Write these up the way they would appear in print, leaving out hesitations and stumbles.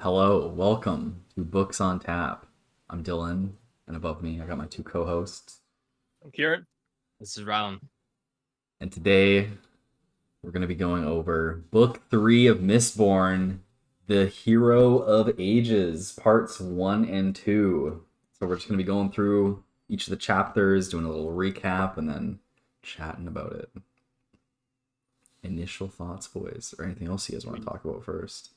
Hello, welcome to Books on Tap. I'm Dylan, and above me, I got my two co-hosts. I'm Kieran. This is Round. And today, we're going to be going over Book 3 of Mistborn, The Hero of Ages, Parts 1 and 2. So we're just going to be going through each of the chapters, doing a little recap, and then chatting about it. Initial thoughts, boys, or anything else you guys want to talk about first?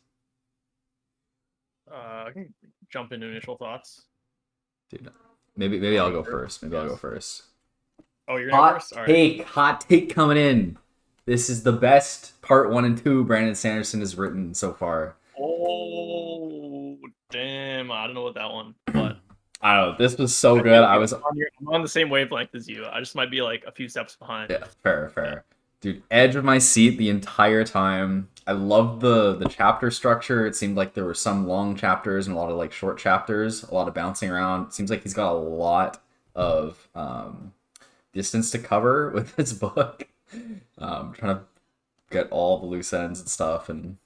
I can jump into initial thoughts. Dude, maybe I'll go first. Maybe I'll go first. Oh, you're going first? All right. Hot take coming in. This is the best part 1 and 2 Brandon Sanderson has written so far. Oh, damn. I don't know what that one, but I don't know. This was so good. I'm I'm on the same wavelength as you. I just might be like a few steps behind. Yeah, fair. Yeah. Dude, edge of my seat the entire time. I love the chapter structure. It seemed like there were some long chapters and a lot of like short chapters, a lot of bouncing around. It seems like he's got a lot of distance to cover with his book. Trying to get all the loose ends and stuff and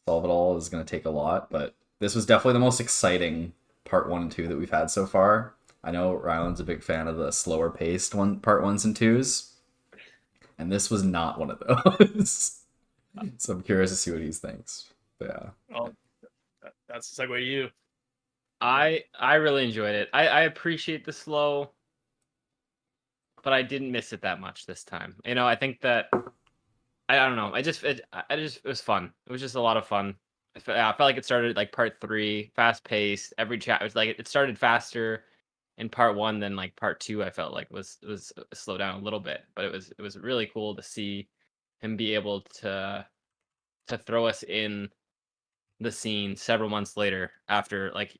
solve it all is going to take a lot, but this was definitely the most exciting part 1 and 2 that we've had so far. I know Ryland's a big fan of the slower paced part 1s and 2s, and this was not one of those. So I'm curious to see what he thinks. But yeah. Oh, that's the segue to you. I really enjoyed it. I appreciate the slow, but I didn't miss it that much this time. I think that I don't know. It was fun. It was just a lot of fun. I felt like it started like part 3, fast paced. Every chat was like it started faster in part 1 than like part 2. I felt like it was slowed down a little bit, but it was really cool to see him be able to throw us in the scene several months later after like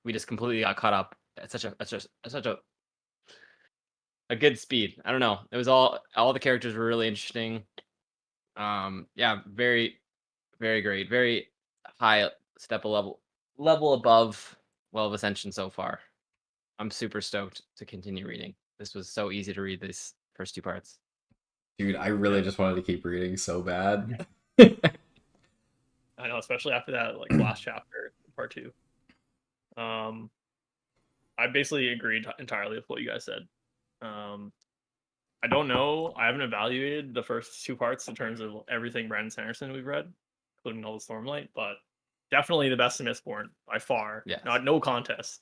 we just completely got caught up at such a good speed. I don't know. It was all the characters were really interesting. Yeah, very great. Very high step a level above Well of Ascension so far. I'm super stoked to continue reading. This was so easy to read these first 2 parts. Dude, I really just wanted to keep reading so bad. I know, especially after that like last chapter, part 2. I basically agreed entirely with what you guys said. I don't know. I haven't evaluated the first 2 parts in terms of everything Brandon Sanderson we've read, including all the Stormlight, but definitely the best in Mistborn by far. Yes. No contest.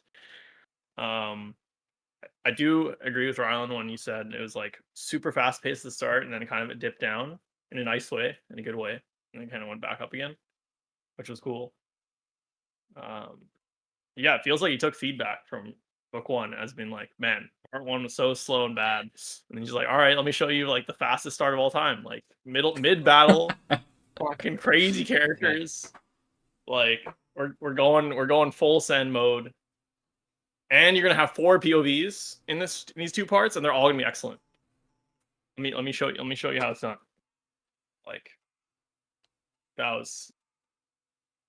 I do agree with Rylan when you said it was like super fast paced at the start and then kind of it dipped down in a nice way, in a good way, and then kind of went back up again, which was cool. Yeah, it feels like he took feedback from book 1 as being like, man, part 1 was so slow and bad, and then he's like, all right, let me show you like the fastest start of all time, like mid battle, fucking crazy characters, like we're going full send mode, and you're gonna have 4 POVs in these 2 parts, and they're all gonna be excellent. Let me show you how it's done. Like that was,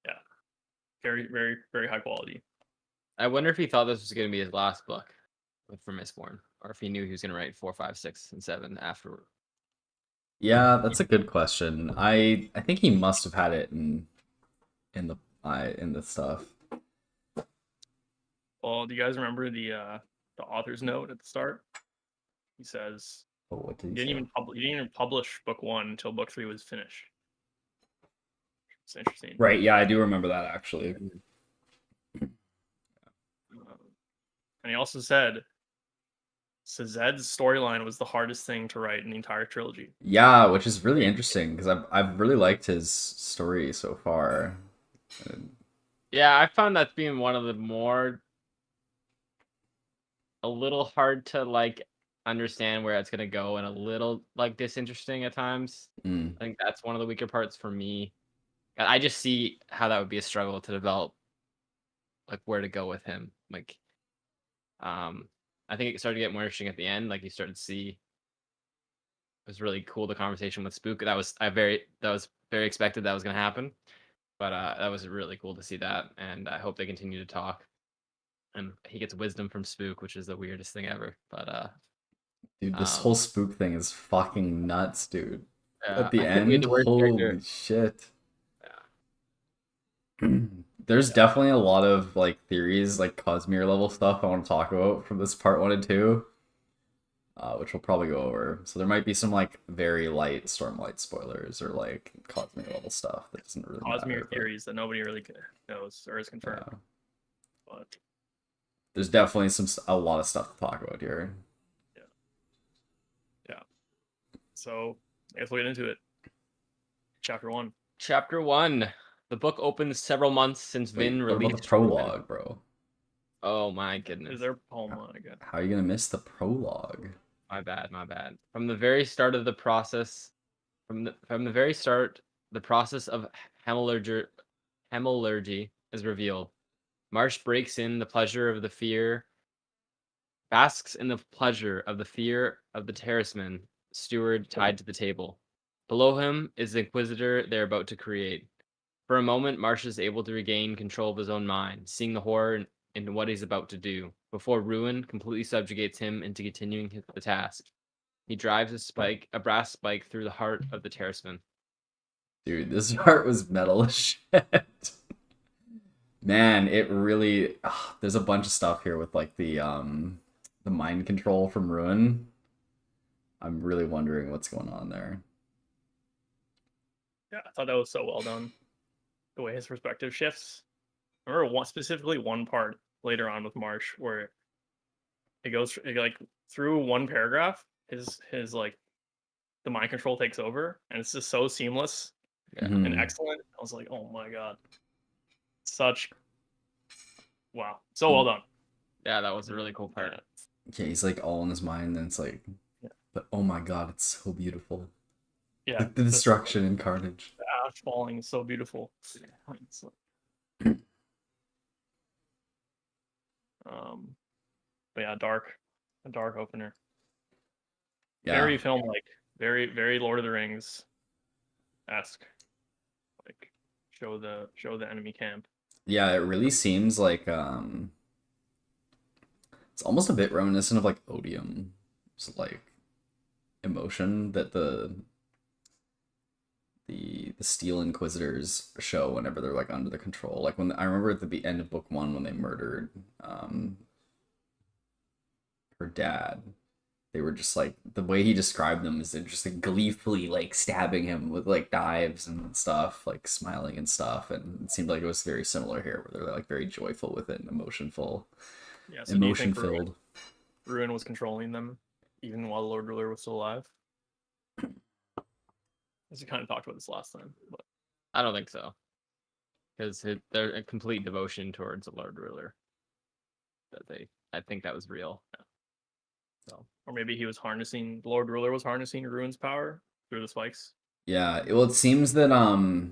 yeah, very high quality. I wonder if he thought this was going to be his last book for Mistborn, or if he knew he was going to write 4, 5, 6, and 7 afterward. Yeah, that's a good question. I think he must have had it in the stuff. Well, do you guys remember the author's note at the start? He says What did he he didn't say? even publish book 1 until book 3 was finished. It's interesting. Right, yeah, I do remember that actually. And he also said Sazed's storyline was the hardest thing to write in the entire trilogy. Yeah, which is really interesting because I've really liked his story so far. Yeah, I found that being one of the more a little hard to like understand where it's gonna go and a little like disinteresting at times. Mm. I think that's one of the weaker parts for me. I just see how that would be a struggle to develop like where to go with him. Like I think it started to get more interesting at the end. Like you started to see it was really cool the conversation with Spook. That was very expected that was gonna happen. But that was really cool to see that, and I hope they continue to talk. And he gets wisdom from Spook, which is the weirdest thing ever. But Dude, this whole Spook thing is fucking nuts, dude. At the I think we had end, the worst holy character. shit. Yeah. There's definitely a lot of like theories, like Cosmere level stuff I want to talk about from this part 1 and 2, which we'll probably go over. So there might be some like very light Stormlight spoilers or like Cosmere level stuff that doesn't really Cosmere matter. theories that nobody really knows or is confirmed. Yeah. But There's definitely a lot of stuff to talk about here. yeah. So I guess we'll get into it. Chapter 1. Chapter 1. The book opens several months since Wait, Vin what about released the prologue, bro? Oh my goodness. Is there poem on again? How are you gonna miss the prologue? My bad, my bad. From the very start of the process, from the very start, the process of hemorrhagy is revealed. Marsh breaks in the pleasure of the fear, basks in the pleasure of the fear of the terraceman steward tied to the table. Below him is the Inquisitor they're about to create. For a moment, Marsh is able to regain control of his own mind, seeing the horror in what he's about to do, before ruin completely subjugates him into continuing the task. He drives a brass spike through the heart of the terraceman. Dude, this part was metal as shit. Man, it really there's a bunch of stuff here with like the mind control from Ruin. I'm really wondering what's going on there. Yeah, I thought that was so well done. The way his perspective shifts. I remember specifically one part later on with Marsh where it goes like through one paragraph, his like the mind control takes over, and it's just so seamless and excellent. I was like, oh my god, such wow, so well done. Yeah, that was a really cool part. Yeah, he's like all in his mind, and it's like, but oh my god, it's so beautiful. Yeah, like the destruction and carnage. The ash falling is so beautiful. But yeah, a dark opener. Yeah. Very film like, very Lord of the Rings esque. Like show the enemy camp. Yeah, it really seems like it's almost a bit reminiscent of like Odium. It's like emotion that the Steel Inquisitors show whenever they're like under the control. Like when I remember at the end of book 1 when they murdered her dad, they were just like, the way he described them is they're just like gleefully like stabbing him with like knives and stuff, like smiling and stuff, and it seemed like it was very similar here where they're like very joyful with it and emotion-ful. Yeah, so emotion filled. Ruin was controlling them even while the Lord Ruler was still alive? As we kind of talked about this last time, but I don't think so, because they're a complete devotion towards the Lord Ruler. I think that was real. Yeah. So, or maybe he was harnessing the Lord Ruler was harnessing Ruin's power through the spikes. Yeah, well, it seems that the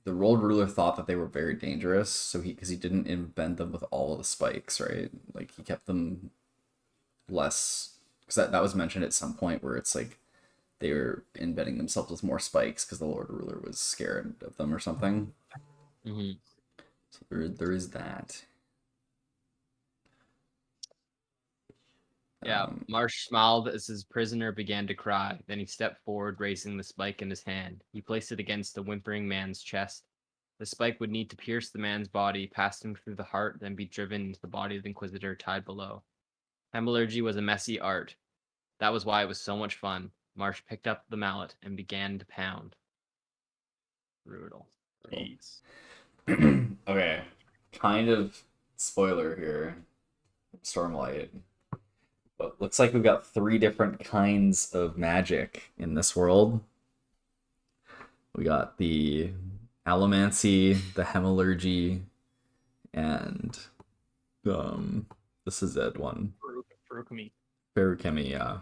the Lord Ruler thought that they were very dangerous, so because he didn't invent them with all of the spikes, right? Like he kept them less, because that was mentioned at some point where it's like they were inventing themselves with more spikes because the Lord Ruler was scared of them or something. Mm-hmm. So there is that. Yeah, Marsh smiled as his prisoner began to cry. Then he stepped forward, raising the spike in his hand. He placed it against the whimpering man's chest. The spike would need to pierce the man's body, pass him through the heart, then be driven into the body of the Inquisitor tied below. Hemorrhagy was a messy art. That was why it was so much fun. Marsh picked up the mallet and began to pound. Brutal. Jeez. Okay, kind of spoiler here. Stormlight. But looks like we've got 3 different kinds of magic in this world. We got the allomancy, the hemorrhagy, and this is that one. Feruchemy, yeah.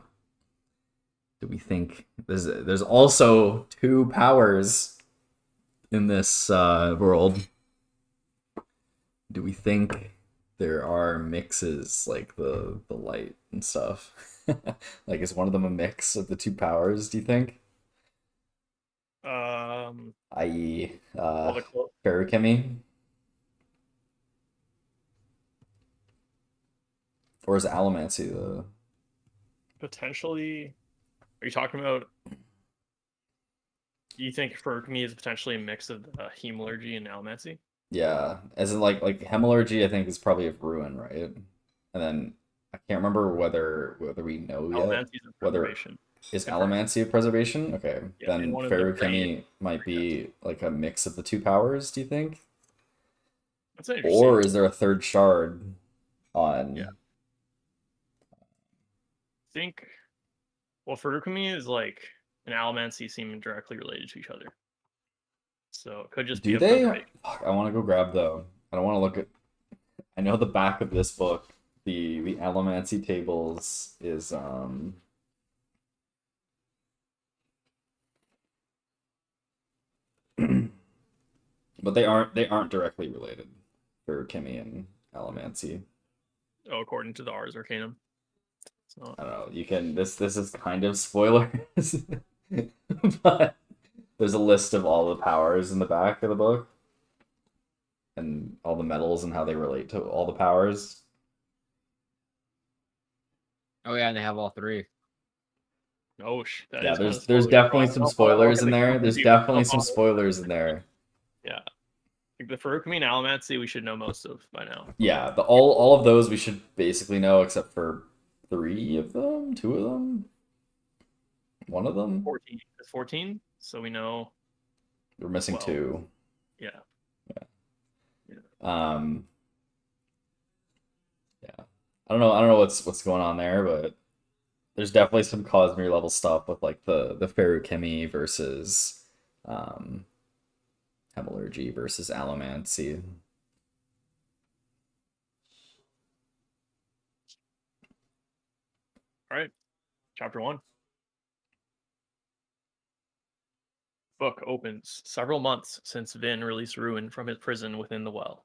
Do we think there's also 2 powers in this world? Do we think there are mixes like the light and stuff? Like, is one of them a mix of the 2 powers, do you think? I.e. Feruchemy? Or is allomancy the... Potentially... Are you talking about You think for me is potentially a mix of hemalurgy and allomancy? Yeah, as in like Hemorrhagy, I think is probably of ruin, right? And then I can't remember whether we know yet Allomancy is a whether preservation. is Different. Allomancy of preservation. Okay, Yeah, and then one is the brain. Feruchemy might be like a mix of the two powers. Do you think, That's interesting. or is there a third shard Yeah, on? I think. Well, Furukumi is like and allomancy seem directly related to each other, so it could just be Do a they? preservation. Fuck, I want to go grab though. I don't want to look at. I know the back of this book, the Allomancy tables is but they aren't directly related for Kimmy and Allomancy. Oh, according to the Ars Arcanum. So I don't know. You can this is kind of spoilers, but there's a list of all the powers in the back of the book and all the metals and how they relate to all the powers. Oh yeah, and they have all three. oh, that Yeah, is kind there's of there's spoiler, bro. I definitely don't some know if I look spoilers at in the there. covers There's even. definitely some spoilers in there. Yeah, like the Furukumi and allomancy, we should know most of by now. Yeah, the all of those we should basically know except for three of them, two of them, one of them. 14. It's 14, so we know. We're missing 12. two. Yeah. Um, yeah, I don't know what's going on there, but there's definitely some Cosmere level stuff with like the Feruchemy versus Hemorrhagy versus Allomancy. All right. Chapter 1. Book opens several months since Vin released Ruin from his prison within the well.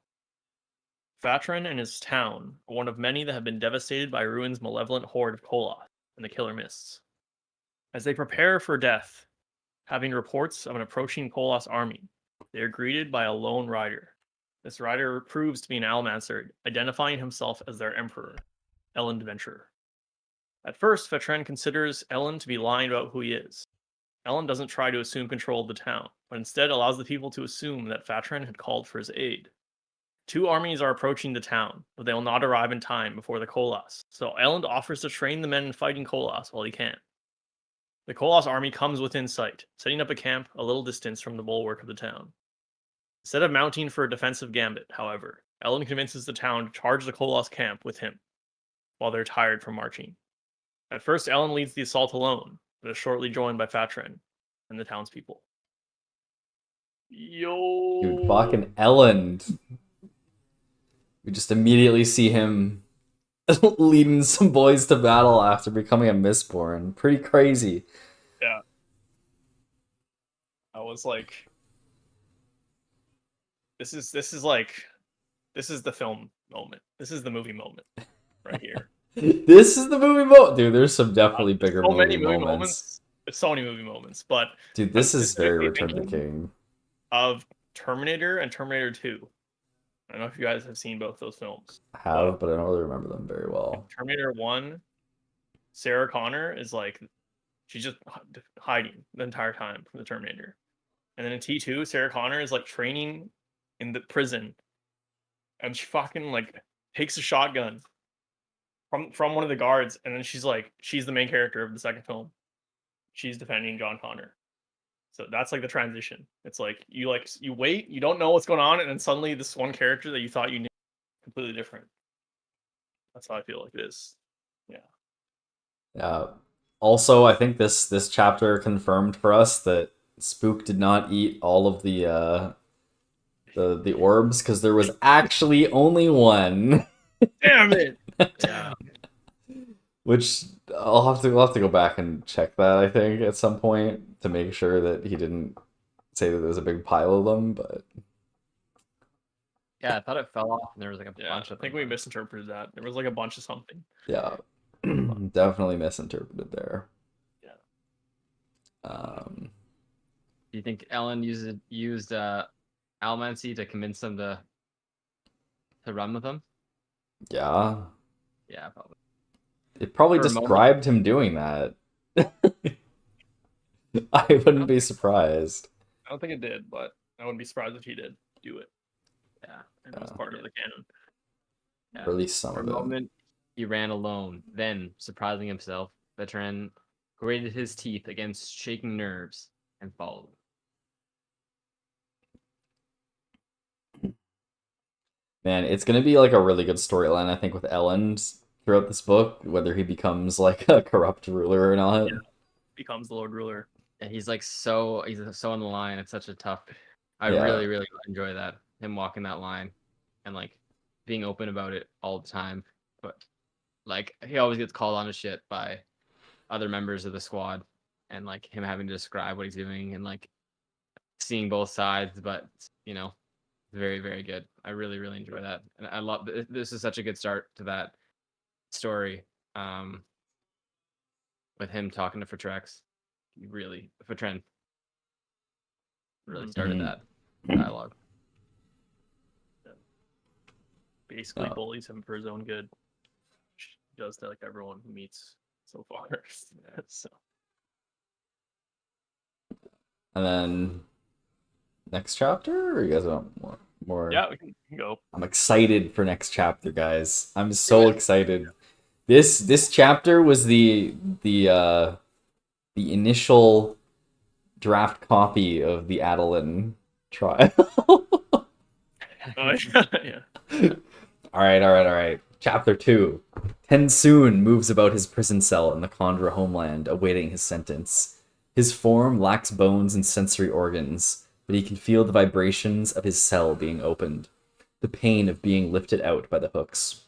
Fatran and his town are one of many that have been devastated by Ruin's malevolent horde of Koloth and the Killer Mists. As they prepare for death, having reports of an approaching Koloth army, they are greeted by a lone rider. This rider proves to be an Almancer, identifying himself as their emperor, Ellen Adventurer. At first, Fatran considers Ellen to be lying about who he is. Ellen doesn't try to assume control of the town, but instead allows the people to assume that Fatran had called for his aid. Two armies are approaching the town, but they will not arrive in time before the Koloss, so Elend offers to train the men in fighting Koloss while he can. The Koloss army comes within sight, setting up a camp a little distance from the bulwark of the town. Instead of mounting for a defensive gambit, however, Elend convinces the town to charge the Koloss camp with him, while they're tired from marching. At first, Elend leads the assault alone, but is shortly joined by Fatran and the townspeople. Yo! Dude, fucking Elend. We just immediately see him leading some boys to battle after becoming a Mistborn. Pretty crazy. Yeah. I was like, this is the film moment. This is the movie moment right here. This is the movie moment. Dude, there's some definitely bigger so many movie movie moments. There's so many movie moments, but Dude, I'm this is very specifically Return of the thinking King. of Terminator and Terminator 2. I don't know if you guys have seen both those films. I have, but I don't really remember them very well. Terminator 1, Sarah Connor is like, she's just hiding the entire time from the Terminator. And then in T2, Sarah Connor is like training in the prison. And she fucking like takes a shotgun from one of the guards. And then she's the main character of the second film. She's defending John Connor. So that's like the transition. It's like you wait, you don't know what's going on, and then suddenly this one character that you thought you knew completely different. That's how I feel like it is. Yeah. Also, I think this chapter confirmed for us that Spook did not eat all of the orbs because there was actually only one. Damn it! Yeah. Which we'll have to go back and check that, I think, at some point to make sure that he didn't say that there was a big pile of them, but Yeah, I thought it fell off and there was like a bunch I of think them. we misinterpreted that. There was like a bunch of something. yeah. Definitely misinterpreted there. Yeah. Do you think Ellen used Almancy to convince them to run with him? Yeah. Yeah, probably. It probably For a moment. described him doing that. I wouldn't be surprised. I don't think it did, but I wouldn't be surprised if he did do it. Yeah. And it was part of the canon. Yeah. Or at least some For a of it. moment, he ran alone. Then, surprising himself, Veteran grated his teeth against shaking nerves and followed. Man, it's gonna be like a really good storyline, I think, with Elend throughout this book, whether he becomes like a corrupt ruler or not. Yeah. Becomes the Lord Ruler. And he's like he's so on the line. It's such a tough. I Yeah. really, really enjoy that, him walking that line, and like being open about it all the time. But like he always gets called on to shit by other members of the squad, and like him having to describe what he's doing and like seeing both sides. But you know, very, very good. I really, really enjoy that, and I love this. Is such a good start to that story. With him talking to Fortrex, Fortren really started that dialogue. Basically bullies him for his own good. Which he does to like everyone who meets so far. So. And then next chapter, or you guys want more? Yeah, we can go. I'm excited for next chapter, guys. I'm so excited. This chapter was the initial draft copy of the Adeline trial. Yeah. All right. Chapter 2. Tensoon moves about his prison cell in the Khandra homeland, awaiting his sentence. His form lacks bones and sensory organs, but he can feel the vibrations of his cell being opened, the pain of being lifted out by the hooks.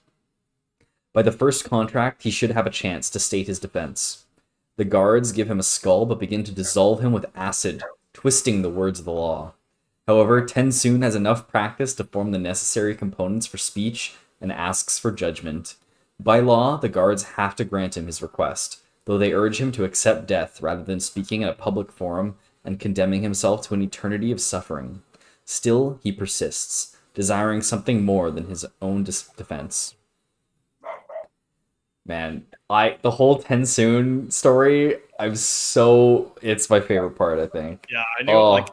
By the first contract, he should have a chance to state his defense. The guards give him a skull but begin to dissolve him with acid, twisting the words of the law. However, Tensoon has enough practice to form the necessary components for speech and asks for judgment. By law, the guards have to grant him his request, though they urge him to accept death rather than speaking in a public forum and condemning himself to an eternity of suffering. Still, he persists, desiring something more than his own defense. Man, the whole Tensoon story, it's my favorite part, I think. Yeah, I knew like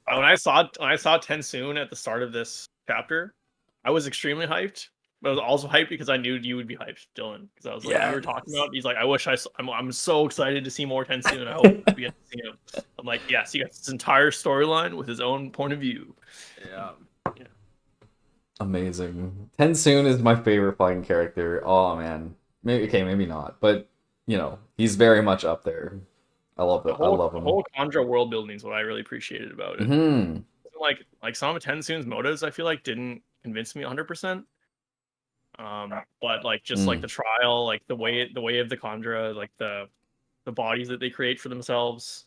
when I saw Tensoon at the start of this chapter, I was extremely hyped. But I was also hyped because I knew you would be hyped, Dylan. Because I was like, you were talking about. He's like, I'm so excited to see more Tensoon. I hope we get to see him. I'm like, yes, he got this entire storyline with his own point of view. Yeah. Amazing. Tensoon is my favorite fucking character. Oh man, maybe not, but you know, he's very much up there. I love it. I love him. The whole Khandra world building is what I really appreciated about it. Mm-hmm. Like some of Tensoon's motives, I feel like didn't convince me 100%. But like just like the trial, like the way of the Khandra, like the bodies that they create for themselves,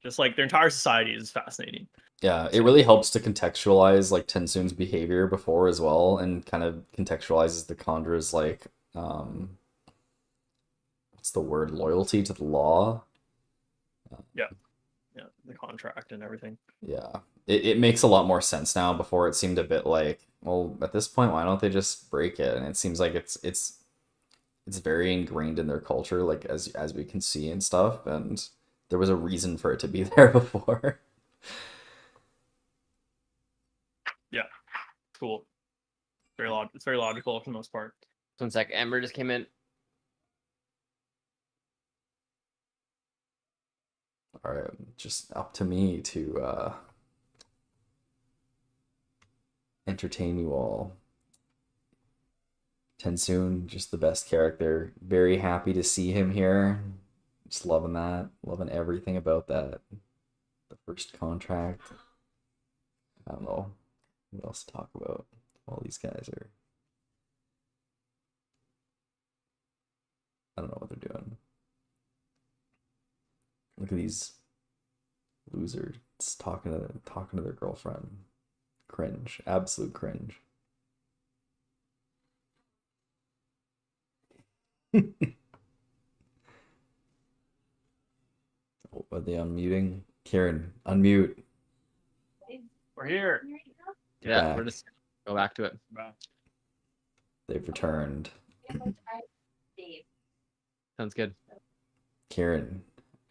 just like their entire society is fascinating. Yeah, it really helps to contextualize like Tensoon's behavior before as well, and kind of contextualizes the Khandra's like what's the word, loyalty to the law. Yeah, the contract and everything. Yeah, it makes a lot more sense now. Before it seemed a bit like, well, at this point, why don't they just break it? And it seems like it's very ingrained in their culture, like as we can see and stuff. And there was a reason for it to be there before. Yeah, cool. It's very logical for the most part. 1 sec, Amber just came in. All right, just up to me to entertain you all. Tensoon, just the best character. Very happy to see him here. Just loving that. Loving everything about that. The first contract. I don't know what else to talk about. All these guys are... I don't know what they're doing. Look at these losers talking to their girlfriend. Cringe. Absolute cringe. Oh, are they unmuting? Kieran, unmute. We're here. Yeah, Back. we're just go back to it. They've returned. Sounds good. Kieran,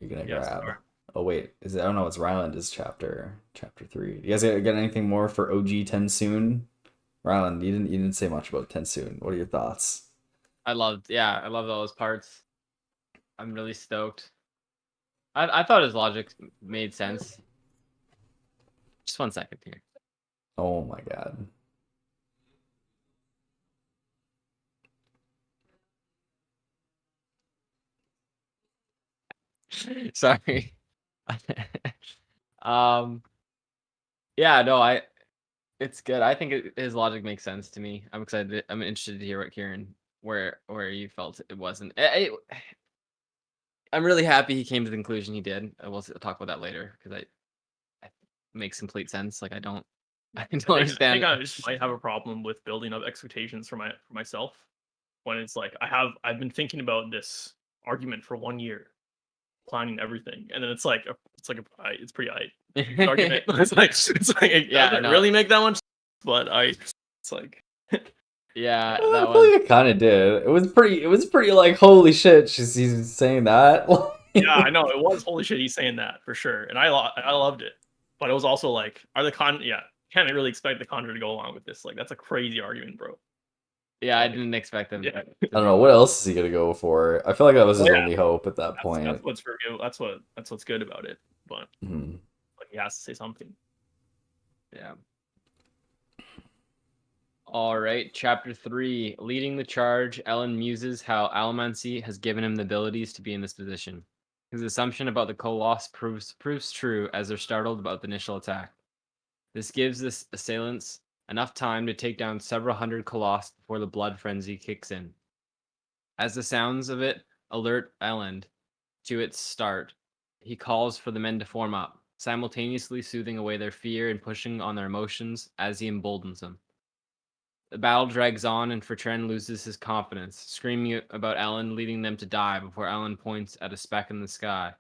you're gonna Yes, grab? sorry. Oh wait, is it? I don't know. It's Ryland is chapter 3. You guys got anything more for OG Tensoon? Ryland, you didn't say much about Tensoon. What are your thoughts? I loved those parts. I'm really stoked. I thought his logic made sense. Just 1 second here. Oh my god. Sorry. um. Yeah. No. It's good. I think his logic makes sense to me. I'm excited. I'm interested to hear what Kieran, where you felt it wasn't. I'm really happy he came to the conclusion he did. We'll talk about that later because it makes complete sense. Like I don't understand. I just might have a problem with building up expectations for myself when it's like I've been thinking about this argument for 1 year, planning everything, and then it's it's pretty argument. It's like it Yeah, doesn't no. really make that much, but it's like Yeah, I that feel was. like it kind of did. It was pretty like holy shit. He's saying that. yeah, I know it was holy shit. He's saying that for sure, and I loved it, but it was also like can't really expect the Conjure to go along with this. Like that's a crazy argument, bro. Yeah, I didn't expect them. Yeah. I don't know what else is he gonna go for. I feel like that was his only hope at that point. That's what's good about it. But Mhm. like he has to say something. Yeah. All right, chapter 3. Leading the charge, Ellen muses how allomancy has given him the abilities to be in this position. His assumption about the Colossus proves true as they're startled about the initial attack. This gives the assailants enough time to take down several hundred Colossus before the blood frenzy kicks in. As the sounds of it alert Ellen to its start, he calls for the men to form up, simultaneously soothing away their fear and pushing on their emotions as he emboldens them. The battle drags on and Fortran loses his confidence, screaming about Ellen leading them to die before Ellen points at a speck in the sky.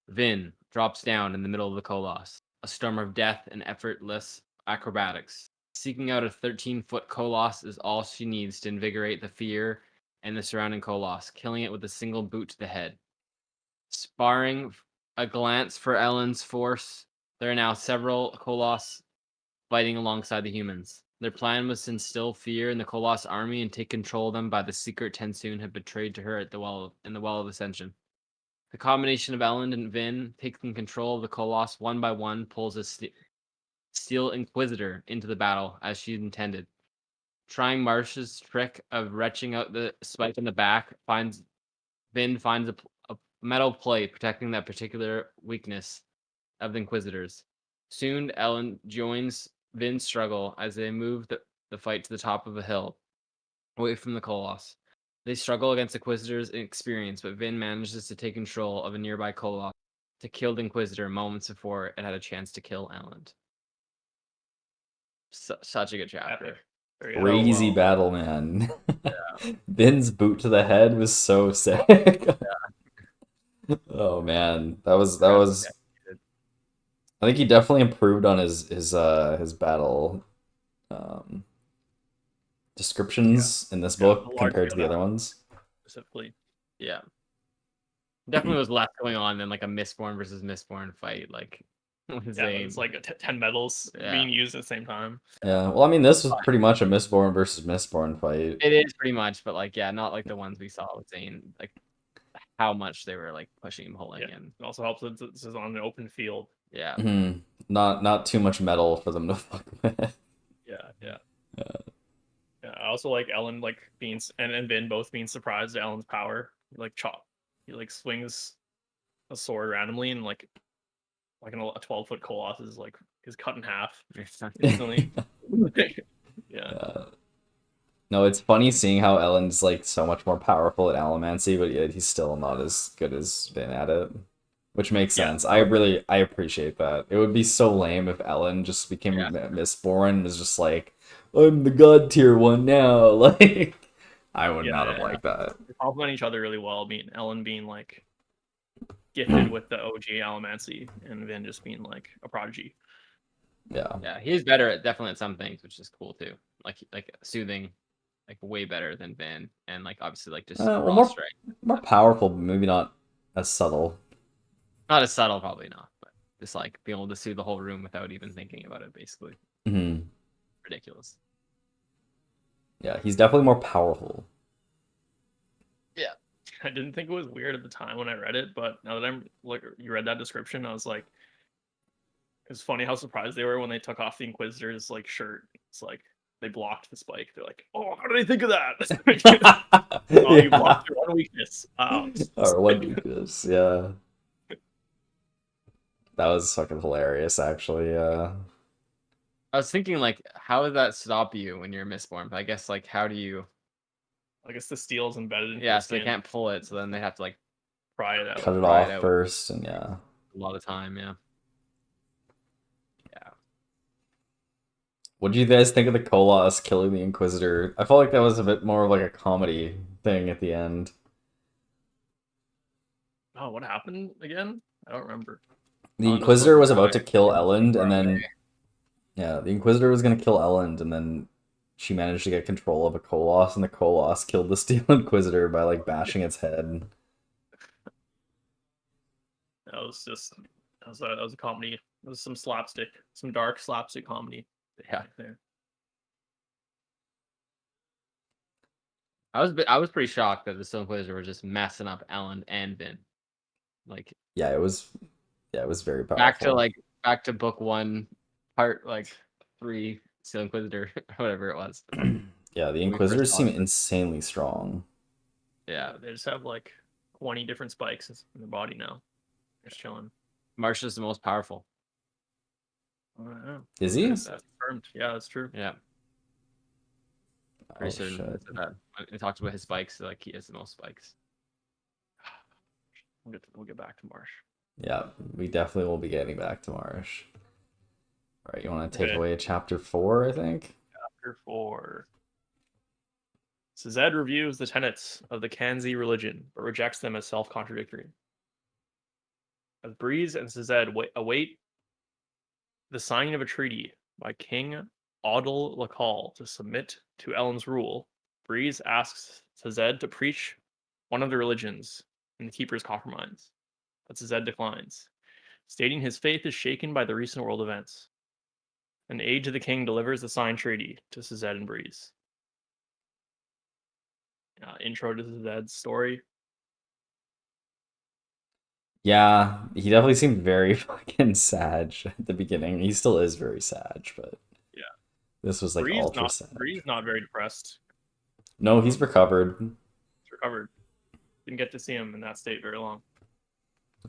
Vin drops down in the middle of the Colossus, a storm of death and effortless acrobatics. Seeking out a 13-foot Colossus is all she needs to invigorate the fear and the surrounding Colossus, killing it with a single boot to the head. Sparring a glance for Ellen's force, there are now several Colossus fighting alongside the humans. Their plan was to instill fear in the Colossus army and take control of them by the secret Tensoon had betrayed to her at the well of Ascension. The combination of Ellen and Vin taking control of the Colossus one by one pulls a Steel Inquisitor into the battle as she intended. Trying Marsh's trick of retching out the spike in the back, Vin finds a metal plate protecting that particular weakness of the Inquisitors. Soon, Ellen joins Vin's struggle as they move the fight to the top of a hill, away from the Colossus. They struggle against Inquisitor's inexperience, but Vin manages to take control of a nearby Colossus to kill the Inquisitor moments before it had a chance to kill Ellen. Such a good chapter. Epic. Crazy well. battle, man. Yeah. Vin's boot to the head was so sick. Oh man, that was. I think he definitely improved on his battle descriptions in this book the compared to the large-scale other ones. Specifically. Yeah. Definitely was less going on than like a Mistborn versus Mistborn fight, like with Zane. It's like 10 medals being used at the same time. Yeah, well, I mean, this was pretty much a Mistborn versus Mistborn fight. It is pretty much, but like, yeah, not like the ones we saw with Zane. Like how much they were like pushing and pulling in. It also helps that this is on an open field. Yeah. Mm-hmm. Not too much metal for them to fuck with. Yeah. I also like Ellen being and Vin both being surprised at Ellen's power. He swings a sword randomly and like a 12-foot Colossus is cut in half instantly. Yeah. No, it's funny seeing how Ellen's like so much more powerful at Allomancy, but yet he's still not as good as Vin at it. Which makes sense. I appreciate that. It would be so lame if Ellen just became Mistborn and was just like, I'm the god tier one now. Like, I would not have liked that. They complement each other really well. Ellen being like gifted with the OG Allomancy, and Vin just being like a prodigy. Yeah, he's better definitely at some things, which is cool too. Like soothing, like way better than Vin, and like obviously like just raw strength. More powerful, but maybe not as subtle. Not as subtle, probably not, but just like being able to see the whole room without even thinking about it, basically. Mhm. Ridiculous. Yeah, he's definitely more powerful. Yeah. I didn't think it was weird at the time when I read it, but now that I'm like, you read that description, I was like, it's funny how surprised they were when they took off the Inquisitor's like shirt. It's like they blocked the spike. They're like, "Oh, how did they think of that?" Oh, you blocked your one weakness. Wow. Or one weakness, yeah. That was fucking hilarious, actually. Yeah. I was thinking, like, how does that stop you when you're Mistborn? But I guess, like, how do you? I guess the steel is embedded into Yeah, the so they skin. can't pull it, so then they have to like Pry it out. Cut it pry off it out. first, and yeah. A lot of time, yeah. Yeah. What did you guys think of the Koloss killing the Inquisitor? I felt like that was a bit more of like a comedy thing at the end. Oh, what happened again? I don't remember. The Oh, no, Inquisitor was Pry. about to kill Yeah, Elend, and Pry. then yeah, the Inquisitor was gonna kill Elend, and then she managed to get control of a Koloss, and the Koloss killed the Steel Inquisitor by like bashing its head. That was just that was a comedy. It was some slapstick, some dark slapstick comedy. Yeah. Right there. I was pretty shocked that the Stone Inquisitor were just messing up Ellen and Vin. Like Yeah, it was very powerful. back to book 1, part like 3, Stone Inquisitor, whatever it was. Yeah, the When we first Inquisitors saw seem it. insanely strong. Yeah. They just have like 20 different spikes in their body now. Just chilling. Marsha's the most powerful. Is he? That's confirmed. Yeah, that's true. Yeah. Oh, Pretty certain shit. it said that. It talks about his spikes, like he has the most spikes. We'll get back to Marsh. Yeah, we definitely will be getting back to Marsh. All right, you want to take Okay. away chapter 4, I think? Chapter 4. Sazed reviews the tenets of the Kanzi religion, but rejects them as self-contradictory. As Breeze and Sazed await the signing of a treaty by King Audel Lakal to submit to Ellen's rule, Breeze asks Sazed to preach one of the religions in the Keeper's Coppermines, but Sazed declines, stating his faith is shaken by the recent world events. An aide to the king delivers the signed treaty to Sazed and Breeze. Intro to Sazed's story. Yeah, he definitely seemed very fucking sad at the beginning. He still is very sad, but yeah, this was like Breeze ultra sad. Breeze not very depressed. No, he's recovered. He's recovered. Didn't get to see him in that state very long.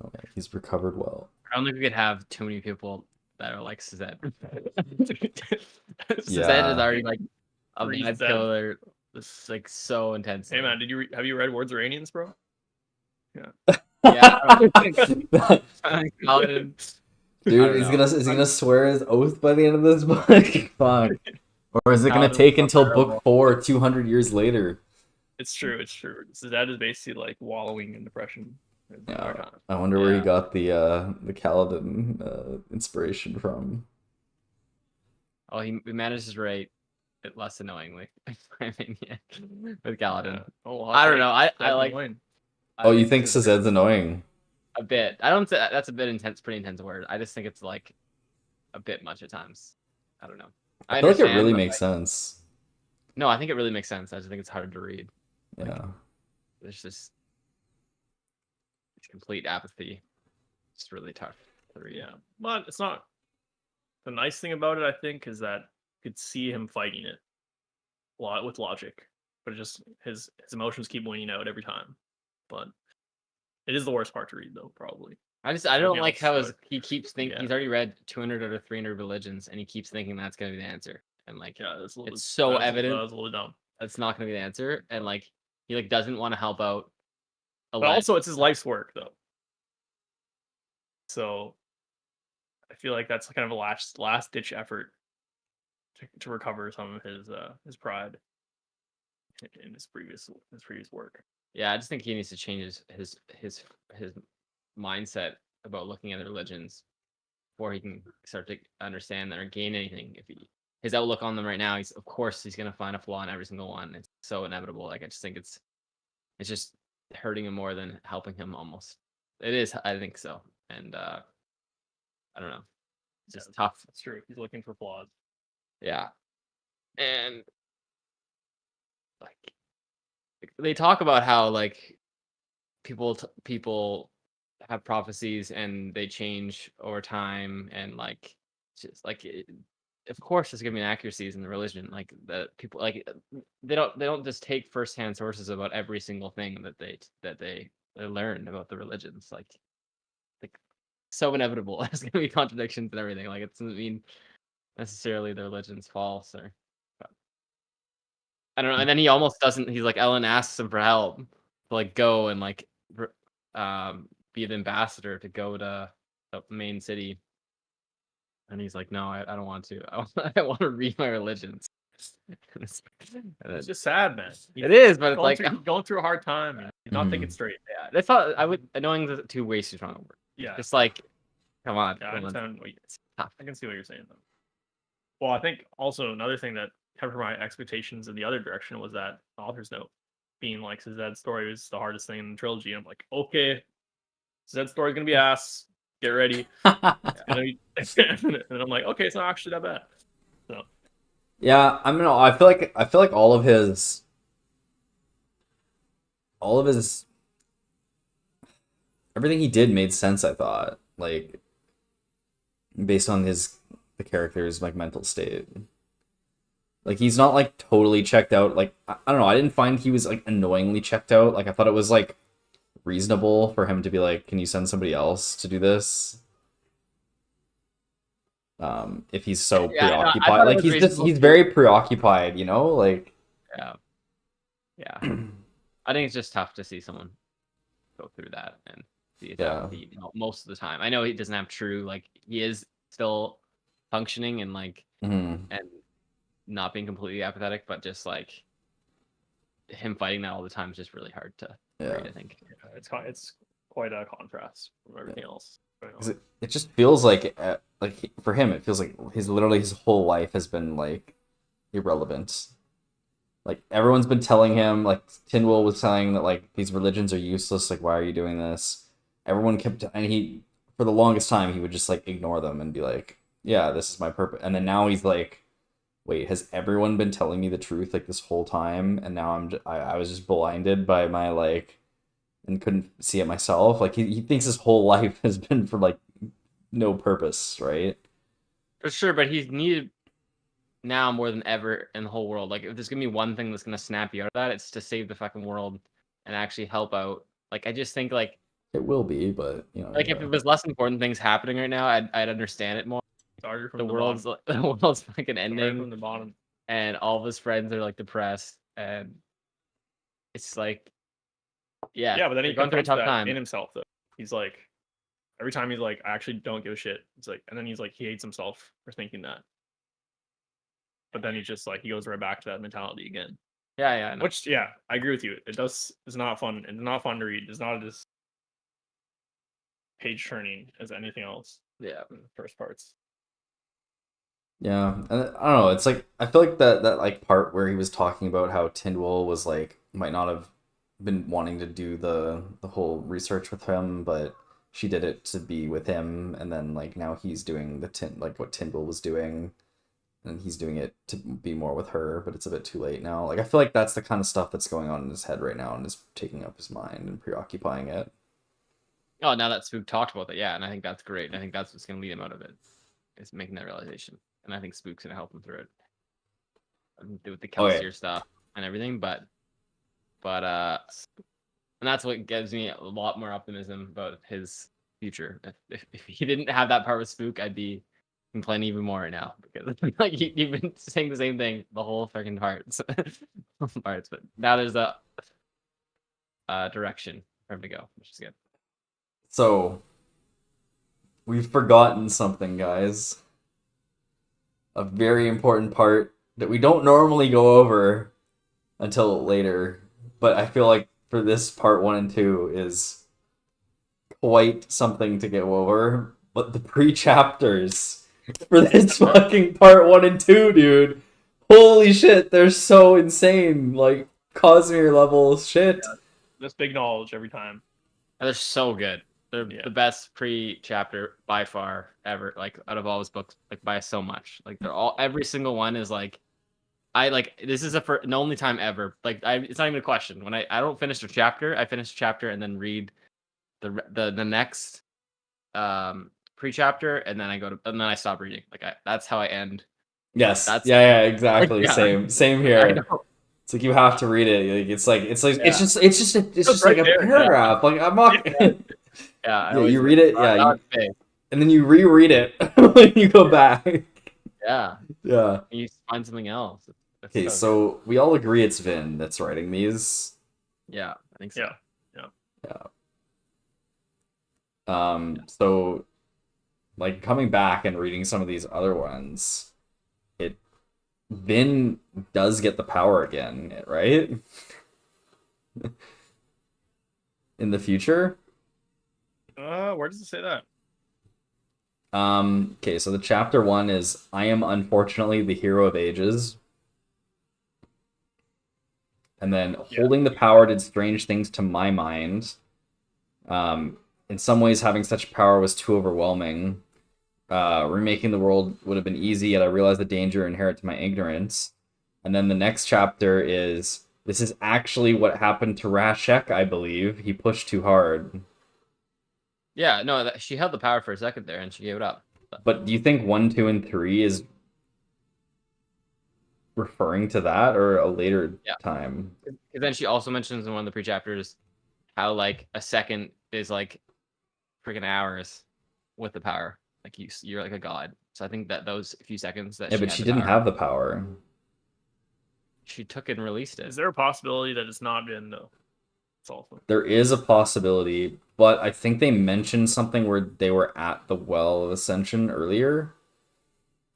Okay, he's recovered well. I don't think we could have too many people that are like Sazed. Sazed Yeah. is already like a Breeze mad dead. killer. It's like so intense. Hey man, have you read Words Iranians, bro? Yeah. Paladin. Dude, is he gonna swear his oath by the end of this book? Fuck. Or is it gonna take until book 4, 200 years later? It's true. Sazed is basically like wallowing in depression. Yeah, I wonder where he got the Kaladin inspiration from. Oh, he manages to write it less annoyingly, in my opinion, with Kaladin. Oh, I don't know. I like. Oh, you think Sazed's annoying? A bit. I don't. That's a bit intense. Pretty intense word. I just think it's like a bit much at times. I don't know. I feel like it really makes sense. No, I think it really makes sense. I just think it's hard to read. Yeah. There's just complete apathy. It's really tough to read. Yeah, but it's not. The nice thing about it, I think, is that you could see him fighting it a lot with logic, but it just his emotions keep winning out every time. But it is the worst part to read, though, probably. I don't like how he keeps thinking. He's already read 200 out of 300 religions, and he keeps thinking that's gonna be the answer. And like, it's so evident that was a little dumb. That's not gonna be the answer, and like he like doesn't want to help out. But also, it's his life's work, though. So I feel like that's kind of a last ditch effort to recover some of his pride in his previous work. Yeah, I just think he needs to change his mindset about looking at the religions before he can start to understand that or gain anything. If his outlook on them right now, he's gonna find a flaw in every single one. It's so inevitable. Like I just think it's just hurting him more than helping him almost. It is, I think so. and I don't know, it's just tough. That's true. He's looking for flaws. Yeah, and like they talk about how like people have prophecies and they change over time, and like just like of course there's gonna be inaccuracies in the religion, like the people like they don't just take firsthand sources about every single thing that they learned about the religions, like so inevitable. There's gonna be contradictions and everything, like it doesn't mean necessarily the religion's false, or but I don't know. And then he almost doesn't. He's like, Ellen asks him for help to like go and like be the ambassador to go to the main city, and he's like, no, I don't want to. I want to read my religions. And It's just sad, man. it is, but it's like going through a hard time. And he's not thinking straight. yeah, that's thought I would annoying the two ways too strong a word. Yeah. Just like, come on. Yeah, I understand what It's tough. I can see what you're saying, though. Well, I think also another thing that tempered my expectations in the other direction was that author's note being like, Zed's story was the hardest thing in the trilogy. I'm like, okay, Zed's story's gonna be ass. Get ready. It's gonna be... and I'm like, okay, it's not actually that bad. So Yeah, I mean, I feel like all of his everything he did made sense, I thought, like based on the character's like mental state. Like he's not like totally checked out. Like I don't know, I didn't find he was like annoyingly checked out. Like I thought it was like reasonable for him to be like, can you send somebody else to do this? If he's so preoccupied, like he's very preoccupied, you know, like yeah. I think it's just tough to see someone go through that and see that most of the time. I know he doesn't have true, like he is still functioning and like and not being completely apathetic, but just like him fighting that all the time is just really hard to read, I think. Yeah, it's quite a contrast from everything else. It just feels like for him, it feels like his whole life has been like irrelevant. Like everyone's been telling him, like Tynwell was saying that like these religions are useless. Like, why are you doing this? Everyone kept, and he for the longest time he would just like ignore them and be like, yeah, this is my purpose. And then now he's like, wait, has everyone been telling me the truth like this whole time? And now I was just blinded by my like, and couldn't see it myself. Like he thinks his whole life has been for like no purpose, right? For sure, but he's needed now more than ever in the whole world. Like if there's gonna be one thing that's gonna snap you out of that, it's to save the fucking world and actually help out. Like I just think like it will be, but you know, like if it was less important things happening right now, I'd understand it more. From the world's fucking ending from the bottom, and all of his friends are like depressed, and it's like yeah, but then he going through a tough time in himself though. He's like every time he's like, I actually don't give a shit. It's like, and then he's like, he hates himself for thinking that. But then he's just like, he goes right back to that mentality again. Yeah. Which, yeah, I agree with you. It's not fun. It's not fun to read. It's not as page turning as anything else. Yeah, in the first parts. Yeah, and I don't know. It's like I feel like that like part where he was talking about how Tynwell was like might not have been wanting to do the whole research with him, but she did it to be with him, and then like now he's doing like what Tynwell was doing, and he's doing it to be more with her, but it's a bit too late now. Like I feel like that's the kind of stuff that's going on in his head right now and is taking up his mind and preoccupying it. Oh, now that Spook talked about that, yeah, and I think that's great. I think that's what's gonna lead him out of it, is making that realization. And I think Spook's gonna help him through it. With the Kelsier stuff and everything, but and that's what gives me a lot more optimism about his future. If he didn't have that part with Spook, I'd be complaining even more right now, because like you've been saying the same thing the whole freaking parts. But now there's a direction for him to go, which is good. So we've forgotten something, guys. A very important part that we don't normally go over until later, but I feel like for this part 1 and 2 is quite something to go over. But the pre-chapters for this fucking part 1 and 2, dude, holy shit, they're so insane, like Cosmere level shit. Yeah, just big knowledge every time. They're so good. They're Yeah. the best pre-chapter by far ever. Like out of all his books, like by so much. Like they're all every single one is like I like this is the only time ever. Like it's not even a question. When I don't finish a chapter, I finish a chapter and then read the next pre-chapter and then I stop reading. Like that's how I end. Yes. That's yeah, exactly. yeah. Same I here. know. It's like you have to read it. Like it's Yeah. it's just right like a there, yeah. paragraph. Like I'm not. Yeah, I Yeah, always you read it. that- Yeah, that you, was big. and then you reread it when you go back. Yeah. Yeah. You find something else. That's Okay, good. so we all agree it's Vin that's writing these. Yeah, I think so. So like coming back and reading some of these other ones, Vin does get the power again, right? In the future. Where does it say that? Okay, so the chapter 1 is I am unfortunately the hero of ages. And then holding the power did strange things to my mind. In some ways, having such power was too overwhelming. Remaking the world would have been easy, yet I realized the danger inherent to my ignorance. And then the next chapter is this is actually what happened to Rashek, I believe. He pushed too hard. Yeah, no, she held the power for a second there and she gave it up. But do you think 1, 2, and 3 is referring to that or a later time? Because then she also mentions in one of the pre-chapters how like a second is like freaking hours with the power. Like you're like a god. So I think that those few seconds that But she didn't have the power. She took it and released it. Is there a possibility that it's not Vin though? It's also There is a possibility, but I think they mentioned something where they were at the Well of Ascension earlier.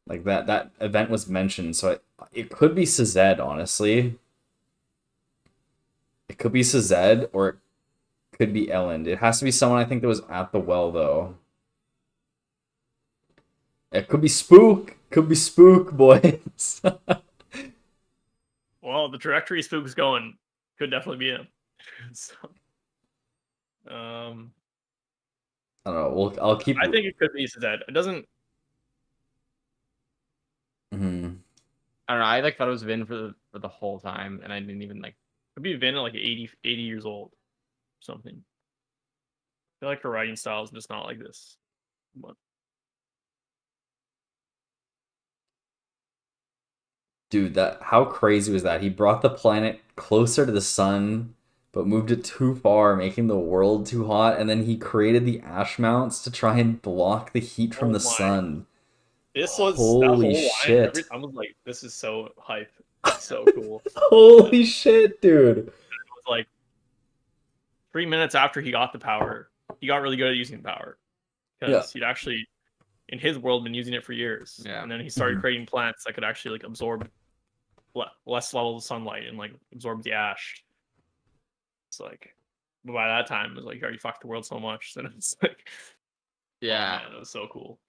Like that event was mentioned, so it could be Sazed, honestly. It could be Sazed, or it could be Elend. It has to be someone I think that was at the well, though. It could be Spook. Could be Spook, boys. well, the trajectory Spook's going could definitely be him. So, I don't know. I'll keep. I think it could be Sazed. It doesn't. Mm-hmm. I don't know. I like thought it was Vin for the whole time, and I didn't even like. Could be Vin at like 80 years old, or something. I feel like her writing style is just not like this. But Dude, how crazy was that? He brought the planet closer to the sun, but moved it too far, making the world too hot, and then he created the ash mounts to try and block the heat from the sun. This was Holy that whole shit. line, I was like, this is so hype. It's so cool. Holy shit, dude. It was like 3 minutes after he got the power, he got really good at using the power. Because he'd actually, in his world, been using it for years. Yeah. And then he started creating plants that could actually like absorb less levels of sunlight and like absorb the ash. It's like, but by that time, it was like he already fucked the world so much. Then it's like, Yeah. oh, man, it was so cool.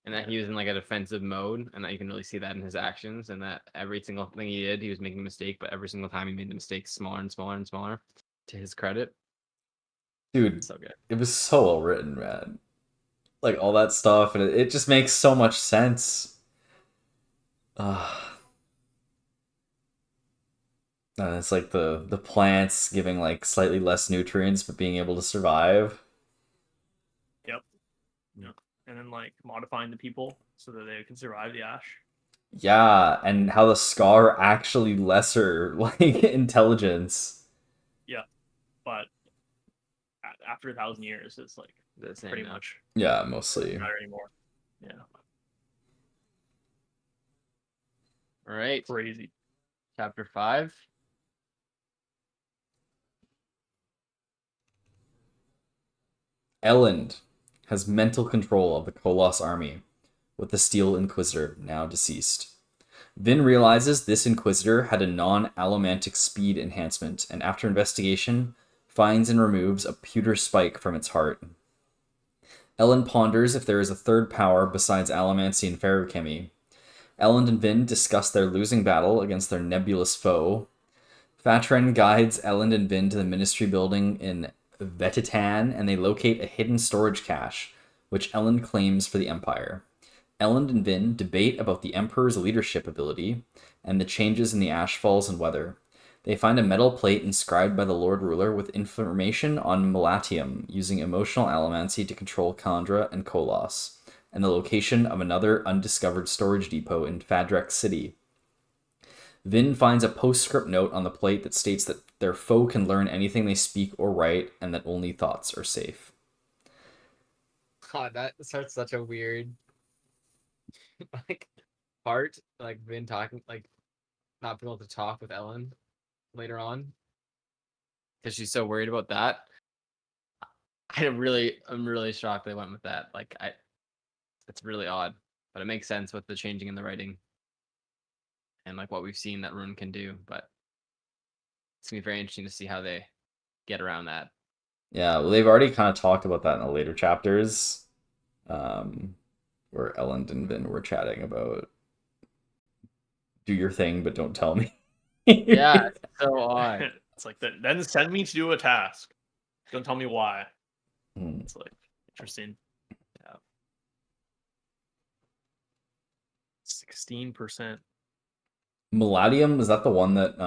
And that he was in like a defensive mode, and that you can really see that in his actions, and that every single thing he did, he was making a mistake, but every single time he made the mistake smaller and smaller and smaller, to his credit. Dude, So good. It was so well written, man. Like all that stuff, and it just makes so much sense. And it's like the plants giving like slightly less nutrients, but being able to survive. Yep. And then like modifying the people so that they can survive the ash. Yeah, and how the Scar are actually lesser like intelligence. Yeah, but after 1,000 years, it's like The same pretty now. much Yeah, mostly. not anymore. Yeah, All right. crazy. Chapter 5. Elend has mental control of the Koloss army, with the Steel Inquisitor now deceased. Vin realizes this Inquisitor had a non-allomantic speed enhancement, and after investigation, finds and removes a pewter spike from its heart. Elend ponders if there is a third power besides allomancy and feruchemy. Elend and Vin discuss their losing battle against their nebulous foe. Fatren guides Elend and Vin to the Ministry building in Vetitan, and they locate a hidden storage cache, which Elend claims for the Empire. Elend and Vin debate about the Emperor's leadership ability and the changes in the ashfalls and weather. They find a metal plate inscribed by the Lord Ruler with information on Malatium using emotional allomancy to control Kandra and Kolos, and the location of another undiscovered storage depot in Fadrex City. Vin finds a postscript note on the plate that states that their foe can learn anything they speak or write, and that only thoughts are safe. God, that starts such a weird like part. Like Vin talking, like not being able to talk with Ellen later on because she's so worried about that. I'm really shocked they went with that. Like it's really odd, but it makes sense with the changing in the writing and like what we've seen that Rune can do. But it's gonna be very interesting to see how they get around that. Yeah, well, they've already kind of talked about that in the later chapters, where Elend and Vin were chatting about do your thing, but don't tell me. Yeah, it's so odd. It's like that. Then send me to do a task. Don't tell me why. Hmm. It's like interesting. Yeah. 16%. Malatium, is that the one that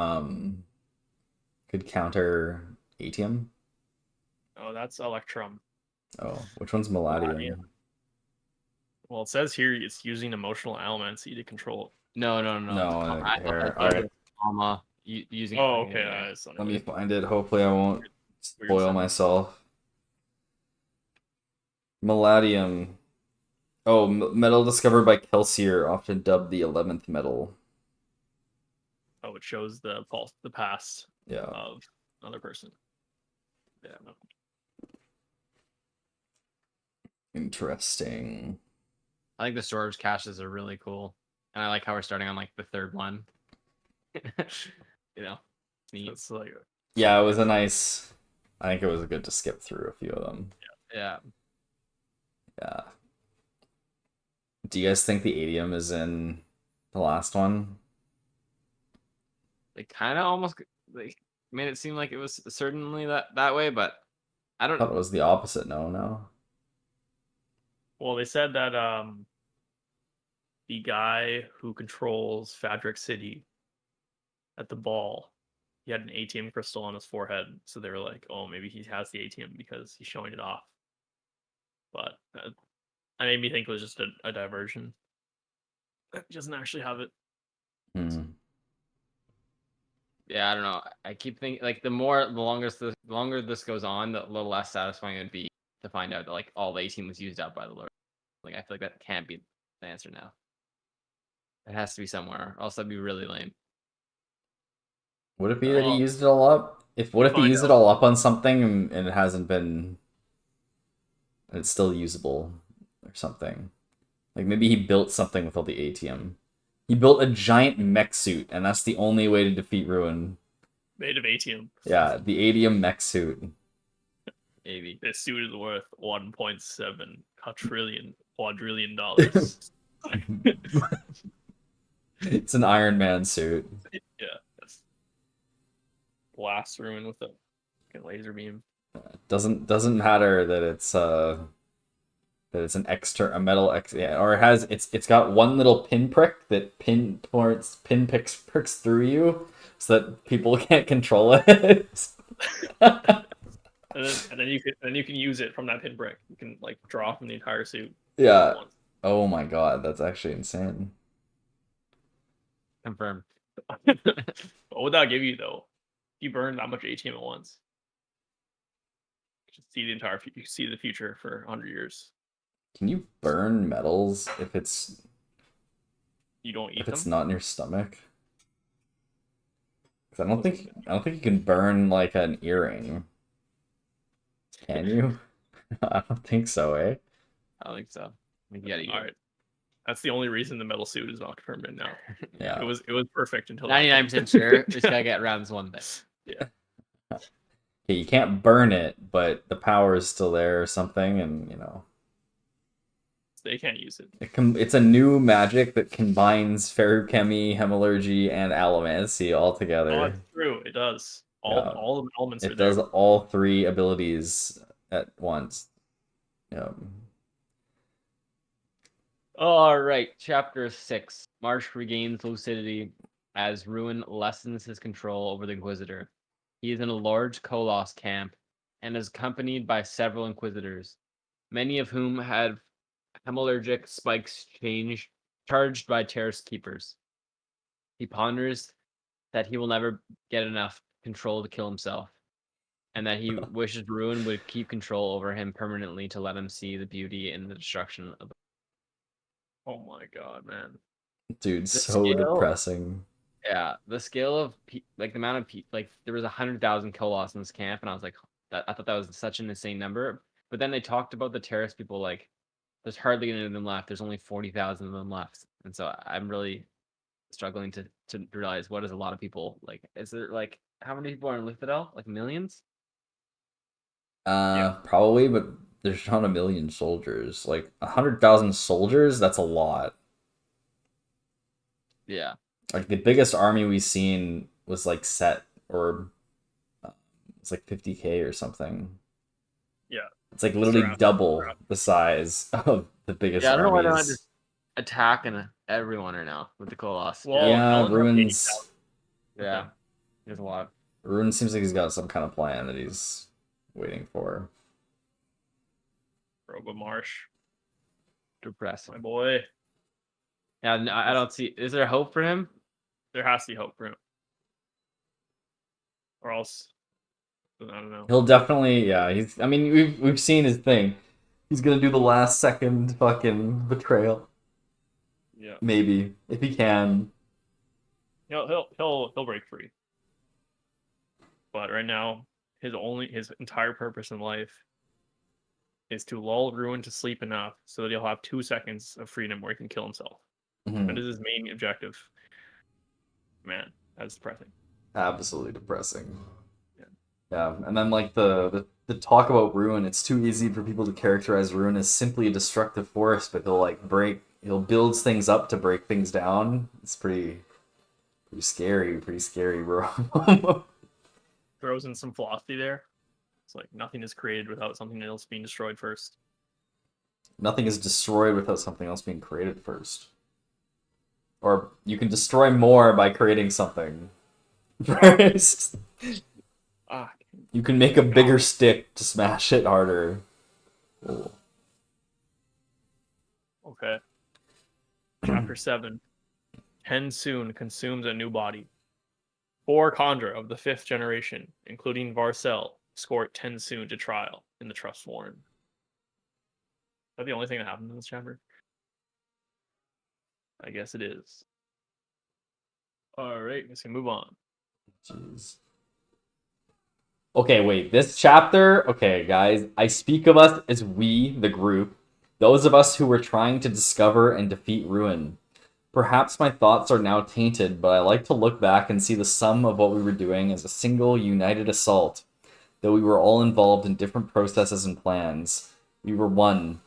could counter Atium? Oh, that's Electrum. Oh, which one's Malatium? Malatium. Well, it says here it's using emotional allomancy to control. No. No, I here, thought alright. Trauma using. Oh, okay. Let me find it. Hopefully I won't spoil sentence. myself. Malatium. Oh, metal discovered by Kelsier, often dubbed the 11th metal. Oh, it shows the past Yeah. of another person. Yeah. Interesting. I think the storage caches are really cool, and I like how we're starting on like the third one. You know, it's neat. It's like Yeah, it was a nice. I think it was good to skip through a few of them. Yeah. Yeah. Do you guys think the Adium is in the last one? They kind of almost they made it seem like it was certainly that way, but I I don't. thought it was the opposite. No. well, they said that the guy who controls Fadrex City at the ball, he had an ATM crystal on his forehead, so they were like, "Oh, maybe he has the ATM because he's showing it off." But that made me think it was just a diversion. He doesn't actually have it. Hmm. Yeah, I don't know. I keep thinking like the longer this goes on, the little less satisfying it would be to find out that like all the 18 was used up by the Lord. Like I feel like that can't be the answer now. It has to be somewhere, or else that'd be really lame. Would it be that he Well, used it all up? What if he find used it all up on something and it hasn't been, and it's still usable or something? Like maybe he built something with all the ATM. He built a giant mech suit, and that's the only way to defeat Ruin. made of ATM. Yeah, the ATM mech suit. Maybe. This suit is worth 1.7 quadrillion dollars. It's an Iron Man suit. Yeah. That's blast Ruin with a laser beam. Doesn't matter that it's an a metal or it's got one little pinprick that pricks through you so that people can't control it. And then you can use it from that pinprick. You can like draw from the entire suit. Yeah. Oh my god, that's actually insane. Confirmed. What would that give you though? If you burn that much ATM at once. You can see you see the future for 100 years. Can you burn metals if You don't eat it's them? not in your stomach? 'Cause I don't think you can burn like an earring. Can you? I don't think so, eh? I don't think so. I think you gotta eat. All right. That's the only reason the metal suit is not permanent now. Yeah. It was perfect until 99% sure. Just gotta get around this one thing. Yeah. Okay, you can't burn it, but the power is still there or something, and They can't use it. it's a new magic that combines ferrochemy, hemallurgy, and allomancy all Oh, together. it's true. It does. All the elements are It there. does all three abilities at once. Yeah. All right, chapter 6. Marsh regains lucidity as Ruin lessens his control over the Inquisitor. He is in a large Koloss camp and is accompanied by several Inquisitors, many of whom have hemalurgic spikes charged by Terrace Keepers. He ponders that he will never get enough control to kill himself, and that he wishes Ruin would keep control over him permanently to let him see the beauty in the destruction of Oh my god, man. Dude, the so scale. depressing. Yeah, the scale of like the amount of like there was 100,000 Koloss in this camp, and I was like, I thought that was such an insane number. But then they talked about the Terrace people, like there's hardly any of them left. There's only 40,000 of them left, and so I'm really struggling to realize what is a lot of people like. Is there like how many people are in Luthadel? Like millions? Probably, but there's not a million soldiers. Like 100,000 soldiers, that's a lot. Yeah, Like the biggest army we've seen was like set or it's like 50K or something. Yeah. It's like literally Seraph. double the size of the biggest yeah. I don't know why they're not armies. just attacking everyone right now with the Koloss. Well, Yeah, Ellen has Ruins. 80,000. Yeah, there's a lot. Ruin seems like he's got some kind of plan that he's waiting for. Robo Marsh, Depressing. my boy. Yeah, no, I don't see. Is there hope for him? There has to be hope for him. Or else, I don't know. He'll definitely, yeah. He's. I mean, we've seen his thing. He's gonna do the last second fucking betrayal. Yeah. Maybe if he can. He'll break free. But right now, his entire purpose in life is to lull Ruin to sleep enough so that he'll have 2 seconds of freedom where he can kill himself. Mhm. That is his main objective. Man, that's depressing. Absolutely depressing. Yeah. Yeah, and then like the talk about Ruin, it's too easy for people to characterize Ruin as simply a destructive force, but he'll build things up to break things down. It's pretty scary, bro. Throws in some philosophy there. It's like nothing is created without something else being destroyed first. Nothing is destroyed without something else being created first. Or you can destroy more by creating something first. Ah, You can make a bigger stick to smash it harder. Cool. okay. Chapter 7. Ten soon consumes a new body. 4 Khandra of the 5th generation, including Varcel, escort Ten soon to trial in the Trust Warren. Is that the only thing that happened in this chapter? I guess it is. Alright, let's move on. Jeez. Okay, wait. This chapter. Okay, guys. I speak of us as we, the group, those of us who were trying to discover and defeat Ruin. Perhaps my thoughts are now tainted, but I like to look back and see the sum of what we were doing as a single, united assault. Though we were all involved in different processes and plans, we were one.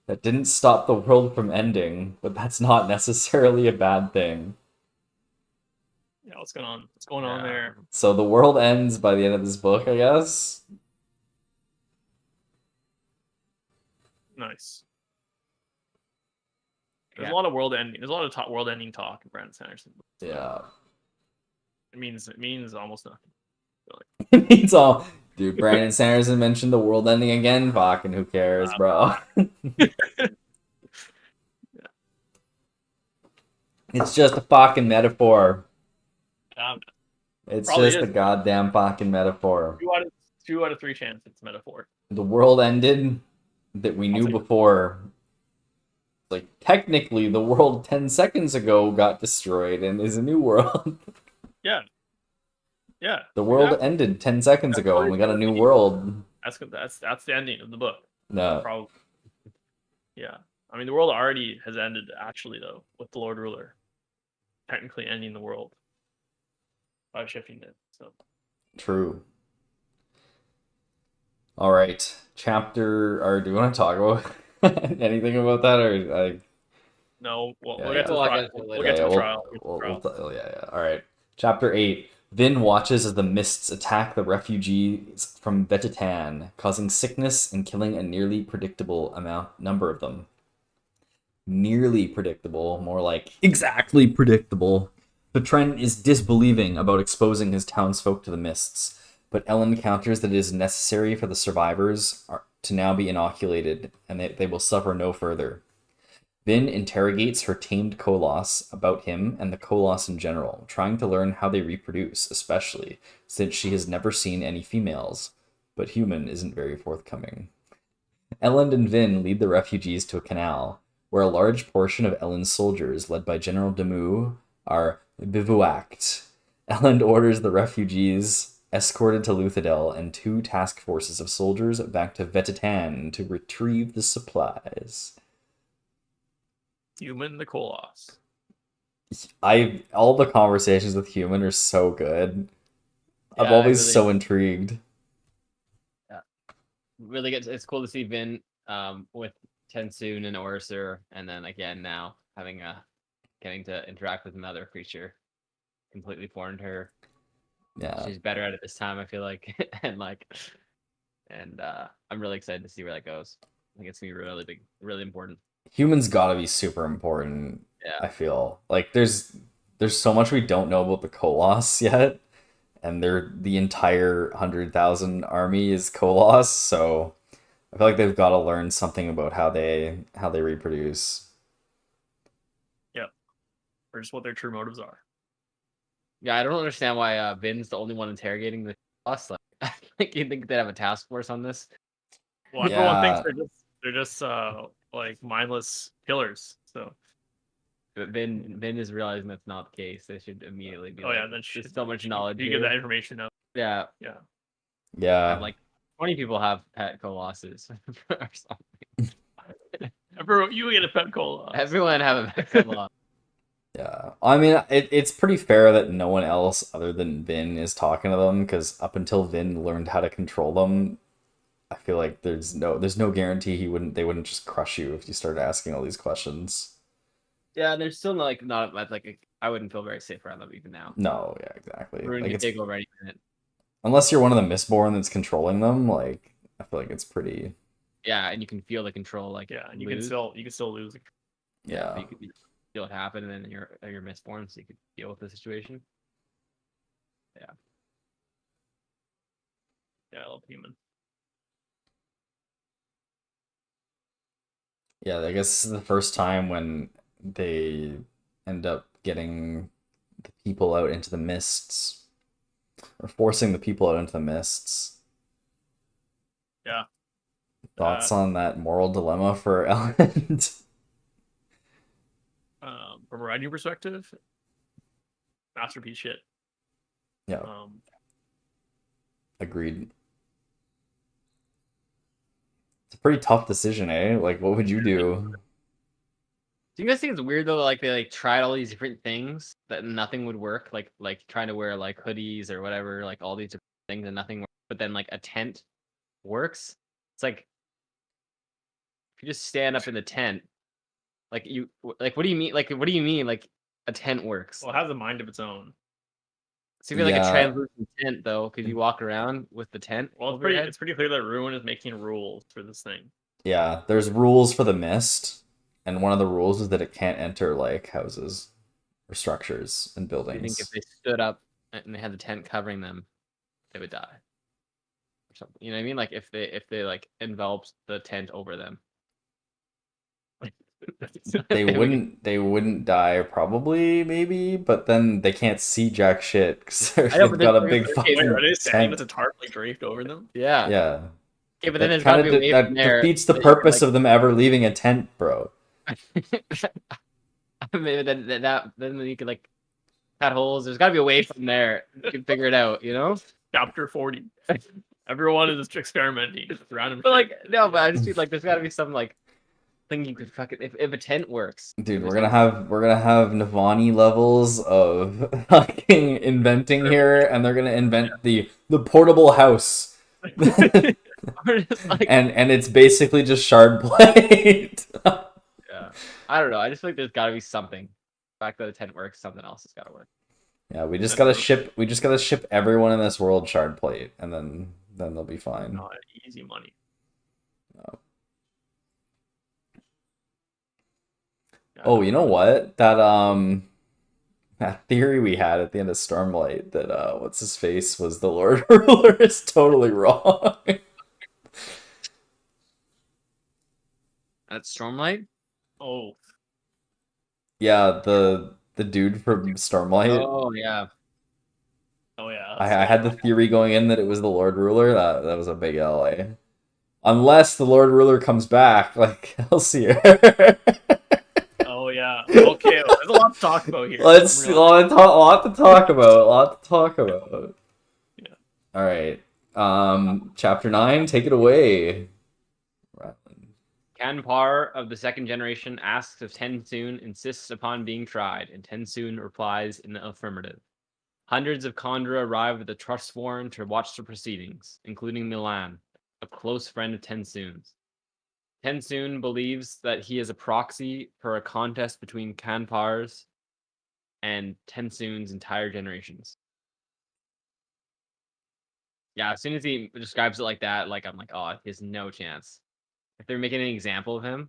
That didn't stop the world from ending, but that's not necessarily a bad thing. Yeah, what's going on? What's going on there? So the world ends by the end of this book, I guess. Nice. There's a lot of world ending. There's a lot of world ending talk in Brandon Sanderson. Yeah. It means almost nothing. It means all. Dude, Brandon Sanderson mentioned the world ending again. Fucking who cares, bro? It's just a fucking metaphor. It's just a goddamn fucking metaphor. 2 out of 3 chance it's metaphor. The world ended that we knew before. Like, technically, the world 10 seconds ago got destroyed and is a new world. Yeah. Yeah. The world ended 10 seconds ago and we got a new world. That's the ending of the book. No. Probably. Yeah. I mean, the world already has ended, actually, though, with the Lord Ruler technically ending the world by shifting it. So true. All right, chapter. Or do you want to talk about anything about that, or no? Well, Yeah, we'll get to the trial. We'll get to the trial. Yeah. All right. Chapter 8. Vin watches as the mists attack the refugees from Vetitan, causing sickness and killing a nearly predictable number of them. Nearly predictable, more like exactly predictable. Bertrand is disbelieving about exposing his townsfolk to the mists, but Ellen counters that it is necessary for the survivors to now be inoculated, and they will suffer no further. Vin interrogates her tamed Koloss about him and the Koloss in general, trying to learn how they reproduce, especially since she has never seen any females, but human isn't very forthcoming. Ellen and Vin lead the refugees to a canal, where a large portion of Ellen's soldiers, led by General Demus, are bivouacked. Ellen orders the refugees escorted to Luthadel and 2 task forces of soldiers back to Vetitan to retrieve the supplies. Human the Koloss. All the conversations with Human are so good. I'm Yeah, always really- so intrigued. Really good. It's cool to see Vin with Tensoon and Orser, and then again now getting to interact with another creature completely foreign to her. Yeah. She's better at it this time, I feel like. and I'm really excited to see where that goes. I think it's gonna be really big, really important. Human's gotta be super important. Yeah. I feel like there's so much we don't know about the Koloss yet, and the entire 100,000 army is Koloss, so I feel like they've got to learn something about how they reproduce. Or just what their true motives are. Yeah, I don't understand why Vin's the only one interrogating the us. Like, you think they'd have a task force on this? Well, everyone thinks Yeah. they're just like mindless killers. So But Vin is realizing that's not the case. They should immediately be like, then there's so much knowledge You here. get that information out. Yeah, Yeah. I'm like 20 people have pet colossus or something. Everyone, you get a pet Koloss. Everyone have a pet colossus. Yeah, I mean, it's pretty fair that no one else other than Vin is talking to them, because up until Vin learned how to control them, I feel like there's no guarantee they wouldn't just crush you if you started asking all these questions. Yeah, there's still not I wouldn't feel very safe around them even now. No, yeah, exactly. Ruin Like, could take over any minute. unless you're one of the Mistborn that's controlling them, like I feel like it's pretty. Yeah, and you can feel the control, like Yeah, and you lose. can still lose. Yeah. You can feel it happen, and then you're Mistborn, so you could deal with the situation. Yeah, I love Human. Yeah, I guess this is the first time when they end up getting the people out into the mists, or forcing the people out into the mists. Yeah. Thoughts on that moral dilemma for Ellen? From a writing perspective, masterpiece shit. Yeah. Agreed. It's a pretty tough decision, eh? Like, what would you do? Do you guys think it's weird though? Like they tried all these different things that nothing would work. Like trying to wear like hoodies or whatever, like all these different things and nothing works. But then like a tent works. It's like if you just stand up in the tent, what do you mean? Like what do you mean? Like a tent works? Well, it has a mind of its own. So you feel like a Yeah. translucent tent though, because you walk around with the tent. Well, over your head? it's pretty clear that Ruin is making rules for this thing. Yeah, there's rules for the mist, and one of the rules is that it can't enter like houses or structures and Do you think buildings. if they stood up and they had the tent covering them, they would die? Or something. You know what I mean? Like if they like enveloped the tent over them. They wouldn't die probably, maybe, but then they can't see jack shit because I know, they've but got a they're- big they're- fucking Wait, are they standing tent. with a tarp like draped over them? Yeah. Yeah. Okay, but then That there's gotta kinda be a way that from there. defeats the that you can, purpose of them ever leaving a tent, bro. Maybe then you could like cut holes. There's gotta be a way from there. You can figure it out, you know? Chapter 40. Everyone is just experimenting with random. But like no, but I just feel like there's gotta be some like thing you could fucking if a tent works. Dude, we're gonna have Navani levels of fucking inventing here, and they're gonna invent the portable house. Or just, like, and it's basically just shard plate. yeah. I don't know. I just feel like there's gotta be something. The fact that a tent works, something else has gotta work. Yeah, we just That's gotta really ship. We just gotta ship everyone in this world shard plate, and then they'll be fine. easy money. Yeah, Oh, no, you know really. what? That theory we had at the end of Stormlight that what's his face was the Lord Ruler is totally wrong. That's Stormlight. Oh, Yeah, the dude from Stormlight. Oh yeah. oh yeah. I had the theory going in that it was the Lord Ruler. That was a big LA. Unless the Lord Ruler comes back, like Elsier. Oh yeah. Okay, well, there's a lot to talk about here. Let's I'm a real- lot to talk about. A lot to talk about. Yeah. All right. Chapter 9, take it away. Kanpar of the second generation asks if Tensoon insists upon being tried, and Tensoon replies in the affirmative. Hundreds of Khandra arrive at the Trustborn to watch the proceedings, including Milan, a close friend of Tensoon's. Tensoon believes that he is a proxy for a contest between Kanpar's and Tensoon's entire generations. Yeah, as soon as he describes it like that, like I'm like, oh, he has no chance. If they're making an example of him,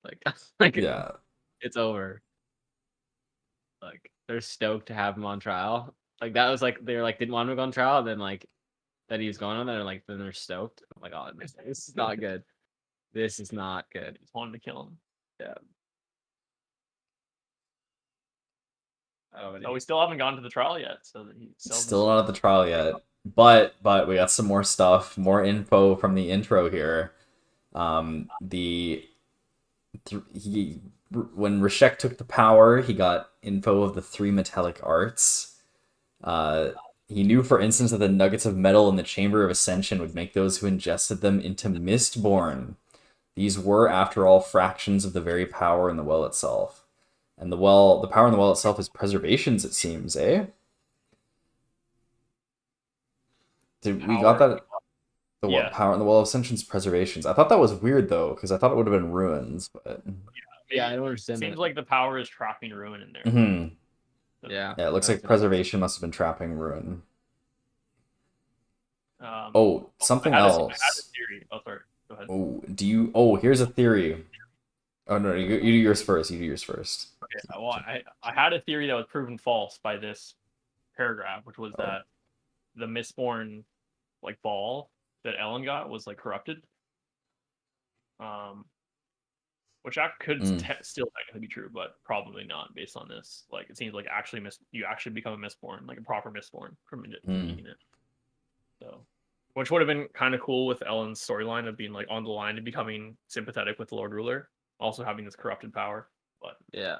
like, like Yeah. it's over. Like they're stoked to have him on trial. Like that was like they were like didn't want him to go on trial, and then like that he was going on, they're like then they're stoked. I'm like, oh, this is not good. This is not good. Just wanted to kill him. Yeah. Oh, So we still haven't gone to the trial yet. So that he sells Still not at the trial yet. But we got some more stuff, more info from the intro here. When Reshek took the power, he got info of the 3 metallic arts. He knew, for instance, that the nuggets of metal in the Chamber of Ascension would make those who ingested them into Mistborn. These were, after all, fractions of the very power in the well itself. And the power in the well itself is preservations, it seems, eh? We got that? Yeah. Power in the well of Ascension's preservations. I thought that was weird, though, because I thought it would have been ruins, but... Yeah, I don't understand. Seems like the power is trapping ruin in there. Mm-hmm. Yeah. Yeah, it looks like preservation must have been trapping ruin. Something I had else. I had a theory. Oh, sorry. Go ahead. Here's a theory. Oh, no, you do yours first. You do yours first. Okay. Well, I had a theory that was proven false by this paragraph, which was that the Mistborn like ball that Ellen got was like corrupted. Which that could still technically be true, but probably not based on this. Like it seems like you actually become a Mistborn, like a proper Mistborn from eating it. So, which would have been kind of cool with Ellen's storyline of being like on the line to becoming sympathetic with the Lord Ruler, also having this corrupted power. But yeah.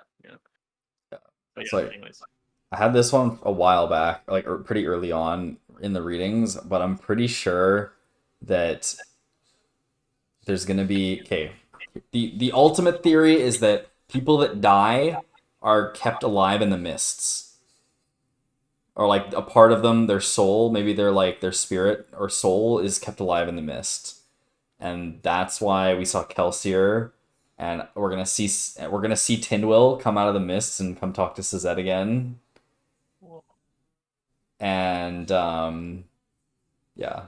But it's yeah, like, anyways. I had this one a while back, like pretty early on in the readings, but I'm pretty sure that there's gonna be The ultimate theory is that people that die are kept alive in the mists. Or like a part of them, their soul, maybe their spirit or soul is kept alive in the mist. And that's why we saw Kelsier, and we're gonna see Tindwyl come out of the mists and come talk to Sazette again. And yeah.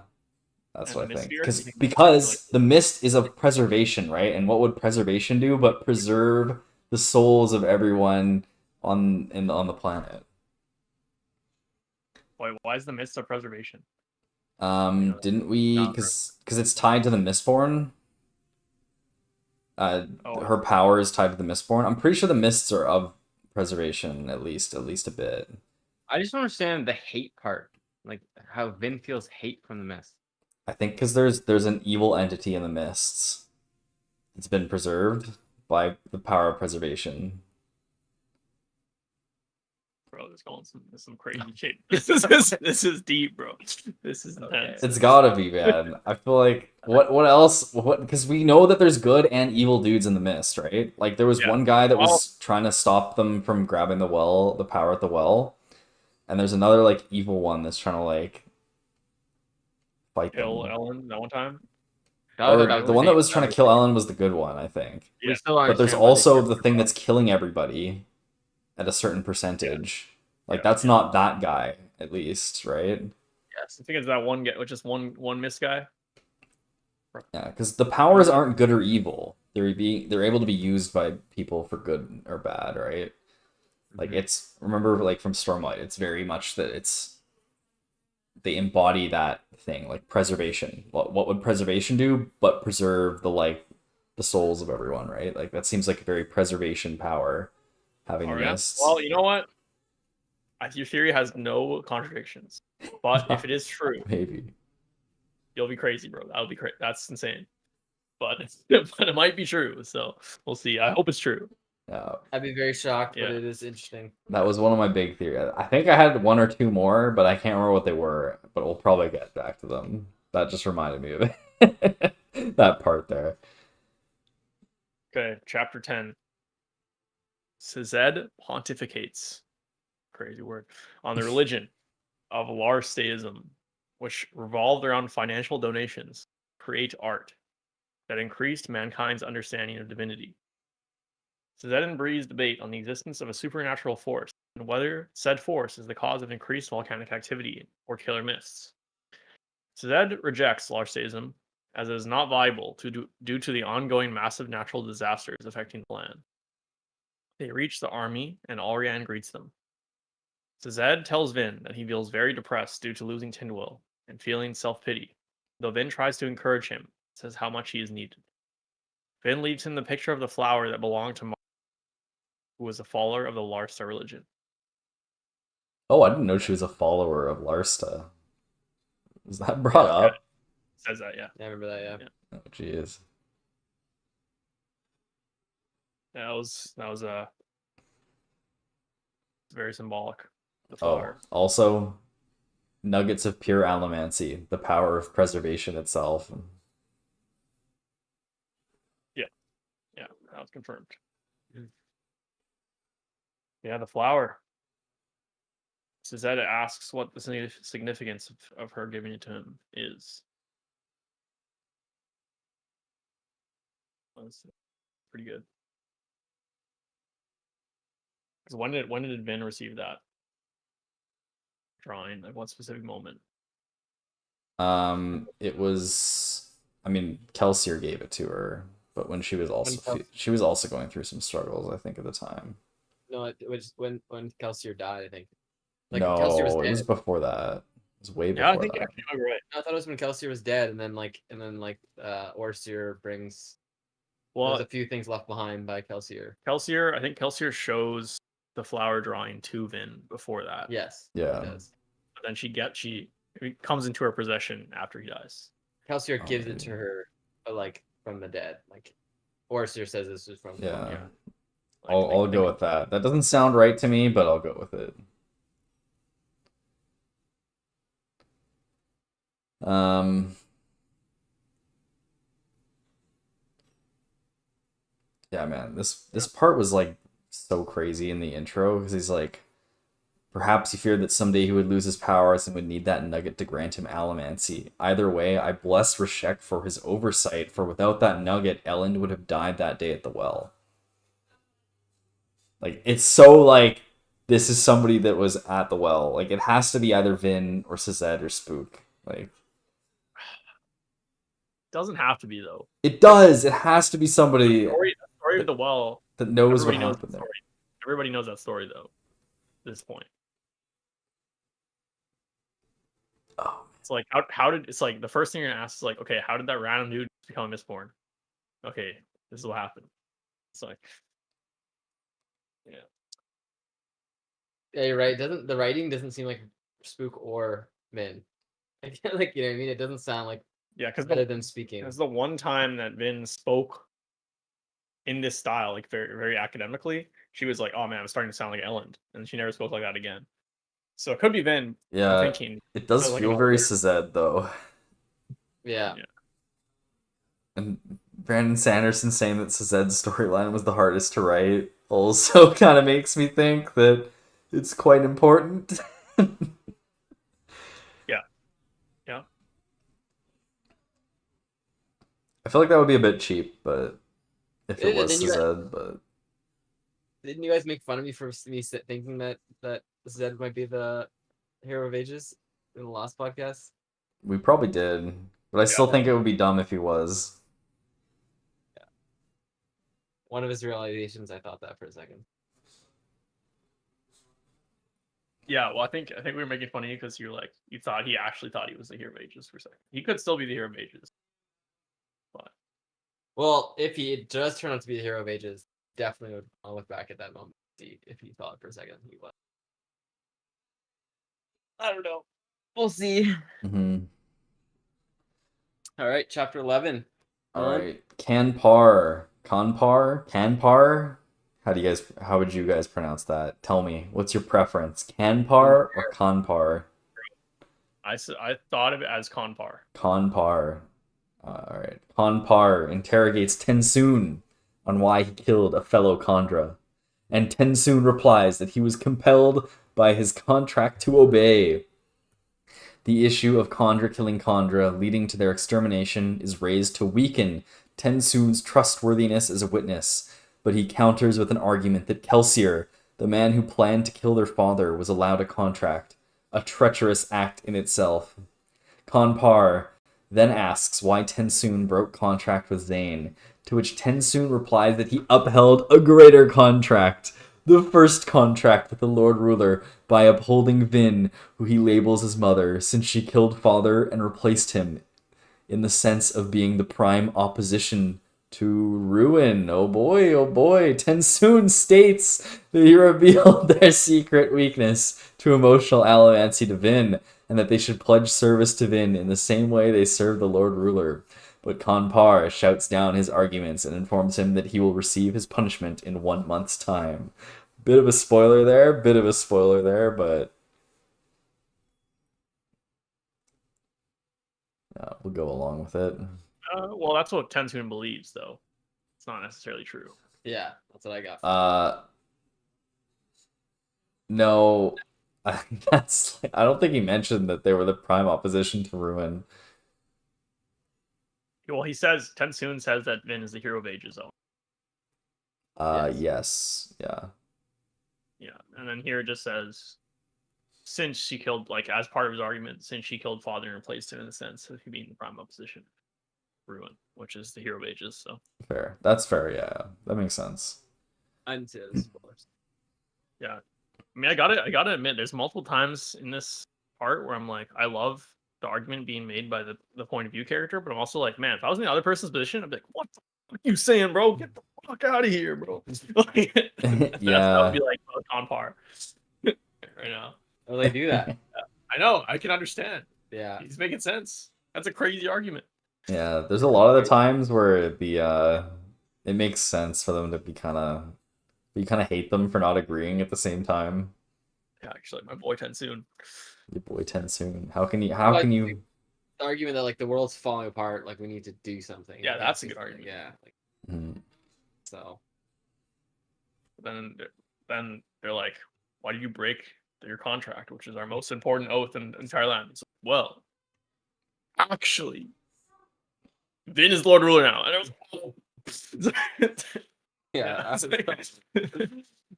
That's what I think. Because the mist is of preservation, right? And what would preservation do but preserve the souls of everyone on the planet? Why is the mist of preservation? Didn't we? Because it's tied to the Mistborn. Her power is tied to the Mistborn. I'm pretty sure the mists are of preservation, at least a bit. I just don't understand the hate part, like how Vin feels hate from the mist. I think because there's an evil entity in the mists. It's been preserved by the power of preservation. Bro, this going some crazy shit. This is deep, bro. This is intense. It's gotta be, man. I feel like what else? Because we know that there's good and evil dudes in the mist, right? Like there was one guy that was trying to stop them from grabbing the power at the well, and there's another like evil one that's trying to like fight kill Ellen that one time. The one that was trying to kill Ellen was the good one, I think. Yeah. But there's also the thing that's killing everybody at a certain percentage. Like Yeah, that's not that guy, at least, right? Yes. I think it's that one guy, which is one miss guy. Yeah, because the powers aren't good or evil. They're able to be used by people for good or bad, right? Like it's remember like from Stormlight, it's very much that they embody that thing like preservation. What would preservation do? But preserve the souls of everyone, right? Like that seems like a very preservation power having Oh the yeah. mists. Well, you know what? Your theory has no contradictions. But if it is true, Maybe. you'll be crazy, bro. That would be crazy. That's insane. But but it might be true. So we'll see. I hope it's true. Yeah, I'd be very shocked, but Yeah. it is interesting. that was one of my big theories. I think I had one or two more, but I can't remember what they were. But we'll probably get back to them. That just reminded me of it. That part there. Okay, chapter 10. Sazed pontificates. Crazy word. On the religion of Larstaism, which revolved around financial donations, create art that increased mankind's understanding of divinity. Sazed breeds debate on the existence of a supernatural force and whether said force is the cause of increased volcanic activity or killer mists. Sazed rejects Larstaism as it is not viable due to the ongoing massive natural disasters affecting the land. They reach the army, and Alrian greets them. Sazed tells Vin that he feels very depressed due to losing Tindwyl and feeling self-pity, though Vin tries to encourage him, says how much he is needed. Vin leaves him the picture of the flower that belonged to Mar, who was a follower of the Larsta religion. Oh, I didn't know she was a follower of Larsta. Was that brought Yeah, up? Says that, yeah. Yeah, I remember that. Yeah. Oh, jeez. That was very symbolic. The Oh, flower. also nuggets of pure allomancy, the power of preservation itself. Yeah, that was confirmed. Yeah, the flower. Sazed asks what the significance of her giving it to him is. That's pretty good. Because when did Vin receive that drawing? Like what specific moment? It was, I mean, Kelsier gave it to her, but when she was also Kel- she was also going through some struggles, I think, at the time. No, it was when Kelsier died. I think. Like when Kelsier was No, it dead. was before that. It was way Yeah, I before think that. actually you might be right. I thought it was when Kelsier was dead, and then Orsier brings. Well, There's a few things left behind by Kelsier. I think Kelsier shows the flower drawing to Vin before that. Yes. Yeah. It does. But then it comes into her possession after he dies. Kelsier Oh, gives it maybe. to her, like from the dead. Like Orsier says this is from. Yeah. Yeah. I'll go with that. That doesn't sound right to me, but I'll go with it. Um, yeah, man, this part was like so crazy in the intro because he's like, perhaps he feared that someday he would lose his powers and would need that nugget to grant him allomancy. Either way, I bless Rashek for his oversight, for without that nugget, Elend would have died that day at the well. Like, it's so like, this is somebody that was at the well. Like, it has to be either Vin or Sazed or Spook. Like, Doesn't have to be though. it does. It has to be somebody The story of the well. that knows what Everybody knows happened that there. story. Everybody knows that story though. At this point. Oh, It's like how did it's like the first thing you're gonna ask is like, okay, how did that random dude become Mistborn? Okay, this is what happened. It's like Yeah, you're right. The writing doesn't seem like Spook or Min. Like you know what I mean. It doesn't sound like yeah, because better than speaking. it's the one time that Vin spoke in this style, like very, very academically. She was like, "Oh man, I'm starting to sound like Elend," and she never spoke like that again. So it could be Vin. I'm yeah. thinking It does sounds like feel an very older- Sazed, though. Yeah. Yeah. And Brandon Sanderson saying that Sazed's storyline was the hardest to write also kind of makes me think that it's quite important. Yeah. Yeah. I feel like that would be a bit cheap, but if it Yeah, was then you got- Sazed, but Didn't you guys make fun of me for me thinking that Zed might be the hero of ages in the last podcast. We probably did, but I still think it would be dumb if he was. One of his realizations, I thought that for a second. Yeah, well, I think we were making fun of you because you actually thought he was the hero of ages for a second. He could still be the hero of ages. But Well, if he does turn out to be the hero of ages, definitely would I'll look back at that moment and see if he thought for a second he was. I don't know. We'll see. Mm-hmm. All right, chapter 11. All right, Kanpar. How would you guys pronounce that? Tell me, what's your preference? Kanpar or Kanpar? I thought of it as Konpar. Kanpar. All right. Kanpar interrogates Tensoon on why he killed a fellow Khandra. And Tensoon replies that he was compelled by his contract to obey. The issue of Khandra killing Khandra, leading to their extermination, is raised to weaken Tensoon's trustworthiness as a witness, but he counters with an argument that Kelsier, the man who planned to kill their father, was allowed a contract, a treacherous act in itself. Kanpar then asks why Tensoon broke contract with Zane, to which Tensoon replies that he upheld a greater contract, the first contract with the Lord Ruler, by upholding Vin, who he labels his mother, since she killed father and replaced him, in the sense of being the prime opposition to Ruin. Oh boy, Tensoon states that he revealed their secret weakness to emotional allomancy to Vin, and that they should pledge service to Vin in the same way they serve the Lord Ruler. But Kanpar shouts down his arguments and informs him that he will receive his punishment in 1 month's time. Bit of a spoiler there, but we'll go along with it. Well, that's what Tensoon believes, though. It's not necessarily true. Yeah, that's what I got. No, I don't think he mentioned that they were the prime opposition to Ruin. Well, Tensoon says that Vin is the hero of ages, though. Yes. Yeah. Yeah, and then here it just says, since she killed, as part of his argument, since she killed father and replaced him in the sense of he being the prime opposition, Ruin, which is the hero of ages. So fair. That's fair. Yeah, that makes sense. Until spoilers. Yeah, I mean, I gotta admit, there's multiple times in this part where I'm like, I love the argument being made by the point of view character, but I'm also like, man, if I was in the other person's position, I'd be like, what the fuck are you saying, bro? Get the fuck out of here, bro. That would be like on par right now. Well, they do that. I know, I can understand. Yeah. He's making sense. That's a crazy argument. Yeah, there's a lot of the times where it makes sense for them to be kind of hate them for not agreeing at the same time. Yeah, actually, my boy Tensoon. Your boy Tensoon. How can you? The argument that the world's falling apart, we need to do something. Yeah, that's a good argument. Yeah. So. Then they're like, why do you break your contract, which is our most important oath in the entire land? It's like, well, actually, Vin is Lord Ruler now. And it was, yeah.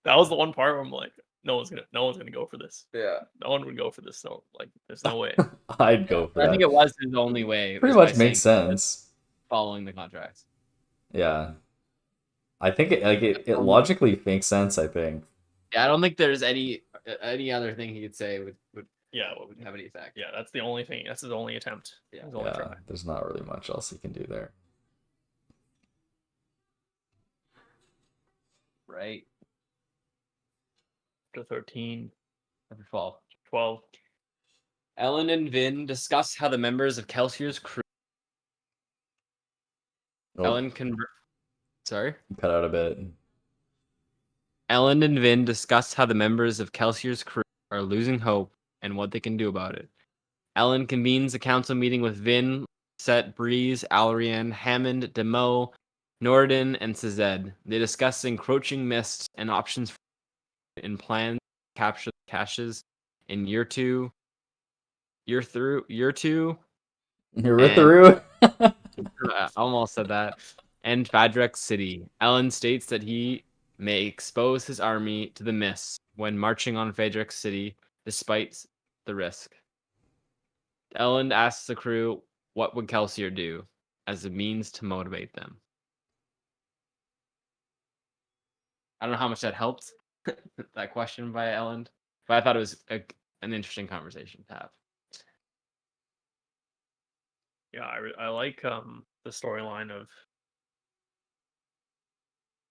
That was the one part where I'm like, no one's gonna go for this. Yeah. No one would go for this. No, there's no way. I'd go for that. I think it was his only way. Pretty much makes sense. Following the contract. Yeah. I think it logically makes sense, I think. Yeah, I don't think there's any other thing he could say would what would have any effect. Yeah, that's the only thing. That's his only attempt. Yeah. His only try. There's not really much else he can do there. Right. Chapter 13. Chapter 12. 12. Ellen and Vin discuss how the members of Kelsier's crew. Oh, Ellen Sorry? cut out a bit. Ellen and Vin discuss how the members of Kelsier's crew are losing hope and what they can do about it. Ellen convenes a council meeting with Vin, Set, Breeze, Alrian, Hammond, Demo, Norden, and Sazed. They discuss encroaching mists and options in plans to capture the caches in year two. Through. I almost said that. And Fadrex City. Ellen states that he may expose his army to the mists when marching on Phaedrix City despite the risk. Ellen asks the crew what would Kelsier do as a means to motivate them. I don't know how much that helped, that question by Ellen, but I thought it was an interesting conversation to have. Yeah, I like the storyline of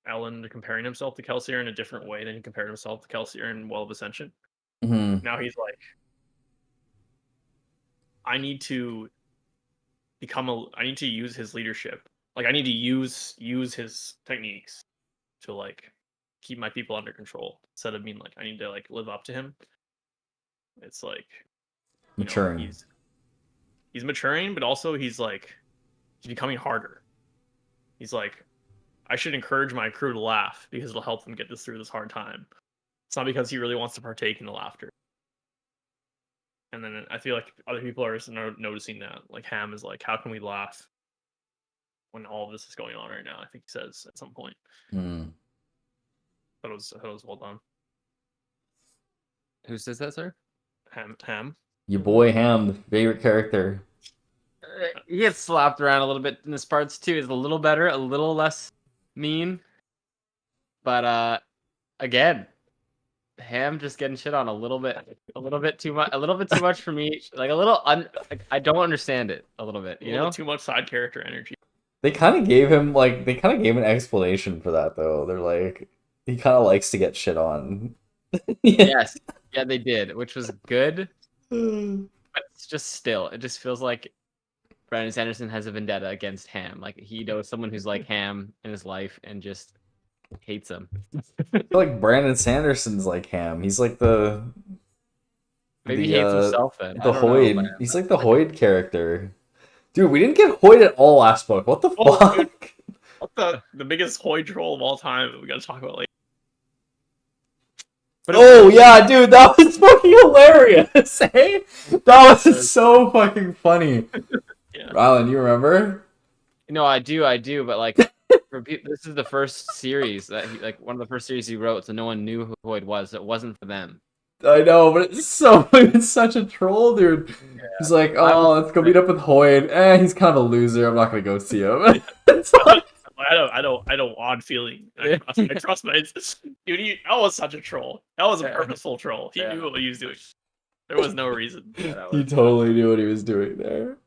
Ellen comparing himself to Kelsier in a different way than he compared himself to Kelsier in Well of Ascension. Mhm. Now he's like, I need to I need to use his leadership. Like I need to use his techniques to like keep my people under control instead of being like I need to like live up to him. It's like Maturing. he's maturing, but also he's becoming harder. He's like, I should encourage my crew to laugh because it'll help them get through this hard time. It's not because he really wants to partake in the laughter. And then I feel like other people are noticing that. Like Ham is like, how can we laugh when all of this is going on right now? I think he says at some point. Mm. That was well done. Who says that, sir? Ham. Your boy Ham, the favorite character. He gets slapped around a little bit in this parts too. Is a little better, a little less mean. But again, Ham just getting shit on a little bit too much for me. Like a little I don't understand it a little bit, A little too much side character energy. They kind of gave him an explanation for that though. They're like, he kind of likes to get shit on. Yes, yeah, they did, which was good. But it's just still, it just feels like Brandon Sanderson has a vendetta against Ham. Like he knows someone who's like Ham in his life and just hates him. I feel like Brandon Sanderson's like Ham. He's like Maybe he hates himself then. The Hoyd. He's like the Hoyd character. Dude, we didn't get Hoyd at all last book. What the fuck? Dude, what the biggest Hoyd troll of all time we gotta talk about later. But yeah, dude, that was fucking hilarious, eh? That was so fucking funny. Yeah. Rylan, you remember? No, I do, but like, this is the first series that one of the first series he wrote, so no one knew who Hoyd was. It wasn't for them. I know, but it's such a troll, dude. Yeah. He's like, oh, let's go meet up with Hoyd. He's kind of a loser. I'm not gonna go see him. I don't odd feeling. I trust my dude. That was such a troll. That was a purposeful troll. He knew what he was doing. There was no reason. He totally knew what he was doing there.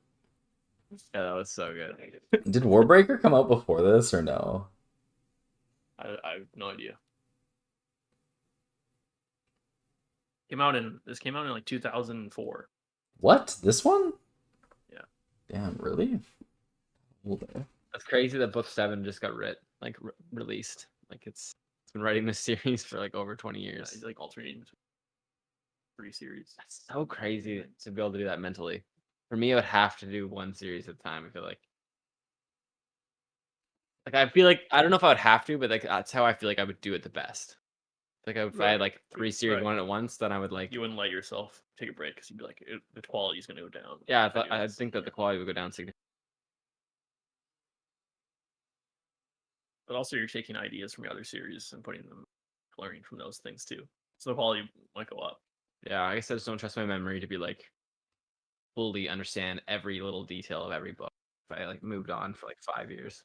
Yeah, that was so good. Did Warbreaker come out before this or no? I have no idea. This came out in like 2004. What? This one? Yeah. Damn, really? That's crazy that book 7 just got released. Like it's been writing this series for like over 20 years. Yeah, he's like alternating between 3 series. That's so crazy to be able to do that mentally. For me, I would have to do one series at a time. I feel like I feel like I don't know if I would have to, but like that's how I feel like I would do it the best. Like if I had like 3 series one at once, then I would like. You wouldn't let yourself take a break because you'd be like, the quality's gonna go down. Yeah, I think that the quality would go down significantly. But also, you're taking ideas from the other series and putting them, learning from those things too. So the quality might go up. Yeah, I guess I just don't trust my memory to be like fully understand every little detail of every book. If I like moved on for like 5 years.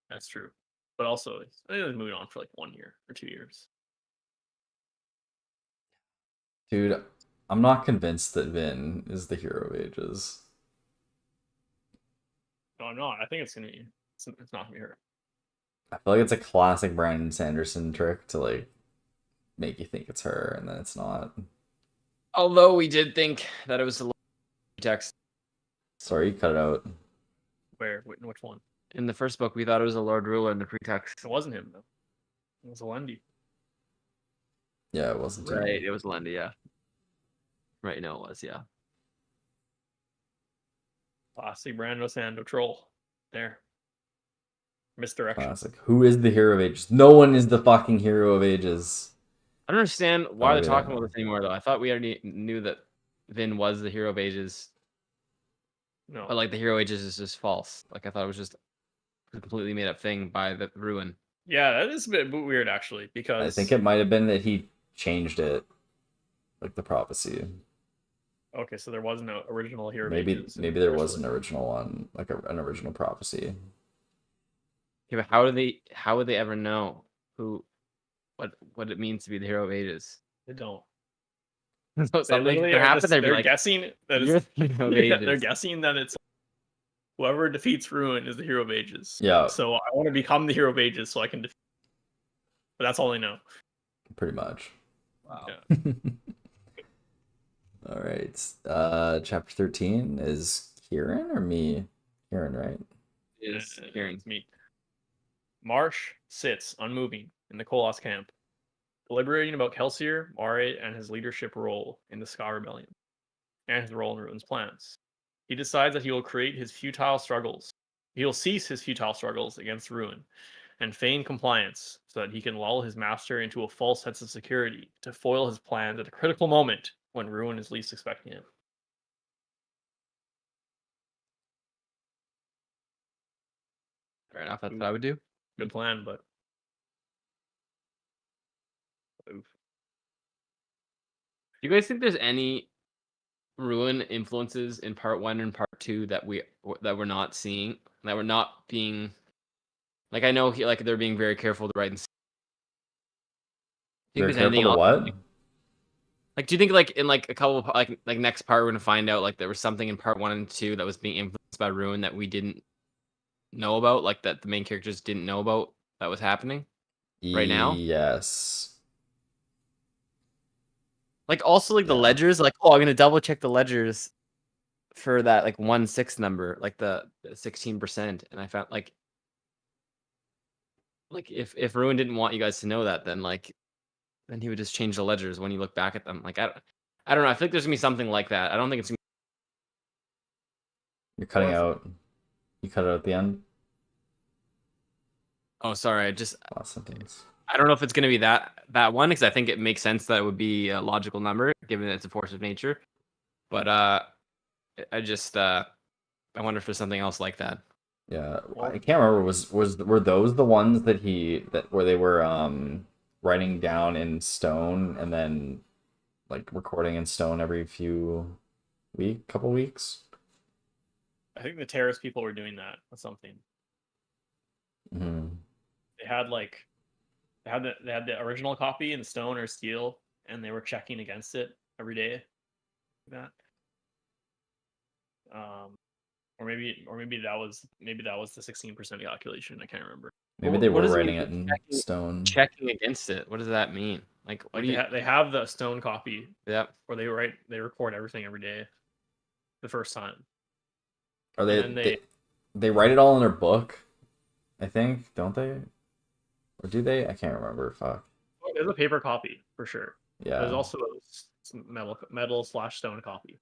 That's true. But also, I think moving on for like 1 year or 2 years. Dude, I'm not convinced that Vin is the hero of ages. No, I'm not. I think it's gonna be. It's not gonna be her. I feel like it's a classic Brandon Sanderson trick to like make you think it's her, and then it's not. Although we did think that it was the text. Sorry, you cut it out. Where? Which one? In the first book, we thought it was a Lord Ruler in the pretext. It wasn't him though. It was Alendi. Yeah, it wasn't. Right, it was Alendi. Yeah. Right, no, it was. Yeah. Classic Brando Sando troll. There. Misdirection. Classic. Who is the hero of ages? No one is the fucking hero of ages. I don't understand why they're talking about this anymore, though. I thought we already knew that Vin was the hero of ages. No. But like the hero of ages is just false. Like I thought it was just a completely made up thing by the Ruin. Yeah, that is a bit weird actually, because I think it might have been that he changed it, like the prophecy. okay, so there was no original Hero of Maybe Ages in maybe the there first was an one. original one, like an original prophecy. Yeah, but how would they ever know what it means to be the hero of ages? They don't. So They something literally could are happen. just They'd be they're like, guessing that "You're it's the hero of yeah, they're ages." guessing that it's whoever defeats Ruin is the Hero of Ages. Yeah, So I want to become the Hero of Ages so I can defeat. But that's all they know. pretty much. Wow. Yeah. All right. Chapter 13 is Kieran or me? Kieran, right? Is Kieran. It's me. Marsh sits unmoving in the Kolos camp, deliberating about Kelsier, Mare, and his leadership role in the Ska Rebellion, and his role in Ruin's plans. He decides that he will create his futile struggles. He will cease his futile struggles against Ruin and feign compliance so that he can lull his master into a false sense of security to foil his plans at a critical moment when Ruin is least expecting him. Fair enough. That's what I would do. Good plan, but oof. Do you guys think there's any Ruin influences in part 1 and part 2 that we're not seeing, that we're not being, like, I know they're being very careful to write and. Do you Very think there's anything careful to else? what? Like, do you think like in like a couple of like next part we're gonna find out like there was something in part 1 and 2 that was being influenced by Ruin that we didn't know about, like that the main characters didn't know about that was happening right now? Yes. Like also like the Yeah. ledgers, like I'm gonna double check the ledgers for that like 1/6 number, like the 16%, and I found like if Ruin didn't want you guys to know that, then he would just change the ledgers when you look back at them. Like I don't know. I feel like there's gonna be something like that. I don't think it's. You're cutting Or if- out. You cut it out at the end. Oh, sorry. Last sentence. I don't know if it's gonna be that one because I think it makes sense that it would be a logical number given that it's a force of nature. But I wonder if there's something else like that. Yeah, Well- I can't remember. Were those the ones that where they were writing down in stone and then like recording in stone every couple weeks? I think the terrorist people were doing that or something. Mm-hmm. They had like they had the original copy in stone or steel, and they were checking against it every day. Like that. Or maybe that was the 16% calculation. I can't remember. Maybe Well, they what were does it writing mean it in checking- stone. Checking against it. What does that mean? Like what Like do you? they have the stone copy Yeah. where they record everything every day, the first time. Are And then they write it all in their book? I think, don't they? Or do they? I can't remember. Fuck. There's a paper copy for sure. Yeah. There's also some metal/stone copy.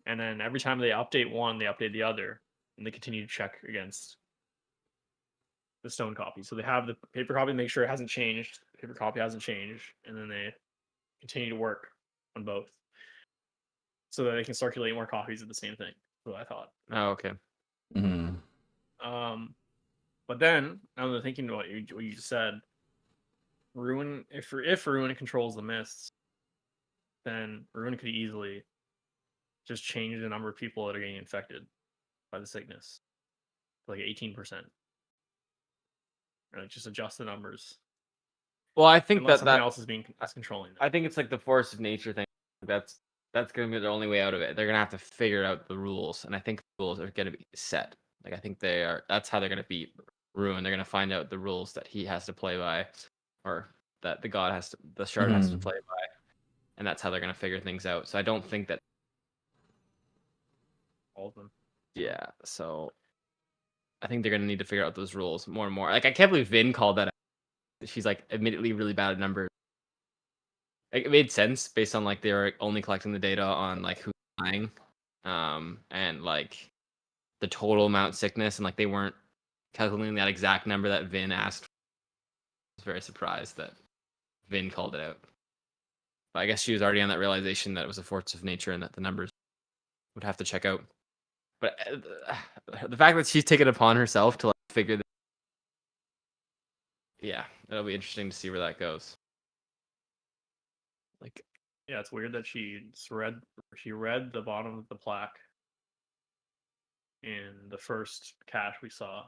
And then every time they update one, they update the other, and they continue to check against the stone copy. So they have the paper copy to make sure it hasn't changed. The paper copy hasn't changed, and then they continue to work on both, so that they can circulate more copies of the same thing. That's what I thought. Oh, okay. Mm-hmm. But then now that I'm thinking about what you just said, Ruin if Ruin controls the mists, then Ruin could easily just change the number of people that are getting infected by the sickness to like 18%. Or like just adjust the numbers. Well, I think Unless that something else is controlling it. I think it's like the force of nature thing. That's gonna be the only way out of it. They're gonna have to figure out the rules, and I think the rules are gonna be set. Like I think they are. That's how they're gonna beat Ruin. They're gonna find out the rules that he has to play by, or that the shard has to Mhm. play by, and that's how they're gonna figure things out. So I don't think that. All of them. Yeah. So I think they're gonna need to figure out those rules more and more. Like I can't believe Vin called that out. She's like admittedly really bad at numbers. Like, it made sense based on like they were only collecting the data on like who's dying, and like the total amount of sickness, and like they weren't calculating that exact number that Vin asked. I was very surprised that Vin called it out. But I guess she was already on that realization that it was a force of nature and that the numbers would have to check out. But the fact that she's taken it upon herself to like figure yeah, it'll be interesting to see where that goes. Like, Yeah, it's weird that she read the bottom of the plaque in the first cache we saw,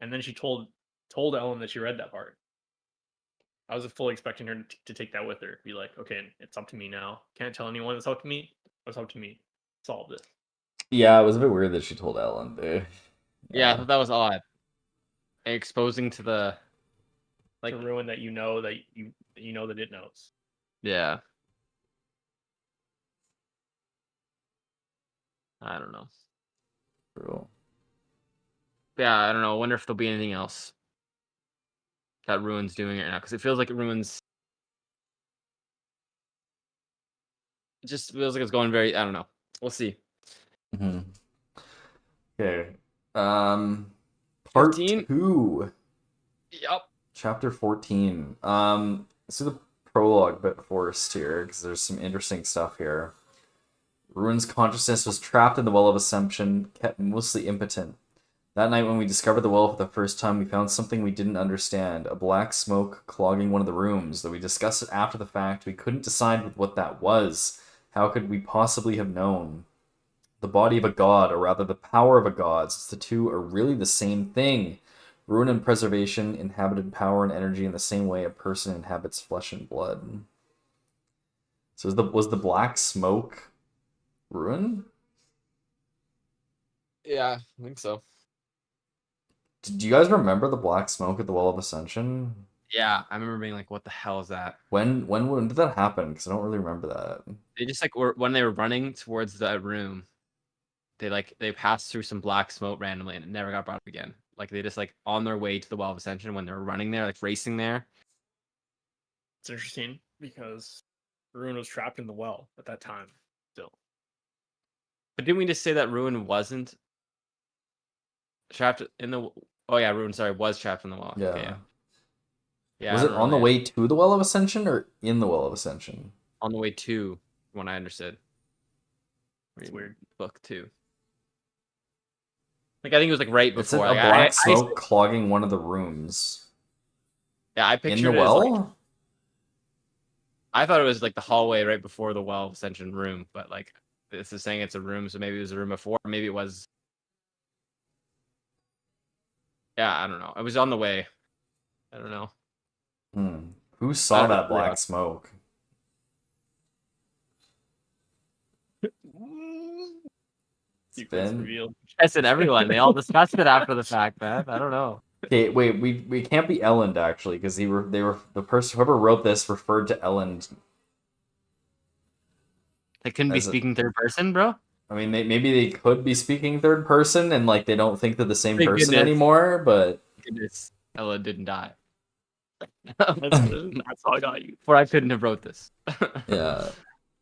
and then she told Ellen that she read that part. I was fully expecting her to take that with her. Be like, okay, it's up to me now. Can't tell anyone it's up to me. It's up to me. Solve this. Yeah, it was a bit weird that she told Ellen, dude. yeah, I thought that was odd. Exposing to the Like to ruin that you know that it knows. yeah. I don't know. Cool. Yeah, I don't know. I wonder if there'll be anything else that Ruin's doing right now, because it feels like Ruin's. It just feels like it's going very. I don't know. We'll see. Mm-hmm. Okay. Part 15? 2. Yep. Chapter 14. So the prologue bit first here, because there's some interesting stuff here. Ruin's consciousness was trapped in the Well of Ascension, kept mostly impotent. That night when we discovered the well for the first time, we found something we didn't understand, a black smoke clogging one of the rooms. Though we discussed it after the fact, we couldn't decide what that was. How could we possibly have known? The body of a god, or rather the power of a god, since the two are really the same thing. Ruin and preservation inhabited power and energy in the same way a person inhabits flesh and blood. So was the black smoke Ruin? Yeah, I think so. Do you guys remember the black smoke at the Well of Ascension? Yeah, I remember being like, "What the hell is that?" When did that happen? Because I don't really remember that. They just like were when they were running towards that room. They passed through some black smoke randomly, and it never got brought up again. Like they just like on their way to the Well of Ascension when they were running there, like racing there. It's interesting because Ruin was trapped in the well at that time. Still, But didn't we just say that Ruin wasn't trapped in the? Oh yeah, Ruin. Sorry, was trapped in the well. Yeah. Okay, yeah. Yeah. Was I it don't on know, the yeah. way to the Well of Ascension or in the Well of Ascension? On the way to, when I understood. it's weird. Book 2. Like I think it was like right It's a before. Like, black smoke clogging one of the rooms. Yeah, I In pictured the it as like, well? I thought it was like the hallway right before the Well of Ascension room, but like this is saying it's a room, so maybe it was a room before, maybe it was. Yeah, I don't know. It was on the way. I don't know. Who saw don't know. that black smoke? Secrets Finn? revealed. Yes, and everyone. They all discussed it after the fact, man. I don't know. Okay, wait, we can't be Elend actually, because they were the person whoever wrote this referred to Elend. They couldn't be As a- speaking third person, bro. I mean, maybe they could be speaking third person, and like they don't think they're the same Thank person goodness. anymore. But Goodness, Ella didn't die. That's all I got you. For I couldn't have wrote this. yeah,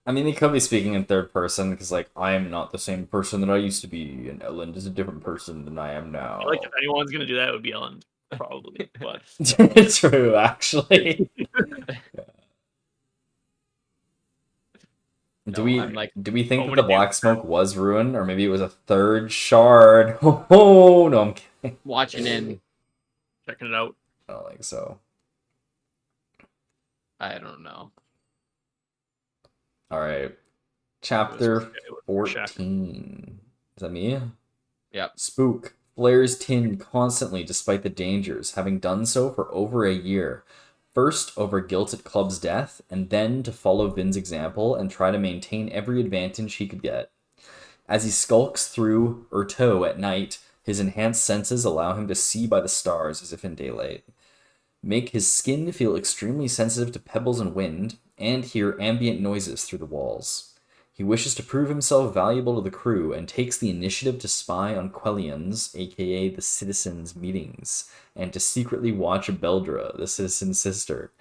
I mean, they could be speaking in third person because like I am not the same person that I used to be, and Elend is a different person than I am now. I feel like if anyone's gonna do that, it would be Ellen, probably. But True, actually. Do we I'm like, do we think so that the many black names. smoke was Ruin, or maybe it was a third shard? Oh no, I'm kidding. watching in. checking it out. I don't think so. I don't know. All right, chapter It was Shaq. 14. Is that me? Yep. Spook flares tin constantly despite the dangers, having done so for over a year. First over guilt at Club's death, and then to follow Vin's example and try to maintain every advantage he could get. As he skulks through Urteau at night, his enhanced senses allow him to see by the stars as if in daylight, make his skin feel extremely sensitive to pebbles and wind, and hear ambient noises through the walls. He wishes to prove himself valuable to the crew and takes the initiative to spy on Quellian's, aka the citizens' meetings, and to secretly watch Beldra, the citizen's sister.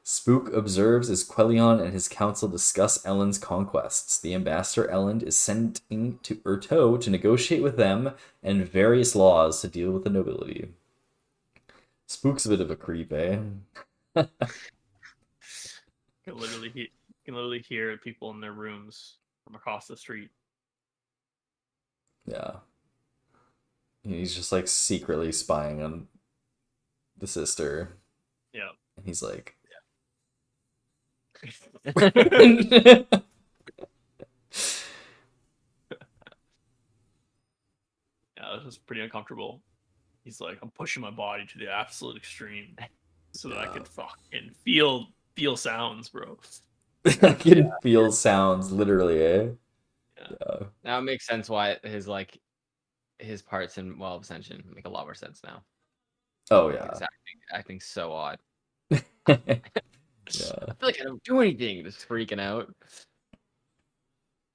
Spook observes as Quellion and his council discuss Elend's conquests. The ambassador Elend is sending to Urteau to negotiate with them and various laws to deal with the nobility. Spook's a bit of a creep, eh? You can literally hear people in their rooms from across the street. Yeah. He's just like secretly spying on the sister, Yeah. and he's like, Yeah, it was pretty uncomfortable. He's like, I'm pushing my body to the absolute extreme so that I Yeah. could fucking feel sounds, bro. I can feel sounds, literally, eh? Yeah. Yeah. Now it makes sense why his parts in Well of Ascension make a lot more sense now. Oh Like, yeah. his acting so odd. Yeah. I feel like I don't do anything. Just freaking out.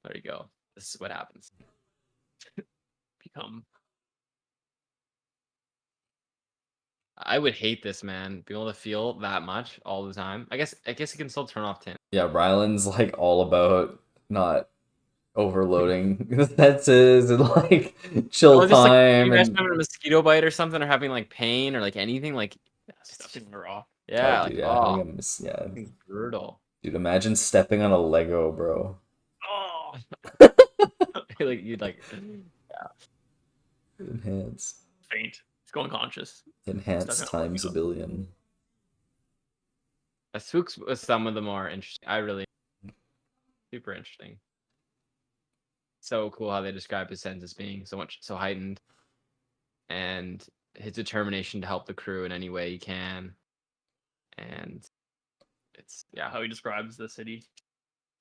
There you go. This is what happens. Become I would hate this, man. Being able to feel that much all the time. I guess you can still turn off Tin. Yeah, Ryland's like all about not overloading the senses and like chill Or just like time you guys and having a mosquito bite or something, or having like pain or like anything, like stepping raw. yeah, oh, like dude, yeah, having oh, a yeah, fucking brutal. dude, imagine stepping on a Lego, bro. Oh, Like you'd like Enhance, faint. It's going conscious. enhance Stepping on times a Lego. billion. Spooks was some of the more interesting. I really super interesting. So cool how they describe his sense as being so heightened, and his determination to help the crew in any way he can. And it's Yeah, how he describes the city.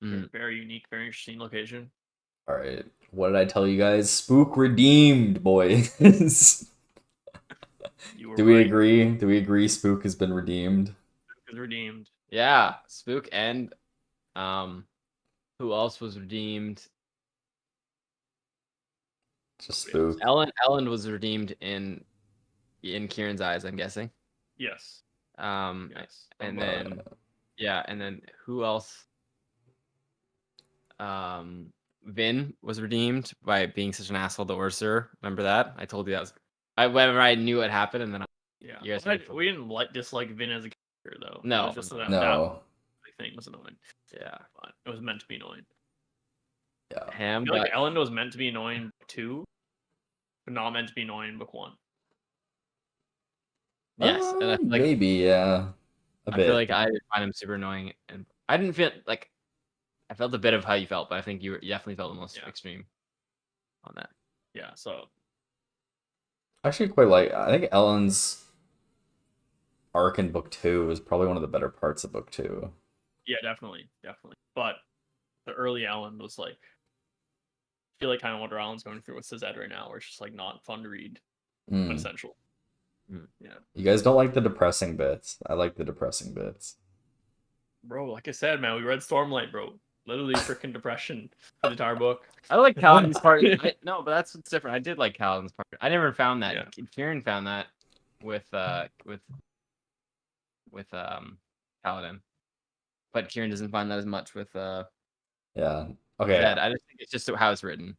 mm, Very unique, very interesting location. All right, what did I tell you guys? Spook redeemed, boys. You were Do we right. agree? Do we agree? Spook has been redeemed. It was redeemed. yeah, Spook and who else was redeemed? Just Spook. Ellen was redeemed in Kieran's eyes, I'm guessing. Yes. Yes. And Uh, then yeah, and then who else? Vin was redeemed by being such an asshole to Ursur. Remember that? I told you that was whenever I knew what happened, and then Yeah. You guys But had- we didn't dislike Vin as a character though. No, It was just that no. thing was annoying. yeah, But it was meant to be annoying. Yeah. I Ham. feel But like Ellen was meant to be annoying in book 2, but not meant to be annoying in book 1. yes, and I feel like Maybe, yeah. A I bit. feel like I find him super annoying, and I didn't feel like I felt a bit of how you felt, but I think you definitely felt the most Yeah. extreme on that. Yeah, so Actually, quite like. I think Ellen's arc in book 2 is probably one of the better parts of book 2. yeah, definitely. But the early Ellen was like, I feel like kind of what Ellen's going through with Sazed right now, where it's just like not fun to read, but Mm. essential. Yeah, You guys don't like the depressing bits. I like the depressing bits. bro. Like I said, man, we read Stormlight, bro. Literally freaking depression for the entire book. I like Kaladin's part. No, but that's what's different. I did like Kaladin's part. I never found that. Yeah. Kieran found that with Kaladin, but Kieran doesn't find that as much with Yeah. Okay. Zed. I just think it's just how it's written.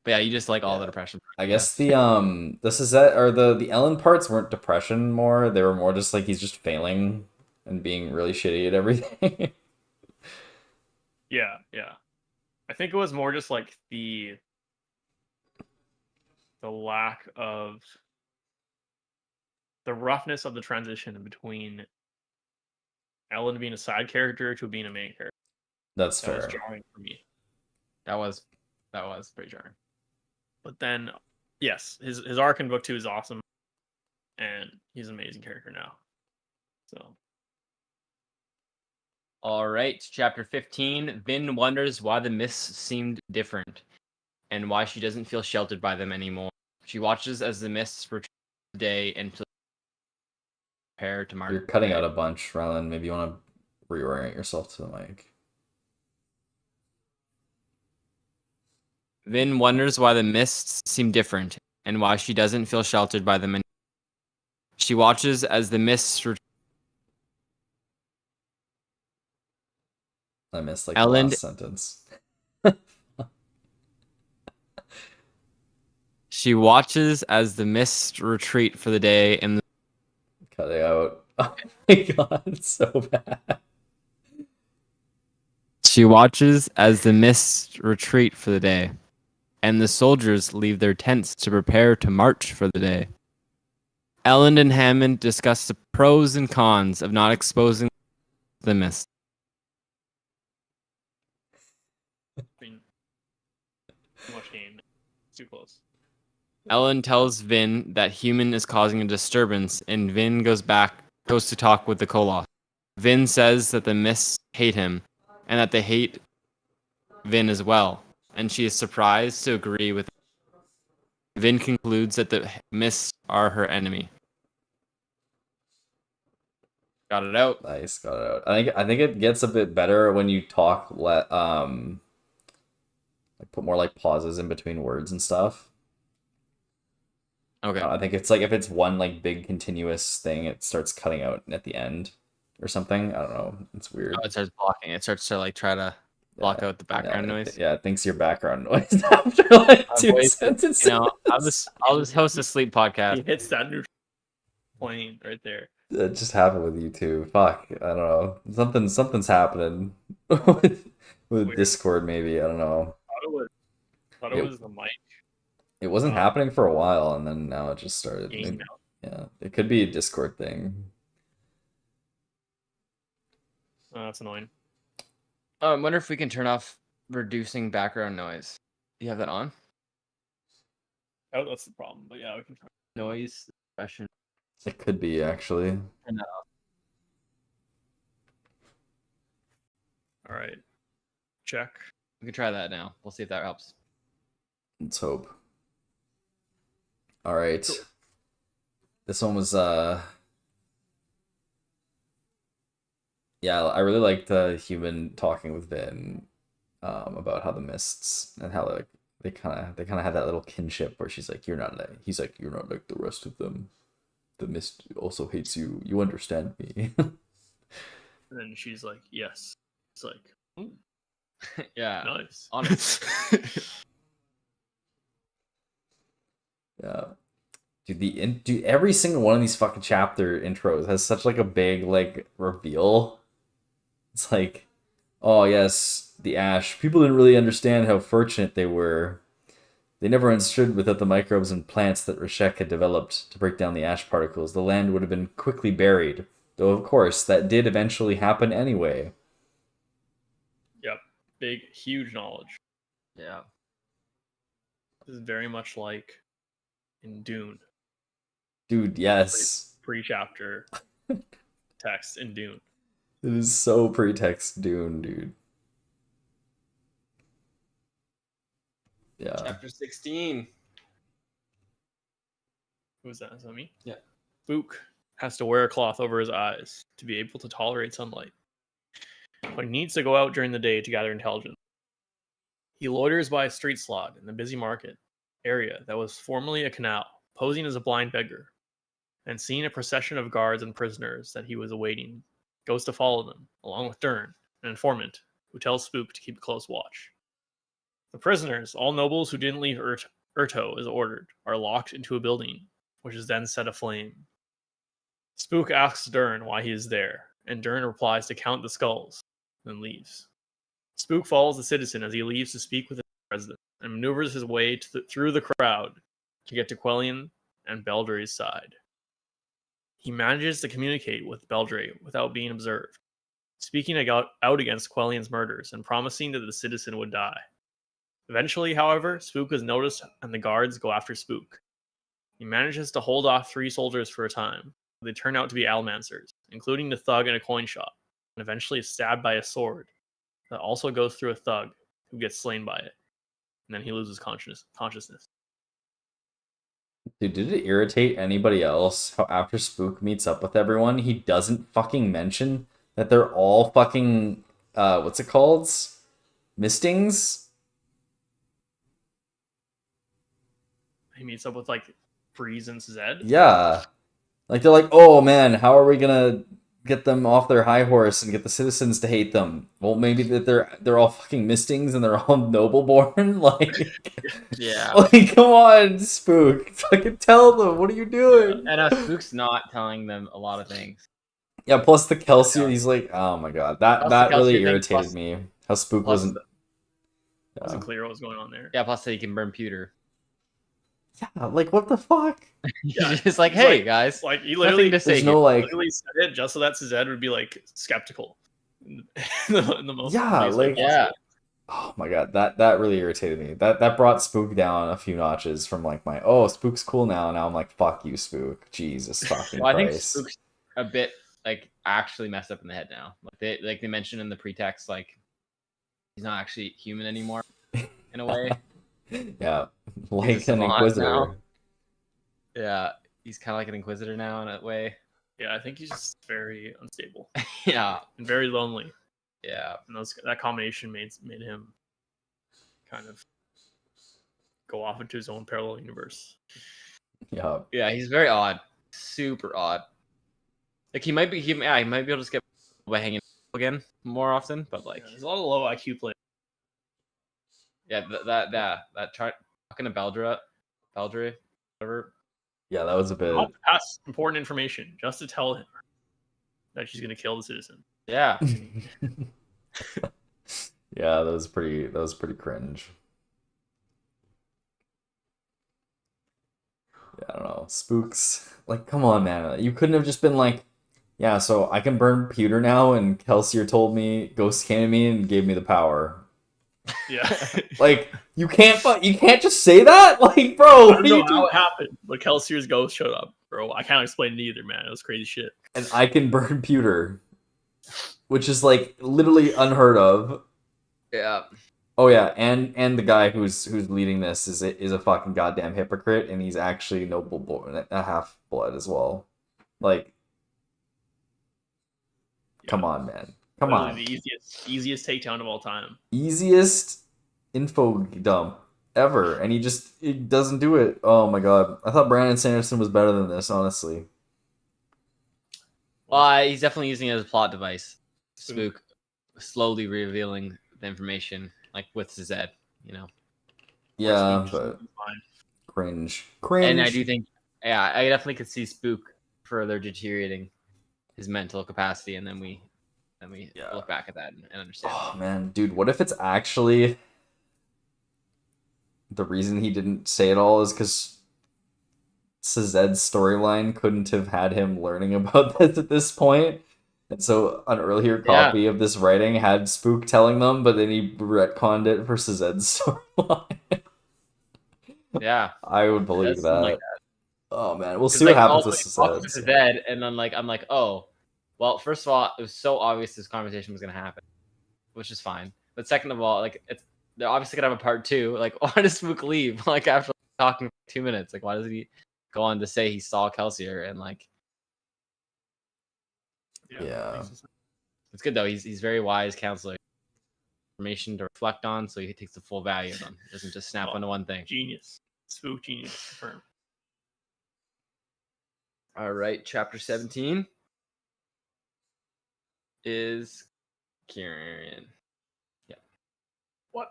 But yeah, you just like all the Yeah. depression. I guess this is that or the Ellen parts weren't depression more. They were more just like he's just failing and being really shitty at everything. Yeah. I think it was more just like the lack of the roughness of the transition in between Ellen being a side character to being a main character. That's That was fair. jarring for me. That was pretty jarring. But then, yes, his arc in book 2 is awesome, and he's an amazing character now. So All right, chapter 15. Vin wonders why the mists seemed different and why she doesn't feel sheltered by them anymore. She watches as the mists return the day and prepare to mark. You're cutting out a bunch, Rylan. Maybe you want to reorient yourself to the mic. Vin wonders why the mists seem different and why she doesn't feel sheltered by them anymore. She watches as the mists return. I missed like Ellen- the last sentence. She watches as the mists retreat for the day and Cut it out. Oh my god, it's so bad. she watches as the mists retreat for the day, and the soldiers leave their tents to prepare to march for the day. Ellen and Hammond discuss the pros and cons of not exposing the mist. I mean, too much game. It's too close. Ellen tells Vin that Human is causing a disturbance, and Vin goes to talk with the Koloth. Vin says that the Mists hate him, and that they hate Vin as well, and she is surprised to agree with him. Vin concludes that the Mists are her enemy. Got it out. Nice, got it out. I think it gets a bit better when you talk like put more like pauses in between words and stuff. Okay. I think it's like if it's one like big continuous thing, it starts cutting out at the end or something. I don't know. It's weird. Oh, it starts blocking. It starts to like try to block out the background noise. Yeah, it thinks your background noise after like two sentences. You know, I'll just host a sleep He podcast. hits that neutral plane right there. It just happened with you too. Fuck, I don't know. Something's happening with Weird. Discord. Maybe I don't know. Thought it was the mic. It wasn't happening for a while, and then now it just started. Game out. Yeah, it could be a Discord thing. Oh, that's annoying. I wonder if we can turn off reducing background noise. Do you have that on? Oh, that's the problem. But yeah, we can try. Noise suppression. It could be actually. Turn that off. All right. Check. We can try that now. We'll see if that helps. Let's hope. All right. Cool. This one was yeah, I really liked Human talking with Vin about how the mists and how like they kind of have that little kinship where she's like, he's like, you're not like the rest of them. The mist also hates you. You understand me. And then she's like, yes. It's like, ooh, Yeah. nice. Honest. Yeah. Dude, every single one of these fucking chapter intros has such like a big like reveal. It's like, oh yes, the ash. People didn't really understand how fortunate they were. They never understood without the microbes and plants that Rashek had developed to break down the ash particles, the land would have been quickly buried. Though of course, that did eventually happen anyway. Yep. Big, huge knowledge. Yeah. This is very much like in Dune. Dude, yes. Pre-chapter text in Dune. It is so pretext Dune, dude. Yeah. Chapter 16. Who's that? Is that me? Yeah. Spook has to wear a cloth over his eyes to be able to tolerate sunlight. But he needs to go out during the day to gather intelligence. He loiters by a street slot in the busy market area that was formerly a canal, posing as a blind beggar, and seeing a procession of guards and prisoners that he was awaiting, goes to follow them, along with Dern, an informant, who tells Spook to keep a close watch. The prisoners, all nobles who didn't leave Urto as ordered, are locked into a building, which is then set aflame. Spook asks Dern why he is there, and Dern replies to count the skulls, then leaves. Spook follows the citizen as he leaves to speak with the president, and maneuvers his way through the crowd to get to Quellion and Beldre's side. He manages to communicate with Beldre without being observed, speaking out against Quellion's murders and promising that the citizen would die. Eventually, however, Spook is noticed and the guards go after Spook. He manages to hold off 3 soldiers for a time. They turn out to be Almancers, including the thug in a coin shop, and eventually is stabbed by a sword that also goes through a thug who gets slain by it. And then he loses consciousness. Dude, did it irritate anybody else how after Spook meets up with everyone, he doesn't fucking mention that they're all fucking, what's it called? Mistings? He meets up with, like, Breeze and Zed. Yeah. Like, they're like, oh man, how are we gonna get them off their high horse and get the citizens to hate them? Well, maybe that they're all fucking mistings and they're all noble-born? Like, Yeah. like, come on, Spook. Fucking tell them, what are you doing? And Spook's not telling them a lot of things. Yeah, plus the Kelsier, he's like, oh my god, that Plus that the really Kelsier thing, irritated plus- me. How Spook plus wasn't. It wasn't clear what was going on there. Yeah, plus that he can burn pewter. Yeah, like what the fuck? Yeah, He's just like, he's hey like- guys, Like he nothing literally, to say There's here. no like, literally said it just so that Suzette would be like skeptical in the most Yeah, obvious way like- possible. Yeah. oh my god, that really irritated me. That brought Spook down a few notches from like my, oh, Spook's cool now. Now I'm like, fuck you, Spook. Jesus fucking Well, I think Christ. Spook's a bit like actually messed up in the head now. Like they mentioned in the pretext, like he's not actually human anymore in a way. Yeah, He's a like an savant inquisitor. now. Yeah, he's kind of like an inquisitor now in a way. Yeah, I think he's just very unstable Yeah, and very lonely, yeah. and that combination made him kind of go off into his own parallel universe. Yeah, Yeah, he's very odd, super odd. Like he might be able to just get by hanging out again more often, but like Yeah, there's a lot of low IQ players. yeah, that talking to Beldre, whatever. yeah, that was a bit. Not to pass important information, just to tell him that she's going to kill the citizen. Yeah, Yeah, that was pretty cringe. Yeah, I don't know. Spooks, like, come on, man. You couldn't have just been like, yeah, so I can burn pewter now, and Kelsier told me, Ghost came to me and gave me the power. Yeah, Like, you can't just say that? Like, bro, I don't know what do you how do? it happened, but Kelsier's ghost showed up, bro. I can't explain it either, man. It was crazy shit. And I can burn pewter, which is like literally unheard of. yeah. Oh yeah, and the guy who's leading this is a fucking goddamn hypocrite, and he's actually noble born, a half blood as well. Like, come on, man, come Literally on. the easiest takedown of all time. Easiest info dump ever, and he doesn't do it. Oh my god, I thought Brandon Sanderson was better than this, honestly. Well, he's definitely using it as a plot device. Spook slowly revealing the information, like with Zed, you know. Yeah, Spook just but loses his mind. cringe. And I do think, yeah, I definitely could see Spook further deteriorating his mental capacity, and then we Yeah. look back at that and understand. Oh man, dude, what if it's actually the reason he didn't say it all is because Sazed's storyline couldn't have had him learning about this at this point. And so an earlier copy of this writing had Spook telling them, but then he retconned it for Sazed's storyline. Yeah, I would believe does that. seem like Oh man, we'll 'cause, see what like, happens also with he talks Sazed. to Zed, and then like I'm like, oh, well, first of all, it was so obvious this conversation was gonna happen, which is fine. But second of all, like they're obviously gonna have a part two. Like, why does Spook leave? Like after talking for 2 minutes, like why does he go on to say he saw Kelsier and like Yeah. it's good though. He's very wise counselor. Information to reflect on, so he takes the full value of them. He doesn't just snap Oh. onto one thing. Genius. Spook genius. Confirmed. All right, chapter 17 is Kieran. What?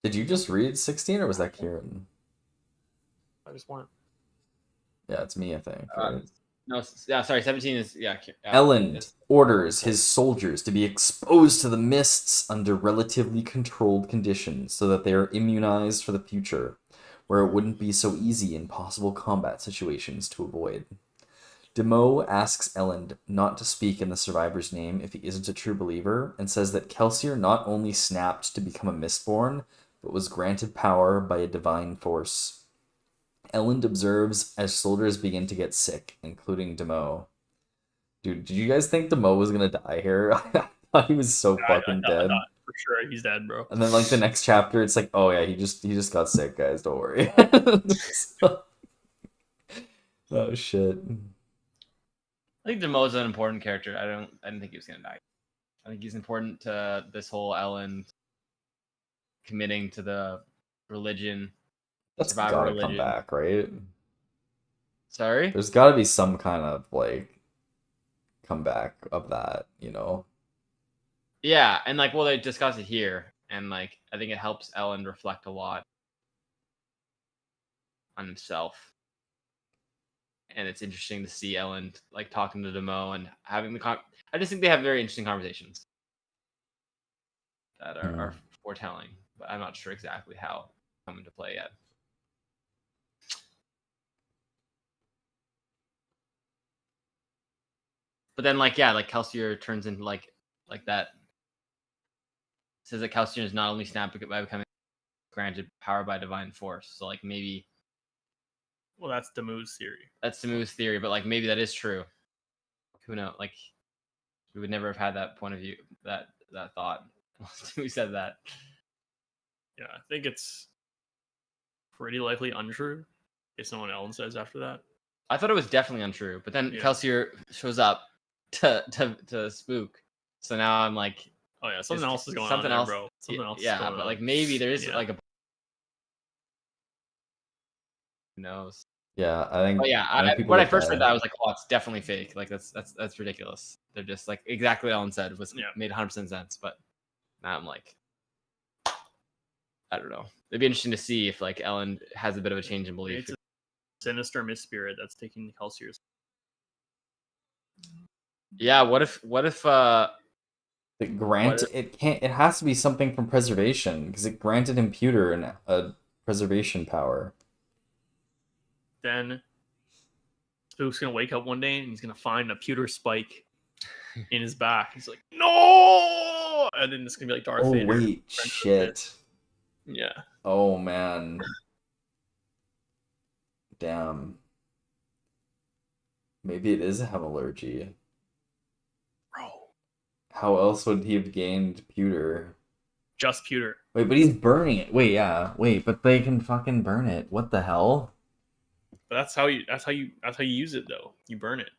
Did you just read 16 or was that Kieran? I just want. Yeah, it's me, I think. Uh, right? No, yeah, sorry, 17 is Elend it's- orders his soldiers to be exposed to the mists under relatively controlled conditions so that they are immunized for the future, where it wouldn't be so easy in possible combat situations to avoid. Demo asks Elend not to speak in the survivor's name if he isn't a true believer, and says that Kelsier not only snapped to become a Mistborn, but was granted power by a divine force. Elend observes as soldiers begin to get sick, including Demo. Dude, did you guys think Demo was gonna die here? I thought he was so fucking dead. For sure, he's dead, bro. And then like the next chapter, it's like, oh yeah, he just got sick, guys. Don't worry. Oh shit. I think Demo's an important character. I didn't think he was gonna die. I think he's important to this whole Ellen committing to the religion. That's Survivor gotta come religion. back, right? Sorry? There's gotta be some kind of like comeback of that, you know? Yeah, and like they discuss it here, and like I think it helps Ellen reflect a lot on himself. And it's interesting to see Ellen like talking to Demo and having I just think they have very interesting conversations that are foretelling, but I'm not sure exactly how come into play yet. But then, like, yeah, like Kelsier turns into like that. Says that Kelsier is not only snapped by becoming granted power by divine force. So like maybe Well, that's Demu's theory. that's Samu's theory, but like maybe that is true. Who knows? Like we would never have had that point of view, that thought. Who said that? Yeah, I think it's pretty likely untrue. If no one else says after that. I thought it was definitely untrue, but then Yeah. Kelsier shows up to spook. So now I'm like, Oh yeah, something else is going something on there, else, bro. Something else. Yeah, is going but on. like maybe there is Yeah. like a. Who knows? Yeah, I think. But yeah, I think people when I look first at read it. that, I was like, "Oh, it's definitely fake. Like that's ridiculous." They're just like exactly what Ellen said was made 100% sense. But now I'm like, I don't know. It'd be interesting to see if like Ellen has a bit of a change in belief. It's a sinister mist spirit that's taking Kelsier's. Yeah, what if It grant it can't. It has to be something from preservation because it granted him pewter and a preservation power. Then Spook's gonna wake up one day and he's gonna find a pewter spike in his back. He's like, no! And then it's gonna be like Darth Oh Vader. wait, shit. Yeah. Oh man. Damn. Maybe it is a hemorrhagy. Bro. How else would he have gained pewter? Just pewter. Wait, but he's burning it. Wait, yeah. Wait, but they can fucking burn it. What the hell? But that's how you use it though. You burn it.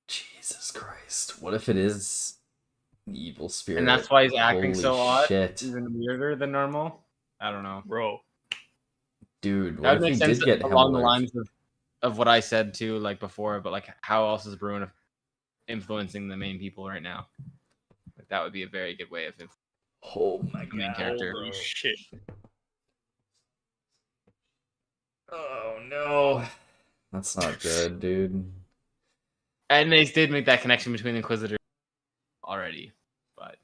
Jesus Christ. What if it is an evil spirit? and that's why he's acting Holy so odd, shit. even weirder than normal. I don't know. Bro. Dude, That what would if make he sense did get along the hemorrhaged? lines of what I said too, like before. But like, how else is Bruin influencing the main people right now? Like that would be a very good way of influencing Oh my the main god. character. Holy shit. Oh no. That's not good, dude. And they did make that connection between the Inquisitor already, but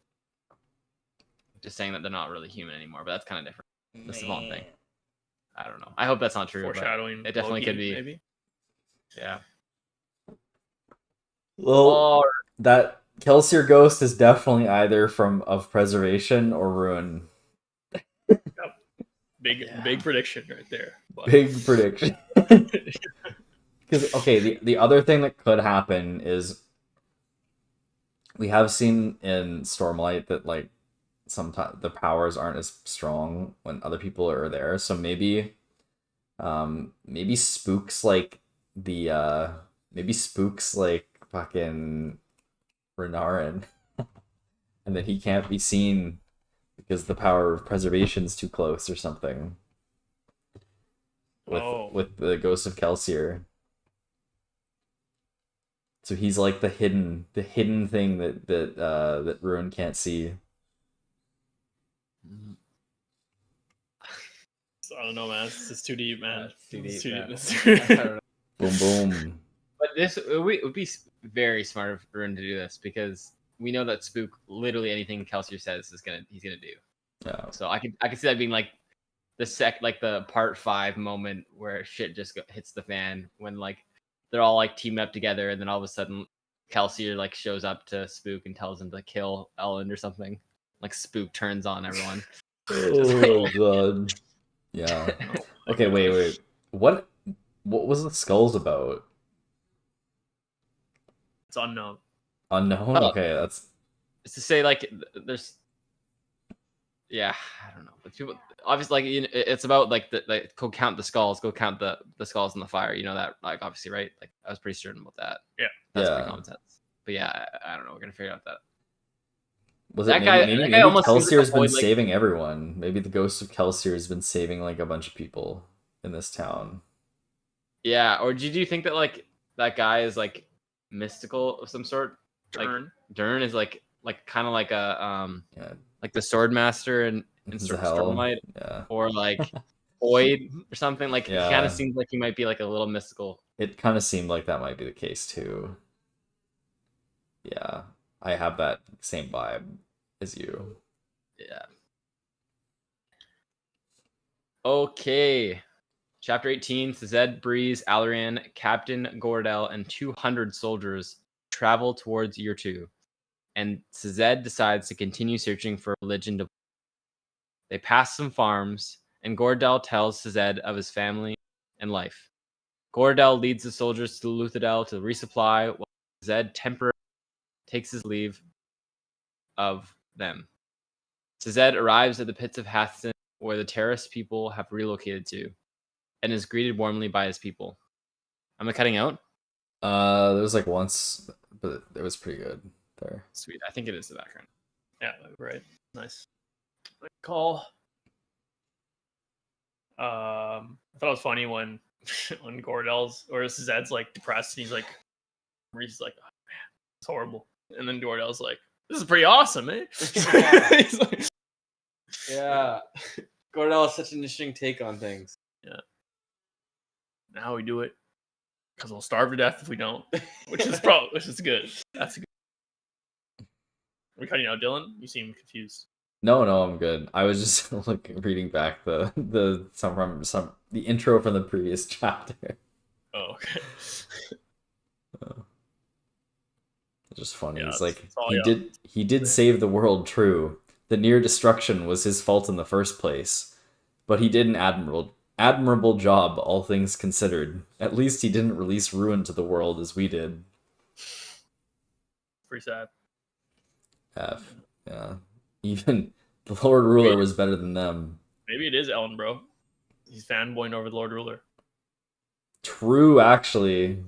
just saying that they're not really human anymore. But that's kind of different. That's the one thing. I don't know. I hope that's not true. But Foreshadowing. it definitely Loki, could be. Maybe. Yeah. Well, Or that Kelsier ghost is definitely either of preservation or ruin. Big prediction right there. But Big prediction. Because okay, the other thing that could happen is we have seen in Stormlight that like sometimes the powers aren't as strong when other people are there. So maybe spooks like fucking Renarin and then he can't be seen because the power of preservation is too close or something. With the ghost of Kelsier. So he's like the hidden thing that Ruin can't see. I don't know, man. It's too deep, man. It's too deep, man. It's I too don't know. Boom boom. But it would be very smart of Bruin to do this because we know that Spook literally anything Kelsier says he's gonna do. Yeah. So I could see that being like the part 5 moment where shit just hits the fan when like they're all like teamed up together and then all of a sudden Kelsier like shows up to Spook and tells him to kill Ellen or something. Like Spook turns on everyone. Oh god. Yeah. Okay, wait. What was the skulls about? It's unknown. Unknown? Oh. Okay, that's It's to say like there's yeah, I don't know. But people obviously like it's about like go count the skulls, go count the skulls in the fire. You know that like obviously, right? Like I was pretty certain about that. Yeah. That's Yeah. pretty common sense. But yeah, I don't know. We're gonna figure out that. was That it guy- maybe that guy almost seems Kelsier's like a been boy, like- saving everyone. Maybe the ghost of Kelsier has been saving like a bunch of people in this town. Yeah, or do you think that like that guy is like mystical of some sort? Turn. Like Dern is like kind of like a Yeah. like the sword master in The Stormlight, Yeah. or like Boyd or something. Like he kind Yeah. of seems like he might be like a little mystical. It kind of seemed like that might be the case too. Yeah. I have that same vibe as you. Yeah. Okay. Chapter 18, Zed, Breeze, Alarian, Captain Gordel, and 200 soldiers travel towards Year 2. And Zed decides to continue searching for religion. They pass some farms, and Gordel tells Zed of his family and life. Gordel leads the soldiers to Luthadel to resupply, while Zed temporarily takes his leave of them. Zed arrives at the pits of Hathsin, where the terrorist people have relocated to, and is greeted warmly by his people. Am I cutting out? There was like once, but it was pretty good there. Sweet. I think it is the background. Yeah, right. Nice. Good call. I thought it was funny when when Gordel's or Zed's like depressed and he's like, Reese is like, oh, man, it's horrible. And then Gordel's like, this is pretty awesome, eh? He's like, Yeah. Gordel has such an interesting take on things. now we do it because we'll starve to death if we don't, which is good. That's a good. Are we cutting out, Dylan? You seem confused. No, I'm good. I was just like reading back the intro from the previous chapter. Oh, okay. It's just funny. Yeah, it's like it's all he did save the world, true. The near destruction was his fault in the first place, but he did an admirable job, all things considered. At least he didn't release ruin to the world as we did. Pretty sad. Yeah. Even the Lord Ruler was better than them. Maybe it is Ellen, bro. He's fanboying over the Lord Ruler. True, actually.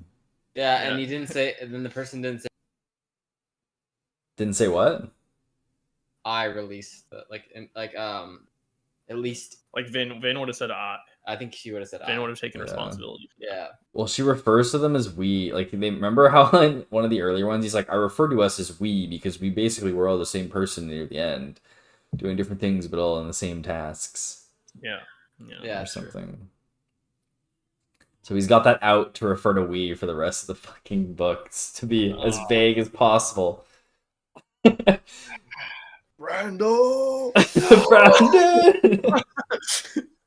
Yeah, and he didn't say, and then the person didn't say, Didn't say what? I released the, at least, Like Vin would have said, I think she would have said, Vin would have taken responsibility. Yeah. Well, she refers to them as we. Like, they remember how in one of the earlier ones, he's like, I refer to us as we because we basically were all the same person near the end, doing different things but all in the same tasks. Yeah, or something. So he's got that out to refer to we for the rest of the fucking books to be as vague as possible. Brando!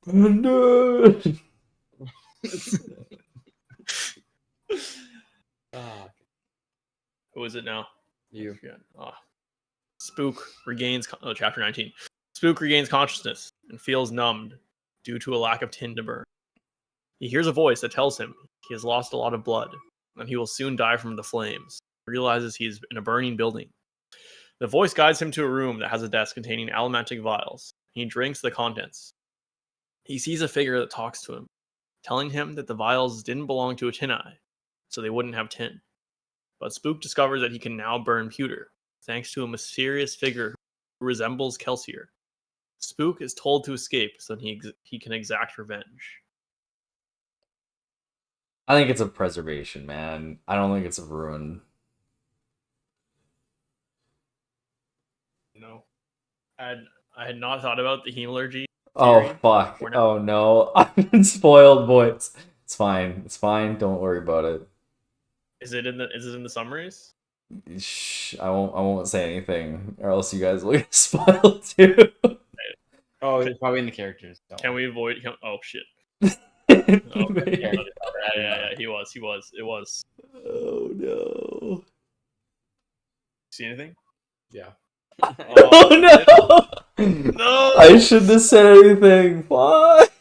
Brandon! Who is it now? You. Spook regains chapter 19. Spook regains consciousness and feels numbed due to a lack of tin to burn. He hears a voice that tells him he has lost a lot of blood and he will soon die from the flames. He realizes he's in a burning building. The voice guides him to a room that has a desk containing allomantic vials. He drinks the contents. He sees a figure that talks to him, telling him that the vials didn't belong to a tin eye, so they wouldn't have tin. But Spook discovers that he can now burn pewter, thanks to a mysterious figure who resembles Kelsier. Spook is told to escape so that he can exact revenge. I think it's a preservation, man. I don't think it's a ruin. No, I had not thought about the hemalurgy. Oh, fuck. Oh, no. I've been spoiled, boys. It's fine. It's fine. Don't worry about it. Is it in the summaries? Shh. I won't say anything, or else you guys will get spoiled too. Oh, it's probably in the characters. Can we avoid? Oh shit! Yeah. He was. It was. Oh no. See anything? Yeah. Oh no! No! I shouldn't have said anything. Fuck.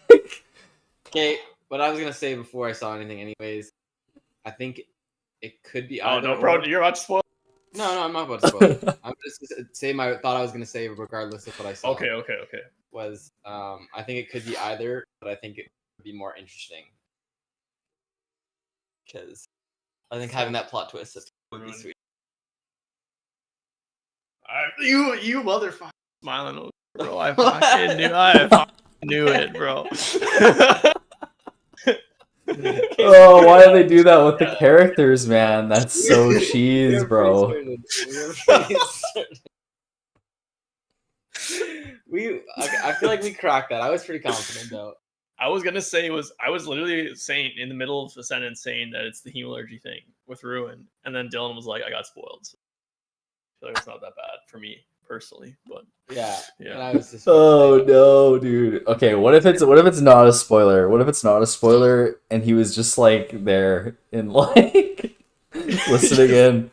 Okay, what I was gonna say before I saw anything, anyways, I think it could be. Oh no, bro! You're about to spoil. No, I'm not about to spoil it. I'm just say my thought I was gonna say regardless of what I saw. Okay. Was I think it could be either, but I think it would be more interesting because I think having that plot twist would be sweet. You motherfucker! Smiling over, bro. I fucking knew it, bro. Oh, why do they do that with the characters, man? That's so cheese, bro. I feel like we cracked that. I was pretty confident though. I was gonna say I was literally saying in the middle of the sentence saying that it's the hemalurgy thing with Ruin, and then Dylan was like, "I got spoiled." So I feel like it's not that bad for me personally, but Yeah. Yeah. And I was just Oh no, dude. Okay, what if it's not a spoiler? What if it's not a spoiler and he was just like there in like listening in?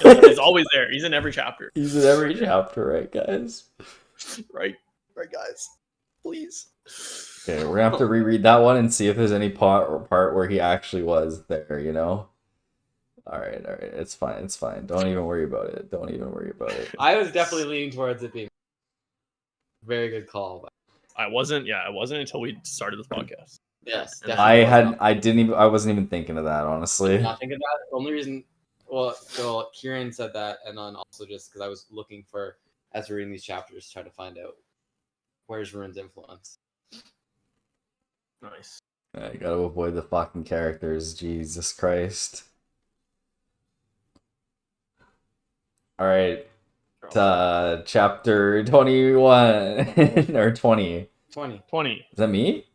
he's always there. He's in every chapter. He's in every chapter, right, guys? Right, guys. Please. Okay, we're gonna have to reread that one and see if there's any part where he actually was there. All right, it's fine. Don't even worry about it. I was definitely leaning towards it being a very good call. I wasn't until we started this podcast. Yes, And definitely. I wasn't even thinking of that, honestly. Not thinking that. The only reason, well, Kieran said that, and then also just because I was looking for, as we're reading these chapters, trying to find out where's Rune's influence. Nice. I gotta avoid the fucking characters. Jesus Christ. All right. Chapter 21 or 20. 20. Is that me?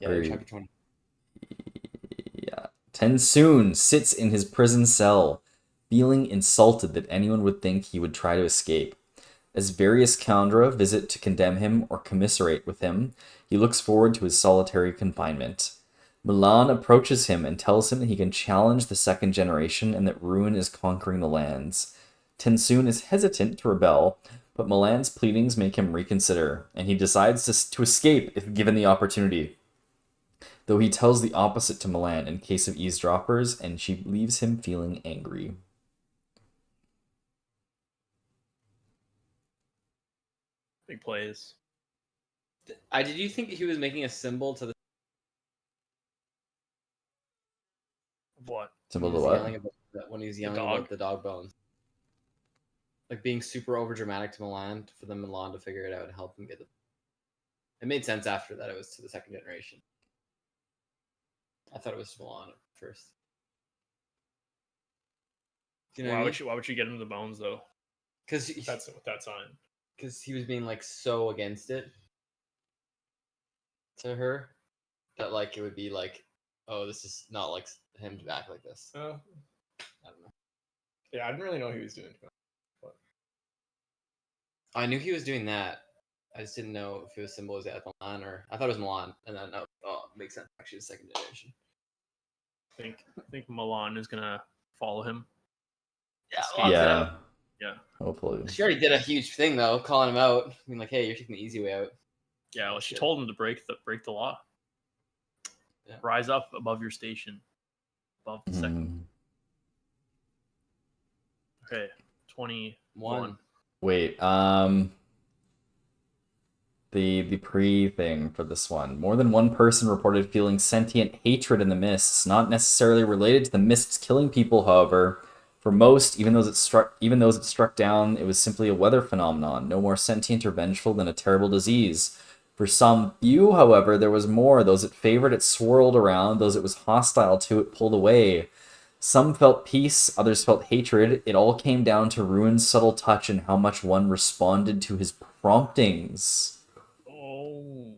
Yeah, Or- chapter 20. Yeah. Tensoon sits in his prison cell, feeling insulted that anyone would think he would try to escape. As various Kandra visit to condemn him or commiserate with him, he looks forward to his solitary confinement. Milan approaches him and tells him that he can challenge the second generation and that Ruin is conquering the lands. Tensoon is hesitant to rebel, but Milan's pleadings make him reconsider, and he decides to escape if given the opportunity. Though he tells the opposite to Milan in case of eavesdroppers, and she leaves him feeling angry. Big plays. Did you think he was making a symbol to the What? Symbol when of he was what? yelling when he was yelling dog? about the dog bones? Like being super overdramatic to Milan for the Milan to figure it out and help him get it. It made sense after that it was to the second generation. I thought it was Milan at first. Do you know Why what would you get him the bones though? Because That's with that sign. he was being like so against it to her that like it would be like, oh, this is not like him to act like this. Oh, I don't know. yeah, I didn't really know what he was doing. I knew he was doing that. I just didn't know if it was symbolized as Milan or I thought it was Milan, and then it makes sense. Actually, the second generation. I think Milan is gonna follow him. Yeah. Yeah. Hopefully. She already did a huge thing though, calling him out. I mean, like, hey, you're taking the easy way out. Yeah, well, she Shit. told him to break the law. Yeah. Rise up above your station, above the second. Okay, 21. Wait, the pre thing for this one. More than one person reported feeling sentient hatred in the mists, not necessarily related to the mists killing people, however. For most, even those it struck down, it was simply a weather phenomenon, no more sentient or vengeful than a terrible disease. For some few, however, there was more. Those it favored, it swirled around. Those it was hostile to, it pulled away. Some felt peace, others felt hatred. It all came down to Ruin's subtle touch and how much one responded to his promptings. Oh,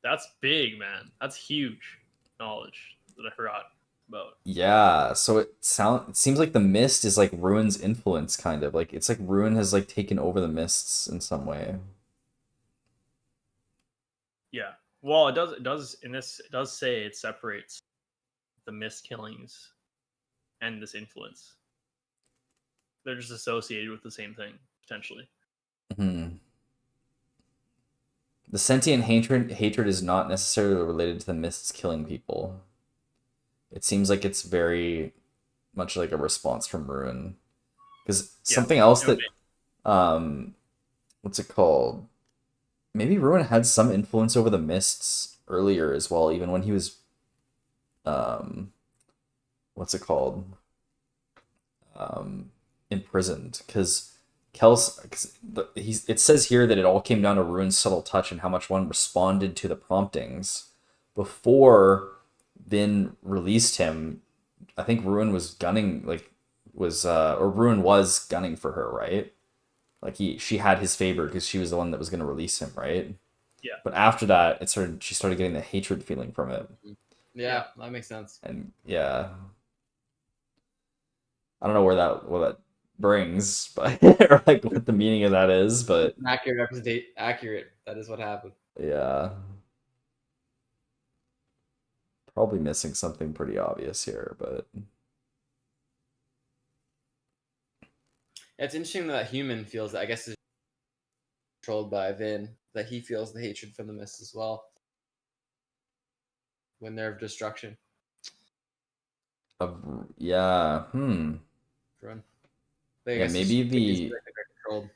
that's big, man. That's huge knowledge that I forgot about. Yeah, so it seems like the mist is like Ruin's influence, kind of. Like it's like Ruin has like taken over the mists in some way. Yeah. Well, it does say it separates the mist killings and this influence. They're just associated with the same thing, potentially. The sentient hatred is not necessarily related to the mists killing people. It seems like it's very much like a response from Ruin. Because something else that what's it called? Maybe Ruin had some influence over the mists earlier as well, even when he was what's it called? Imprisoned. Because it says here that it all came down to Ruin's subtle touch and how much one responded to the promptings. Before Vin released him, I think Ruin was gunning Ruin was gunning for her, right? Like she had his favor because she was the one that was going to release him, right? Yeah. But after that, she started getting the hatred feeling from it. Yeah, that makes sense. And yeah, I don't know where that brings, but or like what the meaning of that is, but Accurate representation. Accurate. That is what happened. yeah. Probably missing something pretty obvious here, but It's interesting that human feels that. I guess is controlled by Vin. That he feels the hatred from the mist as well. When they're of destruction. yeah, Run. But I yeah, guess maybe it's the controlled.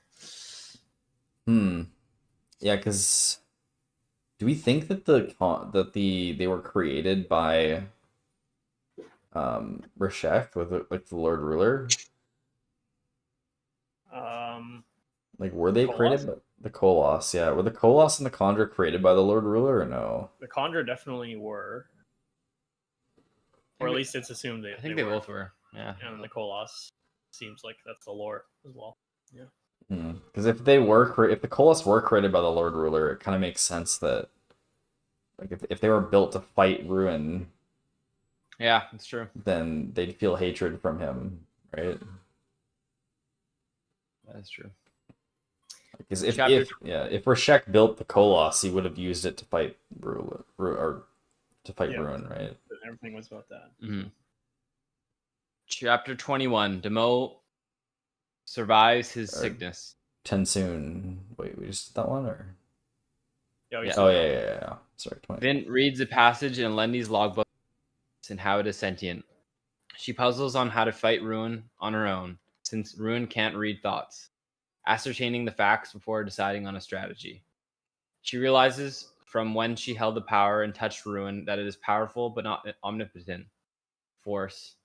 yeah, because do we think that they were created by Reshek with like the Lord Ruler? Like were they Koloss? created by the Koloss? Yeah, were the Koloss and the Khandra created by the Lord Ruler or no? The Khandra definitely were, or at least it's assumed I think they both were. Yeah. And the Koloss seems like that's the lore as well. Yeah. Because if the Koloss were created by the Lord Ruler, it kind of makes sense that like if they were built to fight Ruin, Yeah, that's true. then they'd feel hatred from him, right? That's true. Because if Reshek built the Koloss, he would have used it to fight Ruin, right? Everything was about that. Mm-hmm. Chapter 21. Demo survives his sickness. Tensoon. Wait, we just did that one or? Yeah. Oh yeah. Sorry, 20. Vin reads a passage in Lendy's logbook and how it is sentient. She puzzles on how to fight Ruin on her own, since Ruin can't read thoughts, ascertaining the facts before deciding on a strategy. She realizes from when she held the power and touched Ruin that it is powerful but not omnipotent force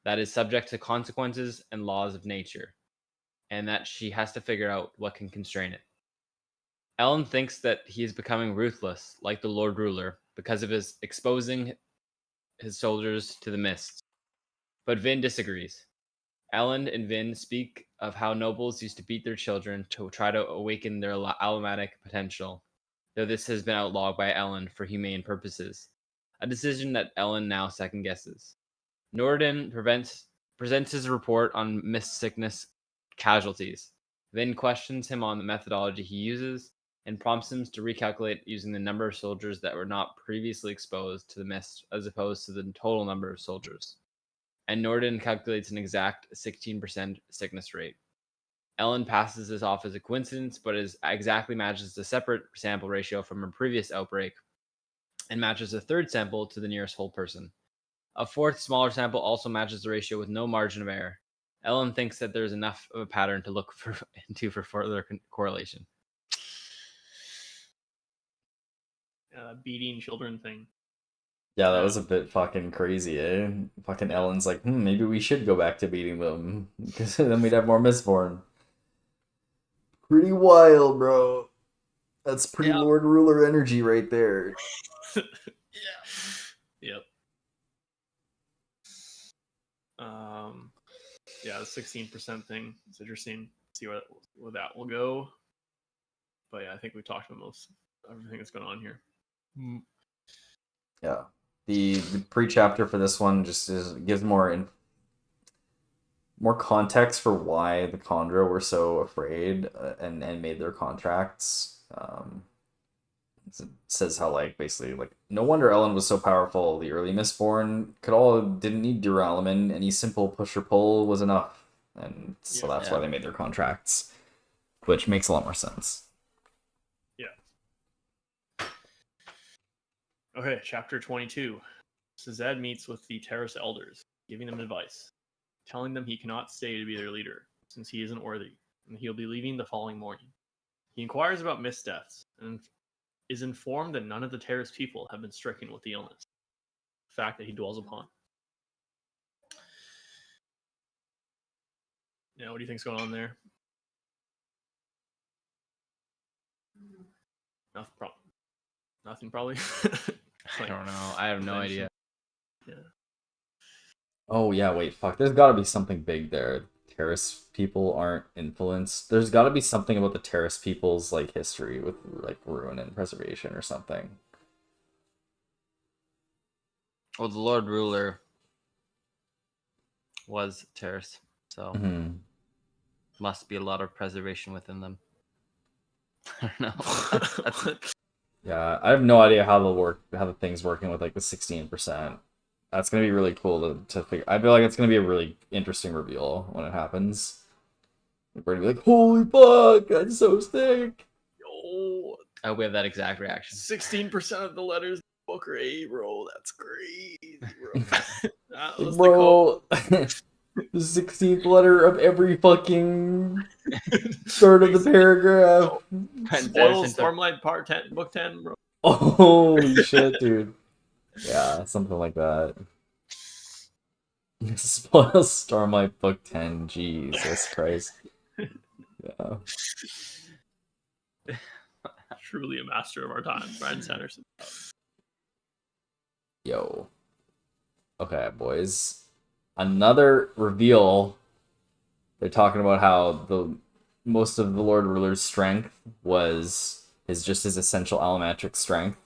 that is subject to consequences and laws of nature, and that she has to figure out what can constrain it. Ellen thinks that he is becoming ruthless, like the Lord Ruler, because of his exposing his soldiers to the mist. But Vin disagrees. Ellen and Vin speak of how nobles used to beat their children to try to awaken their allomatic potential, though this has been outlawed by Ellen for humane purposes, a decision that Ellen now second guesses. Norden presents his report on mist sickness casualties, then questions him on the methodology he uses and prompts him to recalculate using the number of soldiers that were not previously exposed to the mist as opposed to the total number of soldiers. And Norden calculates an exact 16% sickness rate. Ellen passes this off as a coincidence, but exactly matches the separate sample ratio from a previous outbreak and matches a third sample to the nearest whole person. A fourth, smaller sample also matches the ratio with no margin of error. Ellen thinks that there's enough of a pattern to look into for further correlation. Beating children thing. Yeah, that was a bit fucking crazy, eh? Fucking Ellen's like, maybe we should go back to beating them, because then we'd have more Mistborn. Pretty wild, bro. That's pretty Lord Ruler energy right there. Yep. The 16% thing. It's interesting. See where that will go. But yeah, I think we talked about most everything that's going on here. Yeah. The pre-chapter for this one just gives more context for why the Khandra were so afraid and made their contracts. It says how basically no wonder Ellen was so powerful. The early Mistborn didn't need Duralumin. Any simple push or pull was enough, and so that's why they made their contracts, which makes a lot more sense. Yeah. Okay, chapter 22. Sazed meets with the Terrace elders, giving them advice, telling them he cannot stay to be their leader since he isn't worthy, and he'll be leaving the following morning. He inquires about mist deaths and is informed that none of the Terrace people have been stricken with the illness, a fact that he dwells upon. Yeah, what do you think's going on there? Nothing probably. I don't know. I have no idea. Yeah. Oh yeah, wait, fuck. There's got to be something big there. Terrace people aren't influenced. There's got to be something about the Terrace people's history with ruin and preservation or something. Well, the Lord Ruler was Terrace, so Must be a lot of preservation within them. I don't know. That's Yeah, I have no idea how the thing's working with like the 16%. That's gonna be really cool to figure. I feel like it's gonna be a really interesting reveal when it happens. We're gonna be like, holy fuck, that's so sick. Yo, I hope we have that exact reaction. 16% of the letters in the book are A, bro. That's crazy, bro. That was the Bro, the 16th letter of every fucking start of the paragraph. Spoil Stormlight Part 10, Book 10, bro. Holy shit, dude. Yeah, something like that. Spoil Stormlight Book 10. Jesus Christ. Yeah. Truly a master of our time, Brandon Sanderson. Yo. Okay, boys. Another reveal. They're talking about how the most of the Lord Ruler's strength was his essential allometric strength,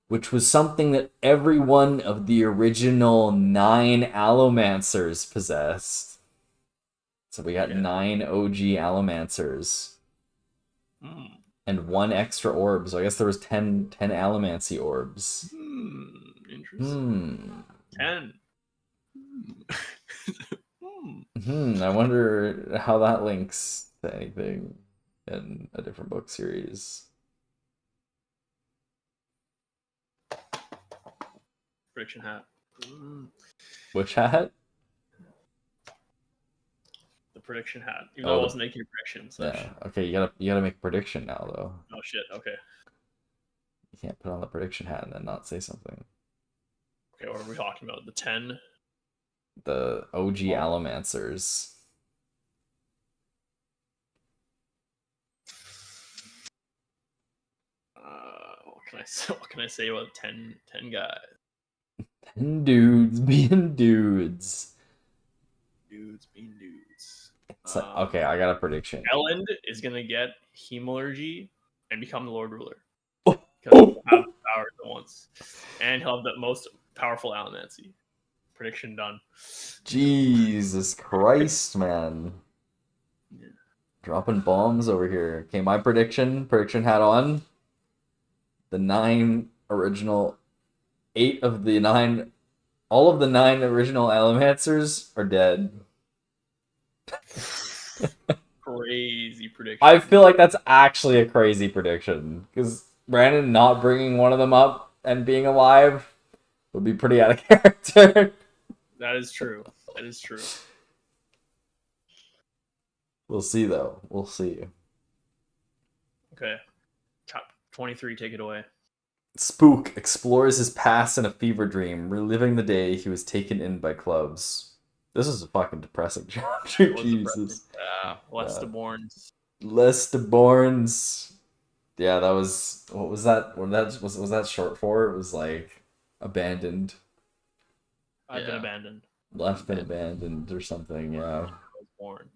which was something that every one of the original 9 allomancers possessed. So we got 9 OG allomancers. And 1 extra orb, so I guess there was 10 allomancy orbs. Interesting. 10. I wonder how that links to anything in a different book series. Prediction hat. Which hat? The prediction hat. Even though I wasn't making a prediction. So Yeah. Okay, you gotta make a prediction now though. Oh shit, okay. You can't put on the prediction hat and then not say something. Okay, what are we talking about? The 10? The OG allomancers. What can I say about 10 guys? 10 dudes being dudes. Dudes being dudes. Okay, I got a prediction. Elend is gonna get hemalurgy and become the Lord Ruler. Oh. Because he'll have the powers at once. And he'll have the most powerful allomancy. Prediction done. Jesus Christ, man. Yeah. Dropping bombs over here. Okay, my prediction hat on. The 9 original, 8 of the 9, all of the 9 original allomancers are dead. Crazy prediction. I feel like that's actually a crazy prediction because Brandon not bringing one of them up and being alive would be pretty out of character. That is true. That is true. We'll see though. We'll see. Okay. Top 23, take it away. Spook explores his past in a fever dream, reliving the day he was taken in by clubs. This is a fucking depressing chapter. Jesus. Mistborn's. Yeah, that was, what was that? Was that short for? It was like abandoned. I've been abandoned. Left and abandoned or something. Yeah. I was born.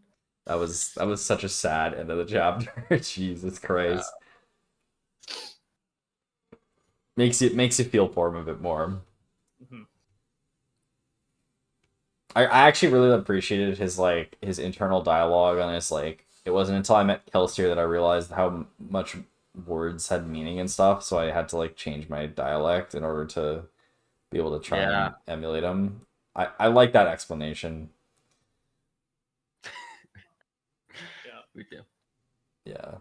That was such a sad end of the chapter. Jesus Christ. Makes you feel for him a bit more. Mm-hmm. I actually really appreciated his internal dialogue on his it wasn't until I met Kelsier that I realized how much words had meaning and stuff, so I had to change my dialect in order to be able to try and emulate him. I like that explanation. Yeah, we do. Yeah.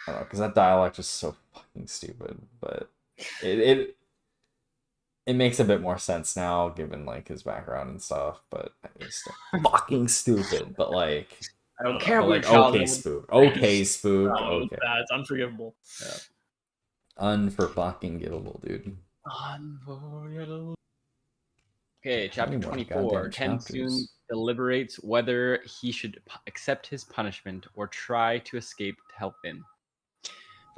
I don't know, because that dialect is so fucking stupid, but it makes a bit more sense now, given his background and stuff. But it's still fucking stupid. But I don't care. Okay, Spook. Okay, Spook. Okay, it's unforgivable. Yeah. Unforgivable, dude. Unforgettable. Okay, chapter 24. Tensoon deliberates whether he should accept his punishment or try to escape to help Vin.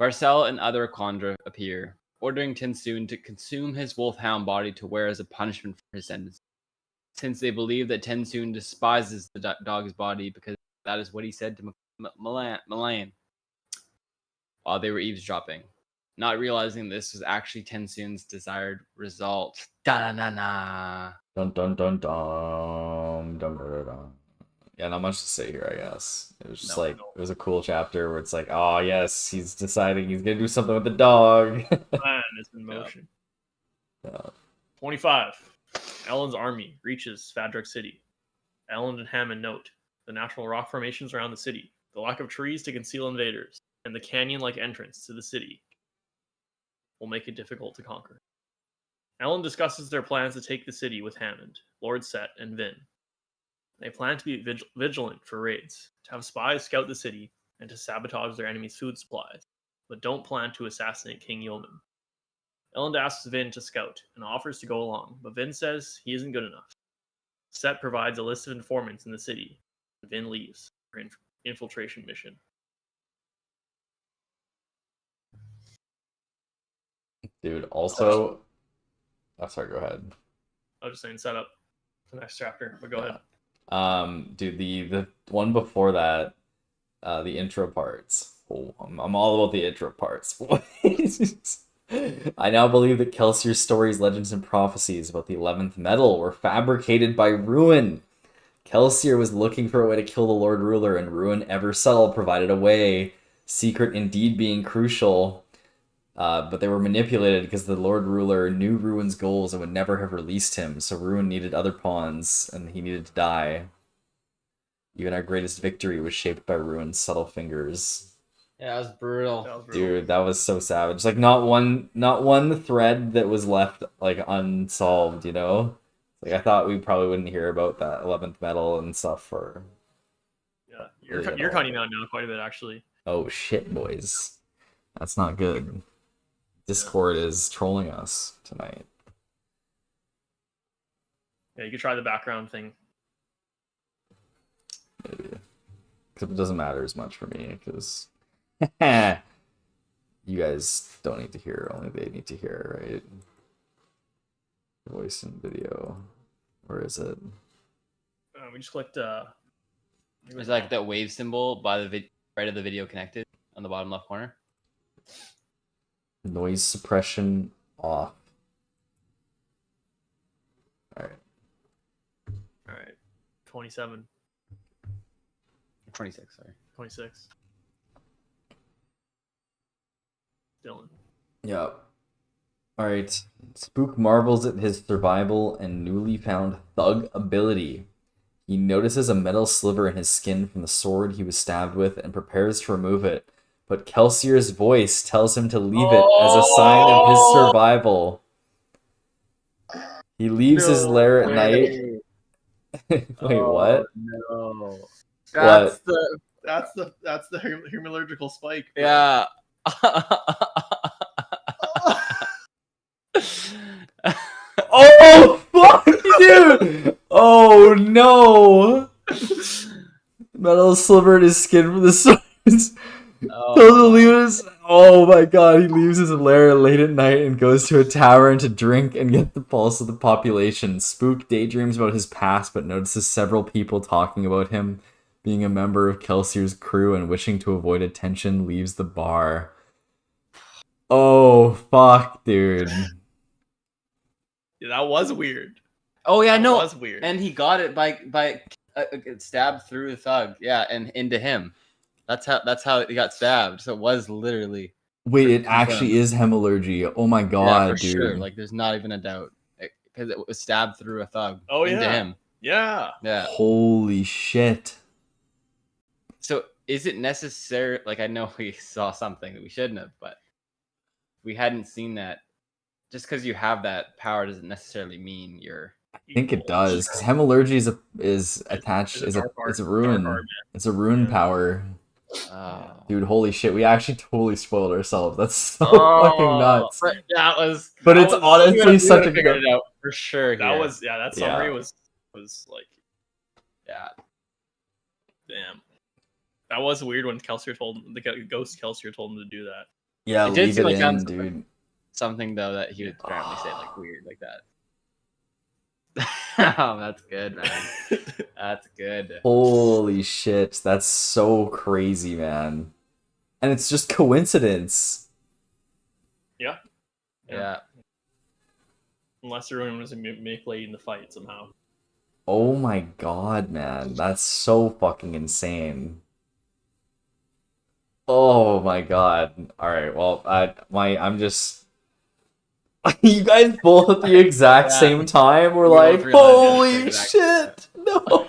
Varcel and other Akandra appear, ordering Tensoon to consume his wolfhound body to wear as a punishment for his sentence, since they believe that Tensoon despises the dog's body because that is what he said to Malayan while they were eavesdropping, not realizing this was actually Tensoon's desired result. Da-na-na-na. Dun dun dun dun dun dun dun dun. Yeah, not much to say here, I guess. It was just No, like no. it was a cool chapter where it's like, oh yes, he's deciding he's gonna do something with the dog. Plan is in Yeah. motion. Yeah. 25. Ellen's army reaches Fadruk City. Ellen and Hammond note the natural rock formations around the city, the lack of trees to conceal invaders, and the canyon-like entrance to the city will make it difficult to conquer. Ellen discusses their plans to take the city with Hammond, Lord Set, and Vin. They plan to be vigilant for raids, to have spies scout the city, and to sabotage their enemies' food supplies, but don't plan to assassinate King Yeoman. Ellen asks Vin to scout and offers to go along, but Vin says he isn't good enough. Set provides a list of informants in the city, and Vin leaves for infiltration mission. Dude, also, oh sorry, go ahead. I was just saying set up the next chapter, but go Yeah. ahead. Dude, the one before that, the intro parts. Oh, I'm all about the intro parts. I now believe that Kelsier's stories, legends, and prophecies about the 11th metal were fabricated by Ruin. Kelsier was looking for a way to kill the Lord Ruler, and Ruin ever subtle provided a way. Secret indeed being crucial, but they were manipulated because the Lord Ruler knew Ruin's goals and would never have released him, so Ruin needed other pawns, and he needed to die. Even our greatest victory was shaped by Ruin's subtle fingers. Yeah, it was brutal. That was brutal. Dude, that was so savage. Like not one thread that was left like unsolved, you know? Like I thought we probably wouldn't hear about that 11th metal and stuff for Yeah, Really you're at cutting all. out now quite a bit actually. oh shit, boys. That's not good. Discord is trolling us tonight. Yeah, you could try the background thing. Maybe. Except it doesn't matter as much for me because you guys don't need to hear, only they need to hear, right? Voice and video. Where is it? We just clicked. It's like that wave symbol by the right of the video connected on the bottom left corner. Noise suppression off. Alright. All right, 27, 26, sorry. 26. Dylan. Yep. Alright. Spook marvels at his survival and newly found thug ability. He notices a metal sliver in his skin from the sword he was stabbed with and prepares to remove it. But Kelsier's voice tells him to leave it as a sign of his survival. He leaves his lair at night. Wait, what? No. What? That's the hemalurgical spike. bro. Yeah. Oh, fuck, dude! Oh, no! Metal sliver in his skin from the sword. Oh my god, he leaves his lair late at night and goes to a tavern to drink and get the pulse of the population. Spook daydreams about his past but notices several people talking about him. Being a member of Kelsier's crew and wishing to avoid attention, leaves the bar. Oh, fuck, dude. Yeah, that was weird. Oh yeah, That no. was weird. And he got it by stabbed through the thug. Yeah, and into him. That's how he got stabbed. So it was literally. Wait, it actually is hemalurgy. Oh my god, for dude. sure. Like there's not even a doubt because it was stabbed through a thug. Oh, into yeah. him. Yeah. Yeah. Holy shit. So is it necessary? Like I know we saw something that we shouldn't have, but we hadn't seen that. Just because you have that power doesn't necessarily mean you're. I think it does, because hemalurgy is attached. It's a dark art- It's a dark rune. art, man. It's a rune Yeah. power. Oh. Dude, holy shit! We actually totally spoiled ourselves. That's so fucking nuts. But that was. But that it's was- honestly we would've such a figured good- it out for sure. That here. was that summary Yeah. was like yeah. damn. That was weird when Kelsier told him, the ghost Kelsier told him to do that. Yeah, It did leave seem it like in, that- dude. Something though that he would apparently say like weird like that. Oh, that's good, man. That's good. Holy shit, that's so crazy, man. And it's just coincidence. Yeah. Unless everyone was manipulating the fight somehow. Oh my god, man. That's so fucking insane. Oh my god. Alright, well, I'm just you guys both at the exact Yeah. same time were We both like, realized it at the holy exact shit! No.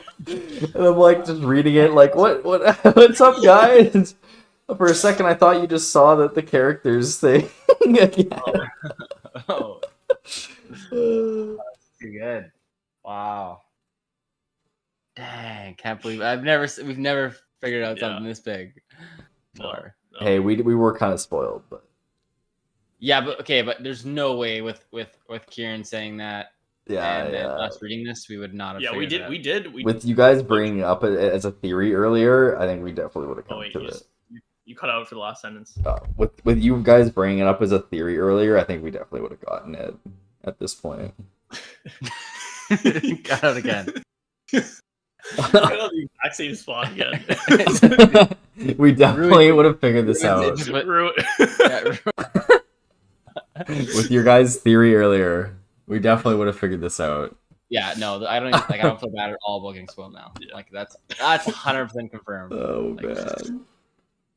And I'm like just reading it like what's up guys? For a second I thought you just saw that the characters thing again. Oh, too good. Wow. Dang, can't believe we've never figured out Yeah. something this big. No. before. No. Hey, we were kind of spoiled, but Yeah, but okay, but there's no way with Kieran saying that and us reading this, we would not have. Yeah, we figured did. it out. We with you guys bringing it up as a theory earlier, I think we definitely would have Oh come wait, to it. you cut out for the last sentence. With you guys bringing it up as a theory earlier, I think we definitely would have gotten it at this point. Got it again. Cut out the exact same spot again. We definitely would have figured this Ruined it. out Just went- Ruin- Yeah, with your guys' theory earlier. We definitely would have figured this out. yeah, no, I don't I don't feel bad at all about getting spoiled now. Yeah. Like that's 100% confirmed. Oh Like, man.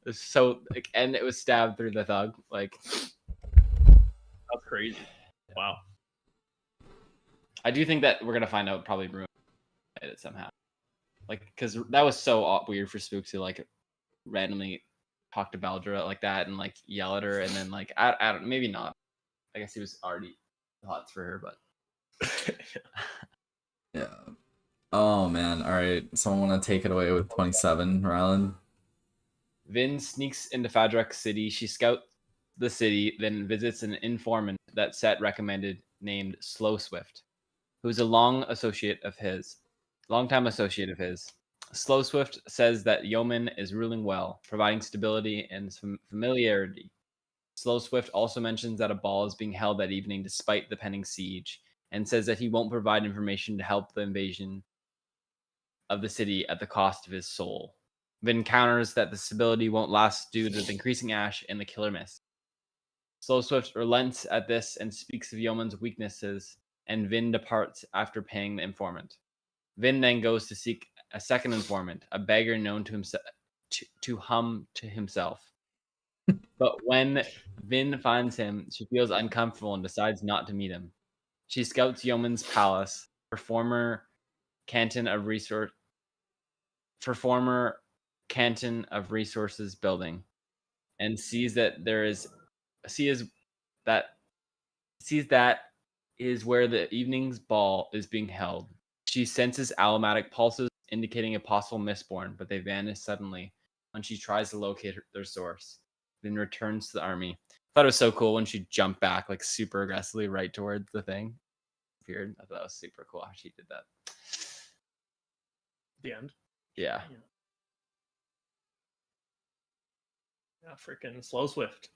It's so like, and it was stabbed through the thug. Like That's crazy. Wow. I do think that we're gonna find out probably ruin it somehow. Like because that was so weird for Spook to like randomly talk to Baldra like that and like yell at her and then like I don't maybe not. I guess he was already thoughts for her, but Yeah. Oh man. All right. Someone want to take it away with 27, Rylan? Vin sneaks into Fadrak City. She scouts the city, then visits an informant that Set recommended named Slow Swift, who's a longtime associate of his. Slow Swift says that Yeoman is ruling well, providing stability and familiarity. Slow Swift also mentions that a ball is being held that evening despite the pending siege, and says that he won't provide information to help the invasion of the city at the cost of his soul. Vin counters that the stability won't last due to the increasing ash and the killer mist. Slow Swift relents at this and speaks of Yeoman's weaknesses, and Vin departs after paying the informant. Vin then goes to seek a second informant, a beggar known to himself to hum to himself. But when Vin finds him, she feels uncomfortable and decides not to meet him. She scouts Yeoman's palace, her former canton of resources building, and sees that is where the evening's ball is being held. She senses aromatic pulses indicating a possible Mistborn, but they vanish suddenly when she tries to locate their source. Then returns to the army. I thought it was so cool when she jumped back like super aggressively right towards the thing. Weird. I thought that was super cool how she did that. The end. Yeah. Yeah, freaking Slow Swift.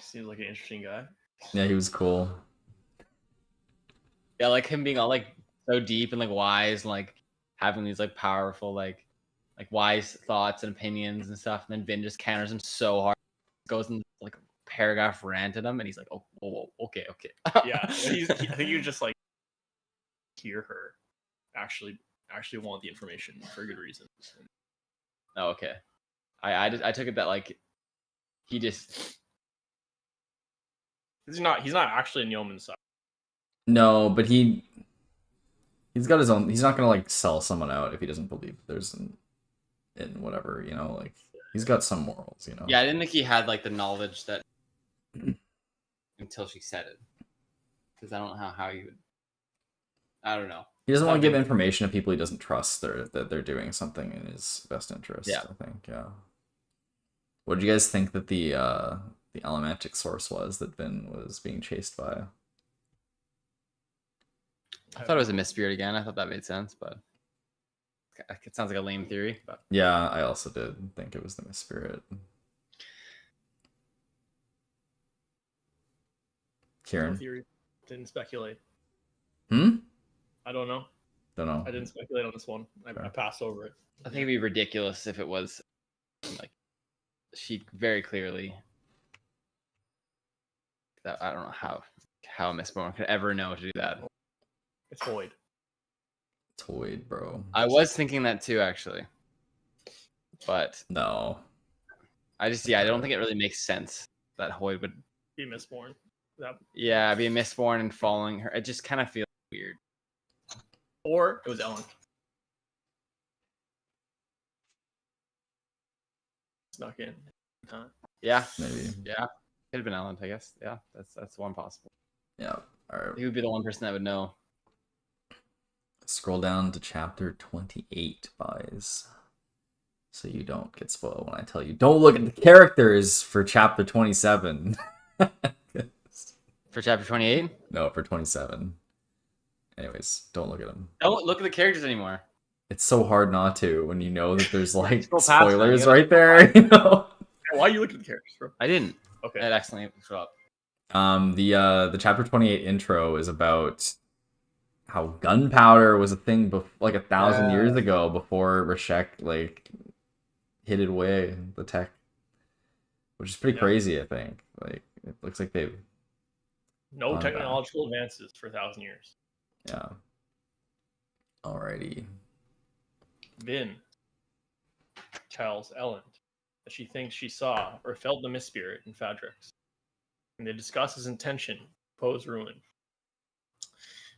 Seems like an interesting guy. Yeah, he was cool. Yeah, like him being all like so deep and like wise and like having these like powerful like wise thoughts and opinions and stuff. And then Vin just counters him so hard, goes in like a paragraph rant at him, and he's like, "Oh, whoa, okay." Yeah, I think you just like hear her actually want the information for good reasons. Oh, okay. I took it that like he just He's not actually in Yeoman's side. No, but he's got his own. He's not gonna like sell someone out if he doesn't believe there's in whatever, you know. Like he's got some morals, you know. Yeah, I didn't think he had like the knowledge that until she said it, because I don't know how you would. I don't know. He doesn't want to give information to people he doesn't trust that they're doing something in his best interest. Yeah. I think. Yeah. What did you guys think that the elementic source was that Vin was being chased by? I thought it was a Mistspirit again. I thought that made sense, but it sounds like a lame theory. But Yeah, I also did think it was the Mistspirit. Kieran? Theory. Didn't speculate. Hmm? I don't know. Don't know. I didn't speculate on this one. I passed over it. I think it'd be ridiculous if it was like she very clearly. That I don't know how how Mistborn could ever know to do that. It's Hoyd. Toyed, bro. I was thinking that too, actually. But No. I don't think it really makes sense that Hoyd would, Be Mistborn. That, be a Mistborn and following her. It just kind of feels weird. or it was Ellen. Snuck in. Yeah, Maybe. yeah. Could have been Ellen, I guess. Yeah, that's one possible. Yeah. All right. He would be the one person that would know. Scroll down to chapter 28, guys. So you don't get spoiled when I tell you. Don't look at the characters for chapter 27. For chapter 28? No, for 27. Anyways, don't look at them. Don't look at the characters anymore. It's so hard not to when you know that there's like Scroll past them, spoilers you gotta right there. You know. Why are you looking at the characters, bro? I didn't. Okay. That accidentally showed up. The chapter 28 intro is about how gunpowder was a thing like 1,000 years ago before Rashek like hid it away the tech, which is pretty crazy. I think like it looks like they've No gone technological advances for 1,000 years. yeah. Alrighty. Vin tells Ellen that she thinks she saw or felt the mist spirit in Fadrix, and they discuss his intention to oppose Ruin.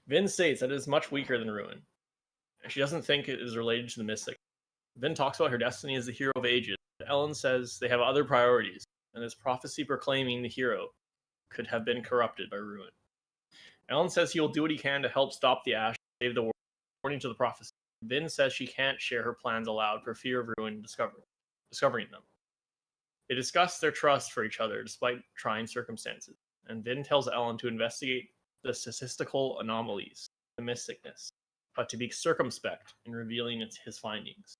Vin states that it is much weaker than Ruin, and she doesn't think it is related to the mystic. Vin talks about her destiny as the hero of ages. Ellen says they have other priorities, and this prophecy proclaiming the hero could have been corrupted by Ruin. Ellen says he will do what he can to help stop the Ash and save the world, according to the prophecy. Vin says she can't share her plans aloud for fear of Ruin discovering them. They discuss their trust for each other despite trying circumstances, and Vin tells Ellen to investigate the statistical anomalies, the mysticness, but to be circumspect in revealing his findings.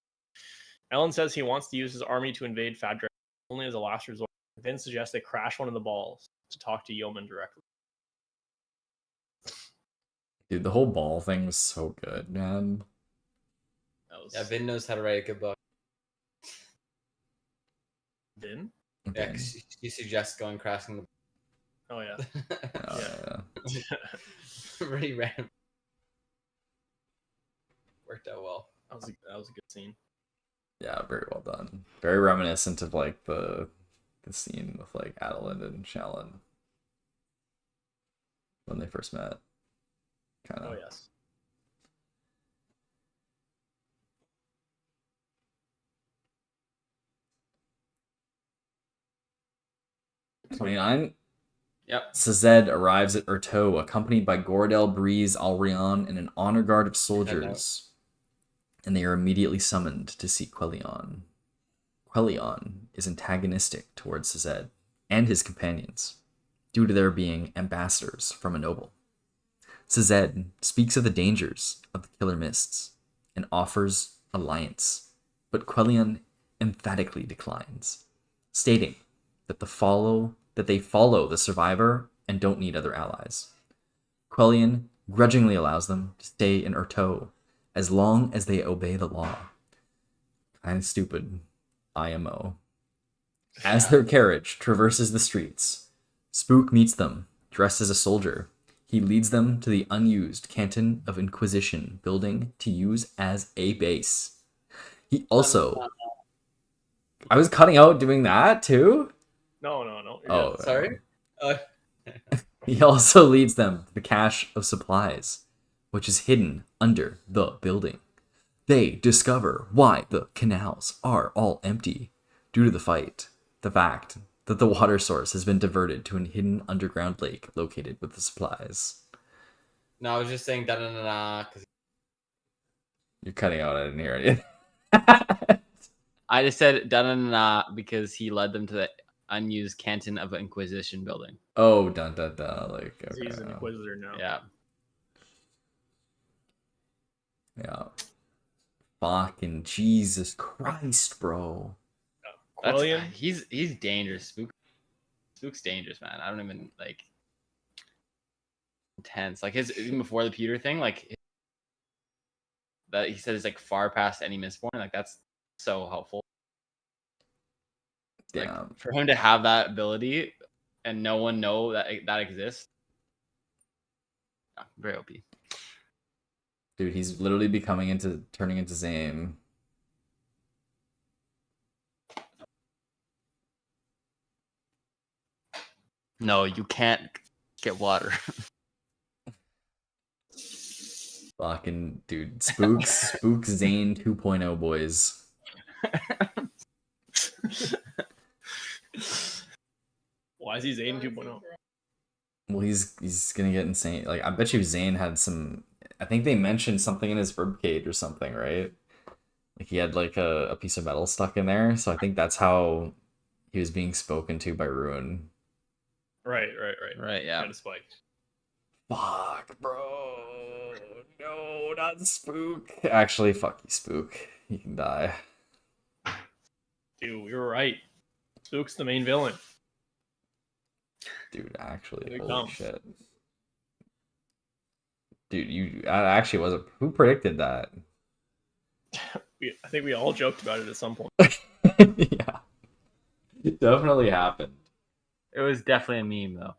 Ellen says he wants to use his army to invade Fadrix only as a last resort. Vin suggests they crash one of the balls to talk to Yeoman directly. Dude, the whole ball thing was so good, man. Yeah, Vin knows how to write a good book. Vin? Okay. Yeah, 'cause she suggests going crashing the. Oh yeah. Oh, yeah. Pretty random. Worked out well. That was a good scene. Yeah, very well done. Very reminiscent of like the scene with like Adeline and Shalyn when they first met. Kind of. Oh yes. 29. Yep. Sazed arrives at Urto, accompanied by Gordel, Breeze, Alrion, and an honor guard of soldiers, and they are immediately summoned to seek Quellion. Quellion is antagonistic towards Sazed and his companions, due to their being ambassadors from a noble. Sazed speaks of the dangers of the Killer Mists and offers alliance, but Quellion emphatically declines, stating that they follow the survivor and don't need other allies. Quellion grudgingly allows them to stay in Urto as long as they obey the law. Kind of stupid. IMO. As their carriage traverses the streets, Spook meets them, dressed as a soldier. He leads them to the unused Canton of Inquisition building to use as a base. He also... I was cutting out doing that too? No. You're Oh, good. Sorry? He also leads them to the cache of supplies, which is hidden under the building. They discover why the canals are all empty due to the fact that the water source has been diverted to a hidden underground lake located with the supplies. No, I was just saying da-da-da-da, because You're cutting out, I didn't hear it. I just said da-da-da-da because he led them to the unused Canton of Inquisition building. Oh, dun dun dun, like, okay. He's an Inquisitor now. Yeah. Yeah. Fucking Jesus Christ, bro. Quellion? He's dangerous. Spook's dangerous, man. I don't even like intense. Like his even before the Peter thing, like that he said is like far past any Mistborn. Like that's so helpful. Yeah. Like, for him to have that ability and no one know that that exists, Very OP. Dude, he's literally turning into Zane. No, you can't get water. Fucking dude, Spook Zane 2.0 boys. Why is he Zane 2.0? Well, he's gonna get insane. Like, I bet you Zane had some. I think they mentioned something in his ribcage or something, right? Like he had like a piece of metal stuck in there. So I think that's how he was being spoken to by Ruin. Right. Right, yeah. Kind of spiked. Fuck, bro. No, not Spook. Actually, fuck you, Spook. You can die. Dude, we were right. Spook's the main villain. Dude, actually, Here it holy comes. shit. Dude, I actually wasn't. Who predicted that? I think we all joked about it at some point. Yeah. It definitely happened. It was definitely a meme, though.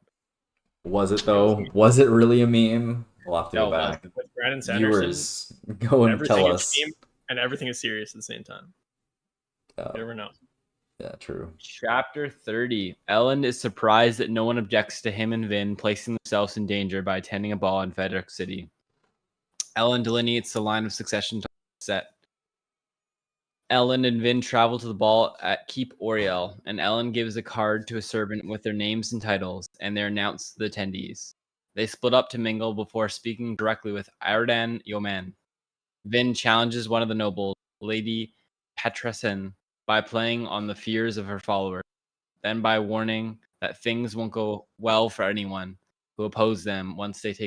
Was it though? Was it really a meme? We'll have to go No, it back. With Brandon Sanderson, Viewers, go and everything tell is us. meme and everything is serious at the same time. You never know. Yeah, true. Chapter 30. Ellen is surprised that no one objects to him and Vin placing themselves in danger by attending a ball in Frederick City. Ellen delineates the line of succession set. Ellen and Vin travel to the ball at Keep Oriel, and Ellen gives a card to a servant with their names and titles, and they announce the attendees. They split up to mingle before speaking directly with Ardan Yoman. Vin challenges one of the nobles, Lady Petresen, by playing on the fears of her followers, then by warning that things won't go well for anyone who oppose them once they have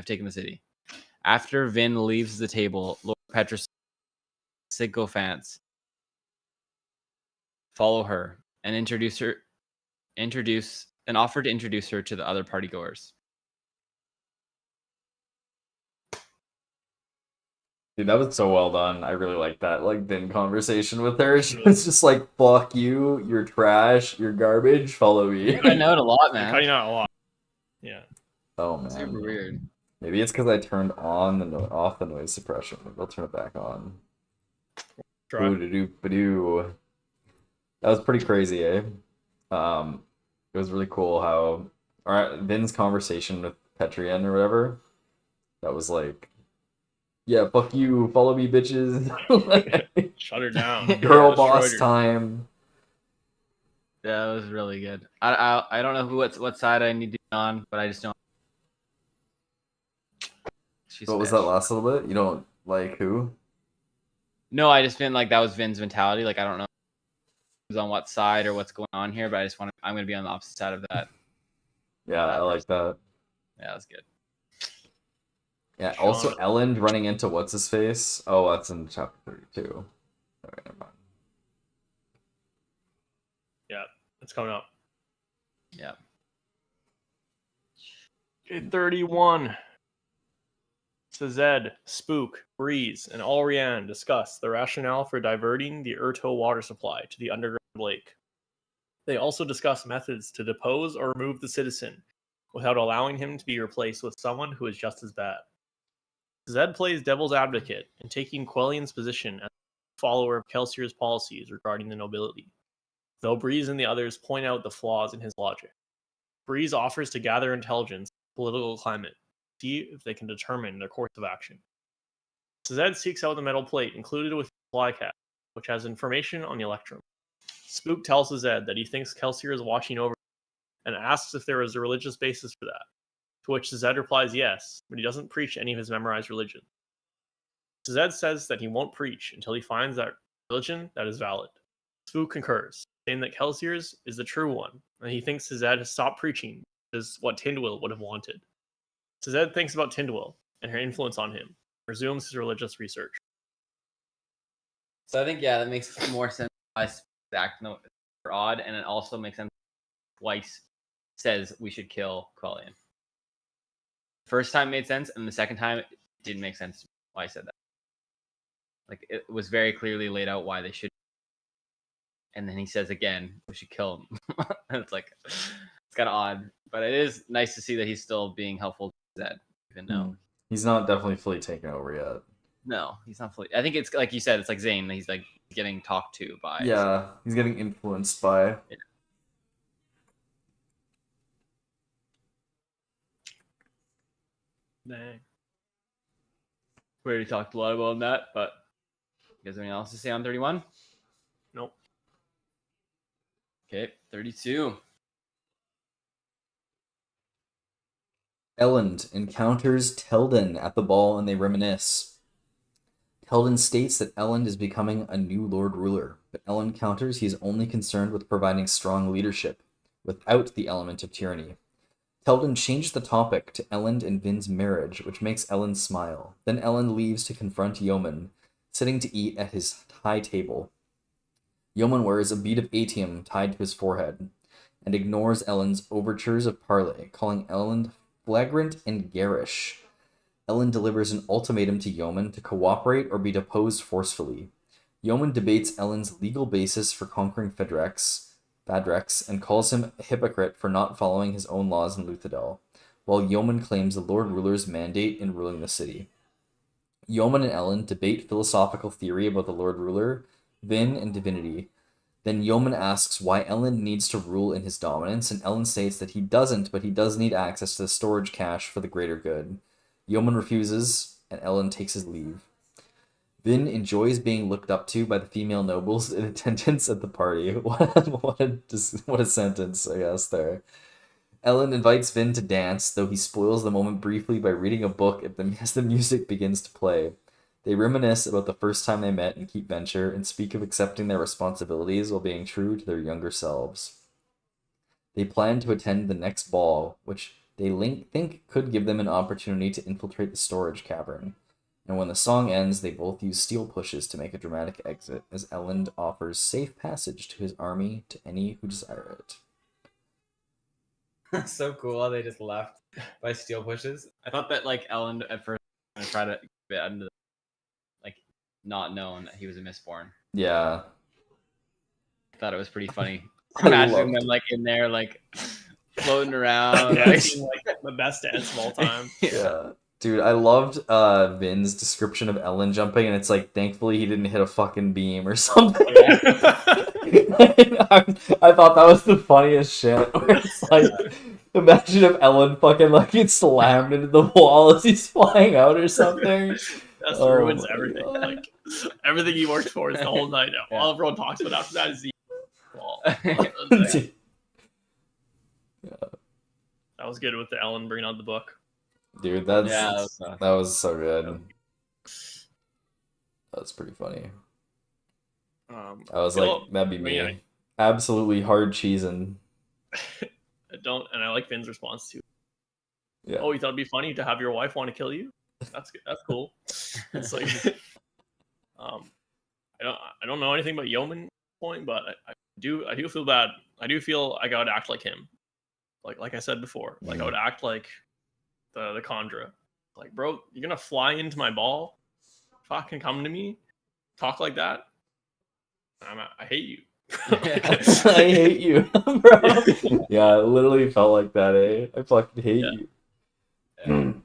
taken the city. After Vin leaves the table, Lord Petresen sycophants follow her and offer to introduce her to the other partygoers. Dude, that was so well done. I really like that Vin conversation with her. She was just like, "Fuck you, you're trash, you're garbage. Follow me." I know it a lot, They're man. cutting out a lot. Yeah. Oh man. Super weird. Maybe it's because I turned on off the noise suppression. Maybe I'll turn it back on. Try. Boo-doo-ba-doo. That was pretty crazy, eh? It was really cool how Vin's conversation with Petrian or whatever. That was like, yeah, fuck you, follow me, bitches. Shut her down. Girl Yeah, boss destroyed her. time. That was really good. I don't know what side I need to be on, but I just don't. She's What was fish. that last little bit? You don't like who? No, I just meant like that was Vin's mentality. Like I don't know who's on what side or what's going on here, but I'm gonna be on the opposite side of that. Yeah, I like that. Yeah, that's good. Yeah, Sean. also Ellen running into what's his face. Oh, that's in chapter 32. Okay, never mind. Yeah, it's coming up. Yeah. 31. Sazed, Spook, Breeze, and Alrian discuss the rationale for diverting the Urto water supply to the underground lake. They also discuss methods to depose or remove the citizen without allowing him to be replaced with someone who is just as bad. Zed plays devil's advocate in taking Quellian's position as a follower of Kelsier's policies regarding the nobility, though Breeze and the others point out the flaws in his logic. Breeze offers to gather intelligence on the political climate, see if they can determine their course of action. Zed seeks out the metal plate included with the flycap, which has information on the Electrum. Spook tells Zed that he thinks Kelsier is watching over him and asks if there is a religious basis for that, to which Zed replies yes, but he doesn't preach any of his memorized religion. Zed says that he won't preach until he finds that religion that is valid. Spook concurs, saying that Kelsier's is the true one, and he thinks Zed has stopped preaching, which is what Tindwyl would have wanted. Zed thinks about Tindwyl and her influence on him, resumes his religious research. So I think that makes more sense why the act are odd, and it also makes sense why he says we should kill Quellian. First time made sense, and the second time it didn't make sense why I said that. Like it was very clearly laid out why they should. And then he says again, we should kill him. And it's like it's kind of odd, but it is nice to see that he's still being helpful to Zed even know. He's not definitely fully taken over yet. No, he's not fully. I think it's like you said. It's like Zane. He's like getting talked to by. Yeah, he's getting influenced by. Dang. We already talked a lot about that, but you guys have anything else to say on 31? Nope. Okay, 32. Elend encounters Telden at the ball and they reminisce. Telden states that Elend is becoming a new Lord Ruler, but Elend counters he is only concerned with providing strong leadership, without the element of tyranny. Telden changes the topic to Elend and Vin's marriage, which makes Elend smile. Then Elend leaves to confront Yeoman, sitting to eat at his high table. Yeoman wears a bead of atium tied to his forehead, and ignores Elend's overtures of parley, calling Elend flagrant and garish. Elend delivers an ultimatum to Yeoman to cooperate or be deposed forcefully. Yeoman debates Elend's legal basis for conquering Fadrex, and calls him a hypocrite for not following his own laws in Luthadel, while Yeoman claims the Lord Ruler's mandate in ruling the city. Yeoman and Elend debate philosophical theory about the Lord Ruler, Vin, and divinity. Then Yeoman asks why Elend needs to rule in his dominance, and Elend states that he doesn't, but he does need access to the storage cache for the greater good. Yeoman refuses, and Elend takes his leave. Vin enjoys being looked up to by the female nobles in attendance at the party. What a sentence, I guess, there. Elend invites Vin to dance, though he spoils the moment briefly by reading a book as the music begins to play. They reminisce about the first time they met in Keep Venture and speak of accepting their responsibilities while being true to their younger selves. They plan to attend the next ball, which they think could give them an opportunity to infiltrate the storage cavern. And when the song ends, they both use steel pushes to make a dramatic exit, as Elend offers safe passage to his army to any who desire it. So cool how they just left by steel pushes. I thought that like Elend at first was gonna try to get under, like, not known that he was a Mistborn. Yeah. I thought it was pretty funny. I Imagining loved them like in there, like floating around. Yeah, like, seemed like the best dance of all time. Yeah. Dude, I loved Vin's description of Ellen jumping, and it's like, thankfully he didn't hit a fucking beam or something. Yeah. I thought that was the funniest shit. Where it's like, imagine if Ellen fucking like gets slammed into the wall as he's flying out or something. That Oh ruins my everything. God. Like everything he worked for is the whole night. Yeah. All everyone talks about after that is the wall. Dude, That was good with the Ellen bringing out the book. Dude, that's Yeah, that was so good. That's pretty funny. I was Phil, like, that'd be me. I mean, Absolutely hard cheesing. I don't, and I like Finn's response too. Yeah. Oh, you thought it'd be funny to have your wife want to kill you? That's good. That's cool. It's like, I don't know anything about Yeoman point, but I do feel bad. I do feel like I would act like him. Like I said before, like I would act like the Khandra. Like, bro, you're gonna fly into my ball, fucking come to me, talk like that. I hate you. I hate you, bro. Yeah, it literally felt like that, eh? I fucking hate you.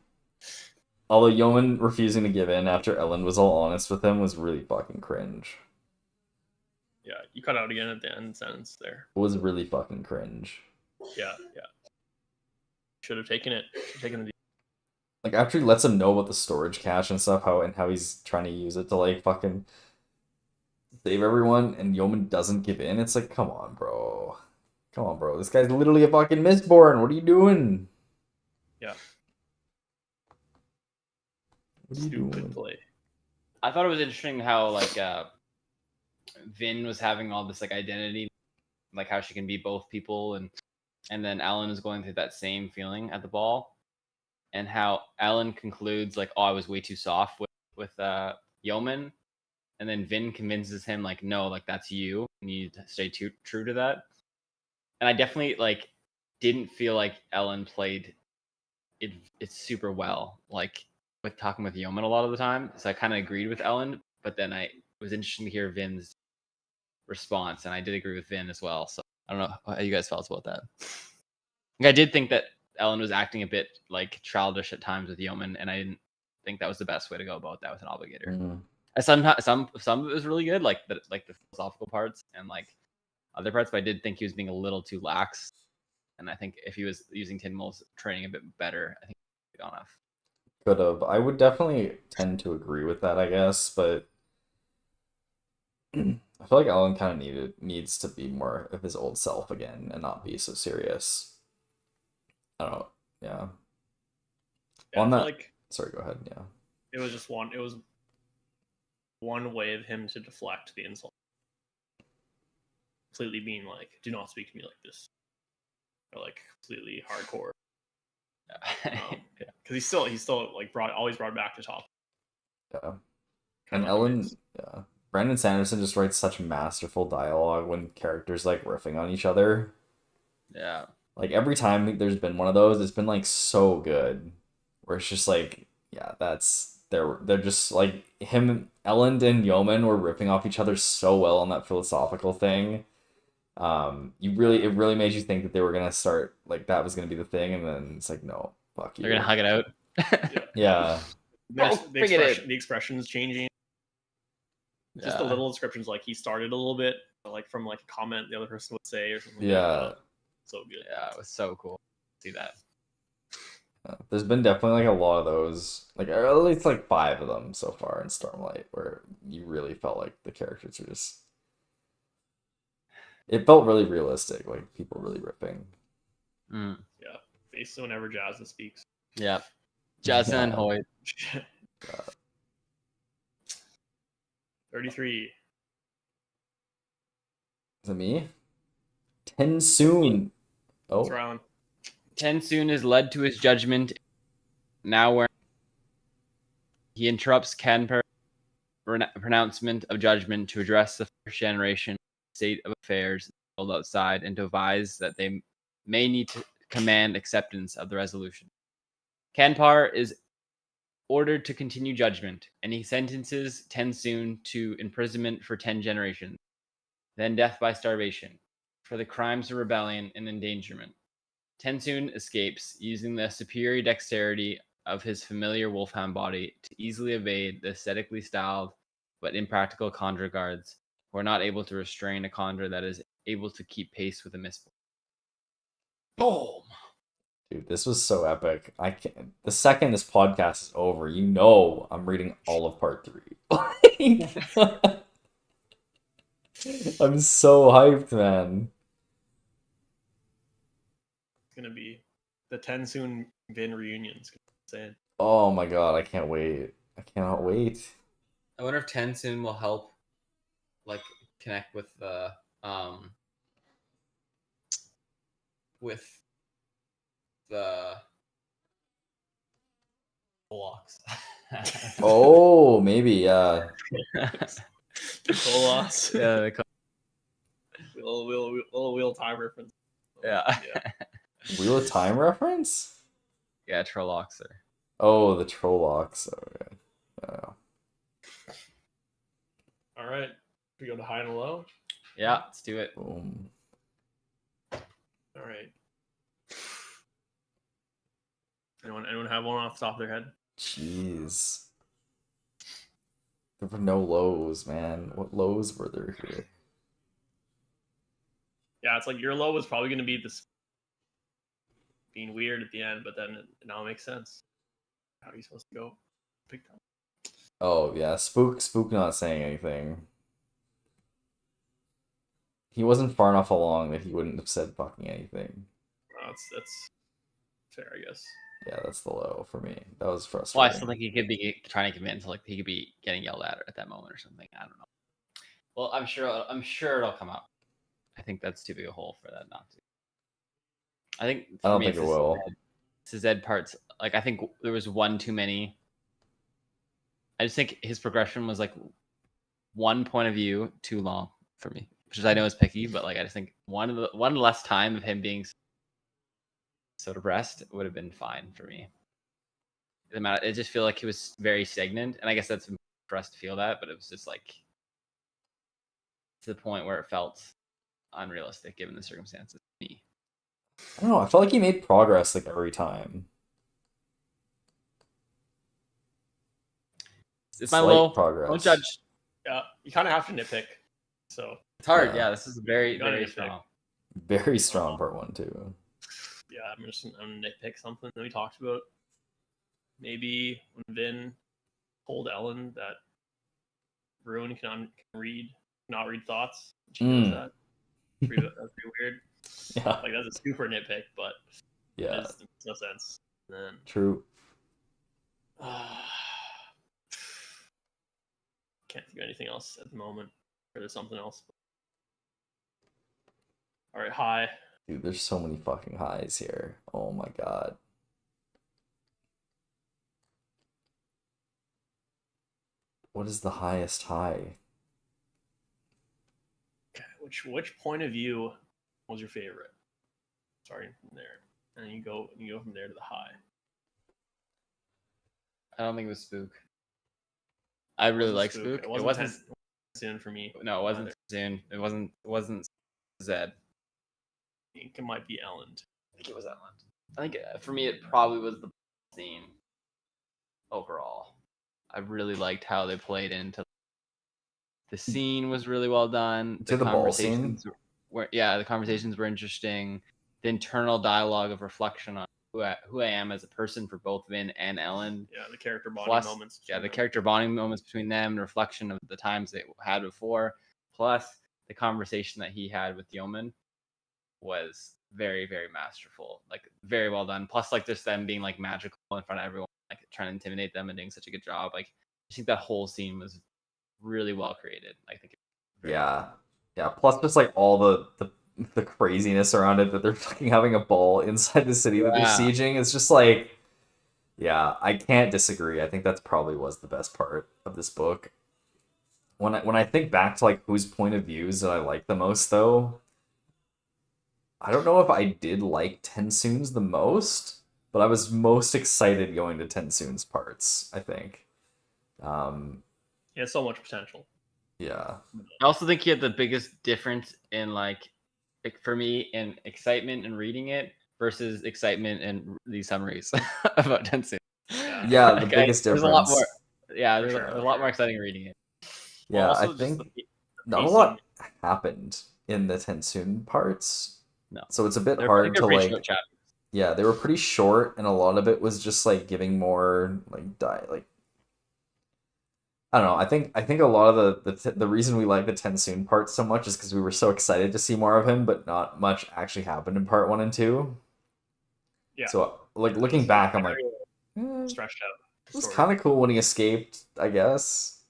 Although Yeoman refusing to give in after Ellen was all honest with him was really fucking cringe. Yeah, you cut out again at the end sentence there. It was really fucking cringe. Yeah. Should have taken it. Taken the. Like, after he lets him know about the storage cache and stuff, how he's trying to use it to like fucking save everyone, and Yeoman doesn't give in. It's like, come on, bro. This guy's literally a fucking Mistborn. What are you doing? Yeah. What are you Stupid doing? play. I thought it was interesting how like Vin was having all this like identity, like how she can be both people, and then Alan is going through that same feeling at the ball, and how Alan concludes like, "Oh, I was way too soft with Yeoman," and then Vin convinces him like, "No, like that's you. You need to stay true to that." And I definitely like didn't feel like Ellen played it super well, like with talking with Yeoman a lot of the time. So I kind of agreed with Ellen, but then it was interesting to hear Vin's response, and I did agree with Vin as well. So I don't know how you guys felt about that. Like, I did think that Ellen was acting a bit like childish at times with Yeoman, and I didn't think that was the best way to go about that with an obligator. Mm. Some of it was really good, like the philosophical parts and like other parts, but I did think he was being a little too lax. And I think if he was using Tinmul's training a bit better, I think he would have gone off. Could have. I would definitely tend to agree with that, I guess, but I feel like Ellen kind of needs to be more of his old self again and not be so serious. I don't know. Yeah. Yeah, On I feel that, like sorry, go ahead. Yeah. it was just one. It was one way of him to deflect the insult, completely being like, "Do not speak to me like this," or like completely hardcore. Because he's still like always brought back to top. Yeah. Kind And of Ellen, amazing. yeah. Brandon Sanderson just writes such masterful dialogue when characters like riffing on each other. Yeah. Like every time there's been one of those, it's been like so good. Where it's just like, yeah, they're just like him, Ellen and Yeoman were ripping off each other so well on that philosophical thing. It really made you think that they were gonna start like that was gonna be the thing, and then it's like no, fuck you. They're gonna hug it out. Yeah. The expressions changing. Just the Yeah. little descriptions, like he started a little bit, like from like a comment the other person would say or something. Yeah. Like that. So good. Yeah, it was so cool. See that. There's been definitely like a lot of those, like at least like 5 of them so far in Stormlight, where you really felt like the characters were just. It felt really realistic, like people really ripping. Mm. Yeah. Basically, whenever Jasmine speaks. Yeah. Justin and Yeah. Hoyt. 33. Is it me? Tensoon. It's Oh, round. Tensoon is led to his judgment. Now where he interrupts Kanper's pronouncement of judgment to address the first generation state of affairs in the world outside and to advise that they may need to command acceptance of the resolution. Kanpar is ordered to continue judgment, and he sentences Tensoon to imprisonment for 10 generations, then death by starvation, for the crimes of rebellion and endangerment. Tensoon escapes, using the superior dexterity of his familiar wolfhound body to easily evade the aesthetically styled but impractical conjure guards who are not able to restrain a conjure that is able to keep pace with a Mistborn. Boom! dude, this was so epic. I can't. The second this podcast is over, you know I'm reading all of part 3. I'm so hyped, man. It's gonna be the Tensoon Vin reunions. Saying Oh my god, I can't wait. I cannot wait. I wonder if Tensoon will help, like, connect with the blocks. Oh, maybe, yeah. the Colos. Yeah, Little wheel time reference. yeah. Wheel of Time reference? Yeah, Trollocs. Oh, the Trollocs. Okay. Oh. All right. We go to high and low. Yeah, let's do it. Boom. All right. Anyone have one off the top of their head? Jeez. There were no lows, man. What lows were there here? Yeah, it's like your low was probably going to be this being weird at the end, but then it now makes sense. How are you supposed to go? Pick that. Oh, yeah. Spook not saying anything. He wasn't far enough along that he wouldn't have said fucking anything. That's fair, I guess. Yeah, that's the low for me. That was frustrating. Well, I still think he could be trying to convince, like he could be getting yelled at that moment or something. I don't know. Well, I'm sure it'll come up. I think that's too big a hole for that not to. I think I don't think it will. It's the Zed parts. Like I think there was one too many. I just think his progression was like one point of view too long for me, which is I know is picky, but like I just think one less time of him being so depressed would have been fine for me. It just feel like he was very stagnant, and I guess that's for us to feel that, but it was just like to the point where it felt unrealistic given the circumstances. Me. I don't know. I felt like he made progress like every time. It's my Slight low. progress. Don't judge. Yeah, you kind of have to nitpick. So It's hard. Yeah. Yeah, this is very, You gotta very nitpick. strong. Very strong part 1 too. yeah, I'm gonna nitpick something that we talked about. Maybe when Vin told Ellen that Ruin cannot read thoughts. She knows that. That's pretty weird. Yeah. Like that's a super nitpick, but Yeah. it makes no sense. And then True. can't think of anything else at the moment. Or there's something else. All right, high. Dude, there's so many fucking highs here. Oh my god. What is the highest high? Okay, which point of view was your favorite? Starting from there, and you go from there to the high. I don't think it was Spook. I really like Wasn't Spook. It wasn't soon for me. No, it wasn't either. Zune. It wasn't Zed. I think it might be Ellen. I think it was Ellen. I think for me, it probably was the scene overall. I really liked how they played into the scene was really well done. To the ball scene? The conversations were interesting. The internal dialogue of reflection on who I am as a person for both Vin and Ellen. Yeah, the character bonding Plus, moments. yeah, the between them. character bonding moments between them, and reflection of the times they had before. Plus, the conversation that he had with Yeoman was very, very masterful. Like, very well done. Plus, like, just them being like magical in front of everyone, like trying to intimidate them and doing such a good job. Like, I think that whole scene was really well created. I think. Yeah. Yeah. Plus just like all the craziness around it that they're fucking having a ball inside the city that they're Yeah. sieging. It's just like, yeah, I can't disagree. I think that's probably was the best part of this book. When I think back to like whose point of views that I like the most though, I don't know if I did like Tensoon's the most, but I was most excited going to Tensoon's parts, I think. He has so much potential. Yeah. I also think he had the biggest difference in like for me in excitement in reading it versus excitement in these summaries about Tensoon. Yeah, the Like, biggest there's a lot difference. more. Yeah, there's sure, a for lot sure. more exciting reading it. Yeah, Also, I just think the not a pacing. lot happened in the Tensoon parts. No. So it's a bit They're hard to pretty like short chapters. yeah, they were pretty short and a lot of it was just like giving more like I don't know. I think a lot of the reason we like the Tensoon parts so much is because we were so excited to see more of him, but not much actually happened in part 1 and 2. Yeah. So like Yeah, looking it's back, I'm like, very stretched out. it was story. kind of cool when he escaped, I guess.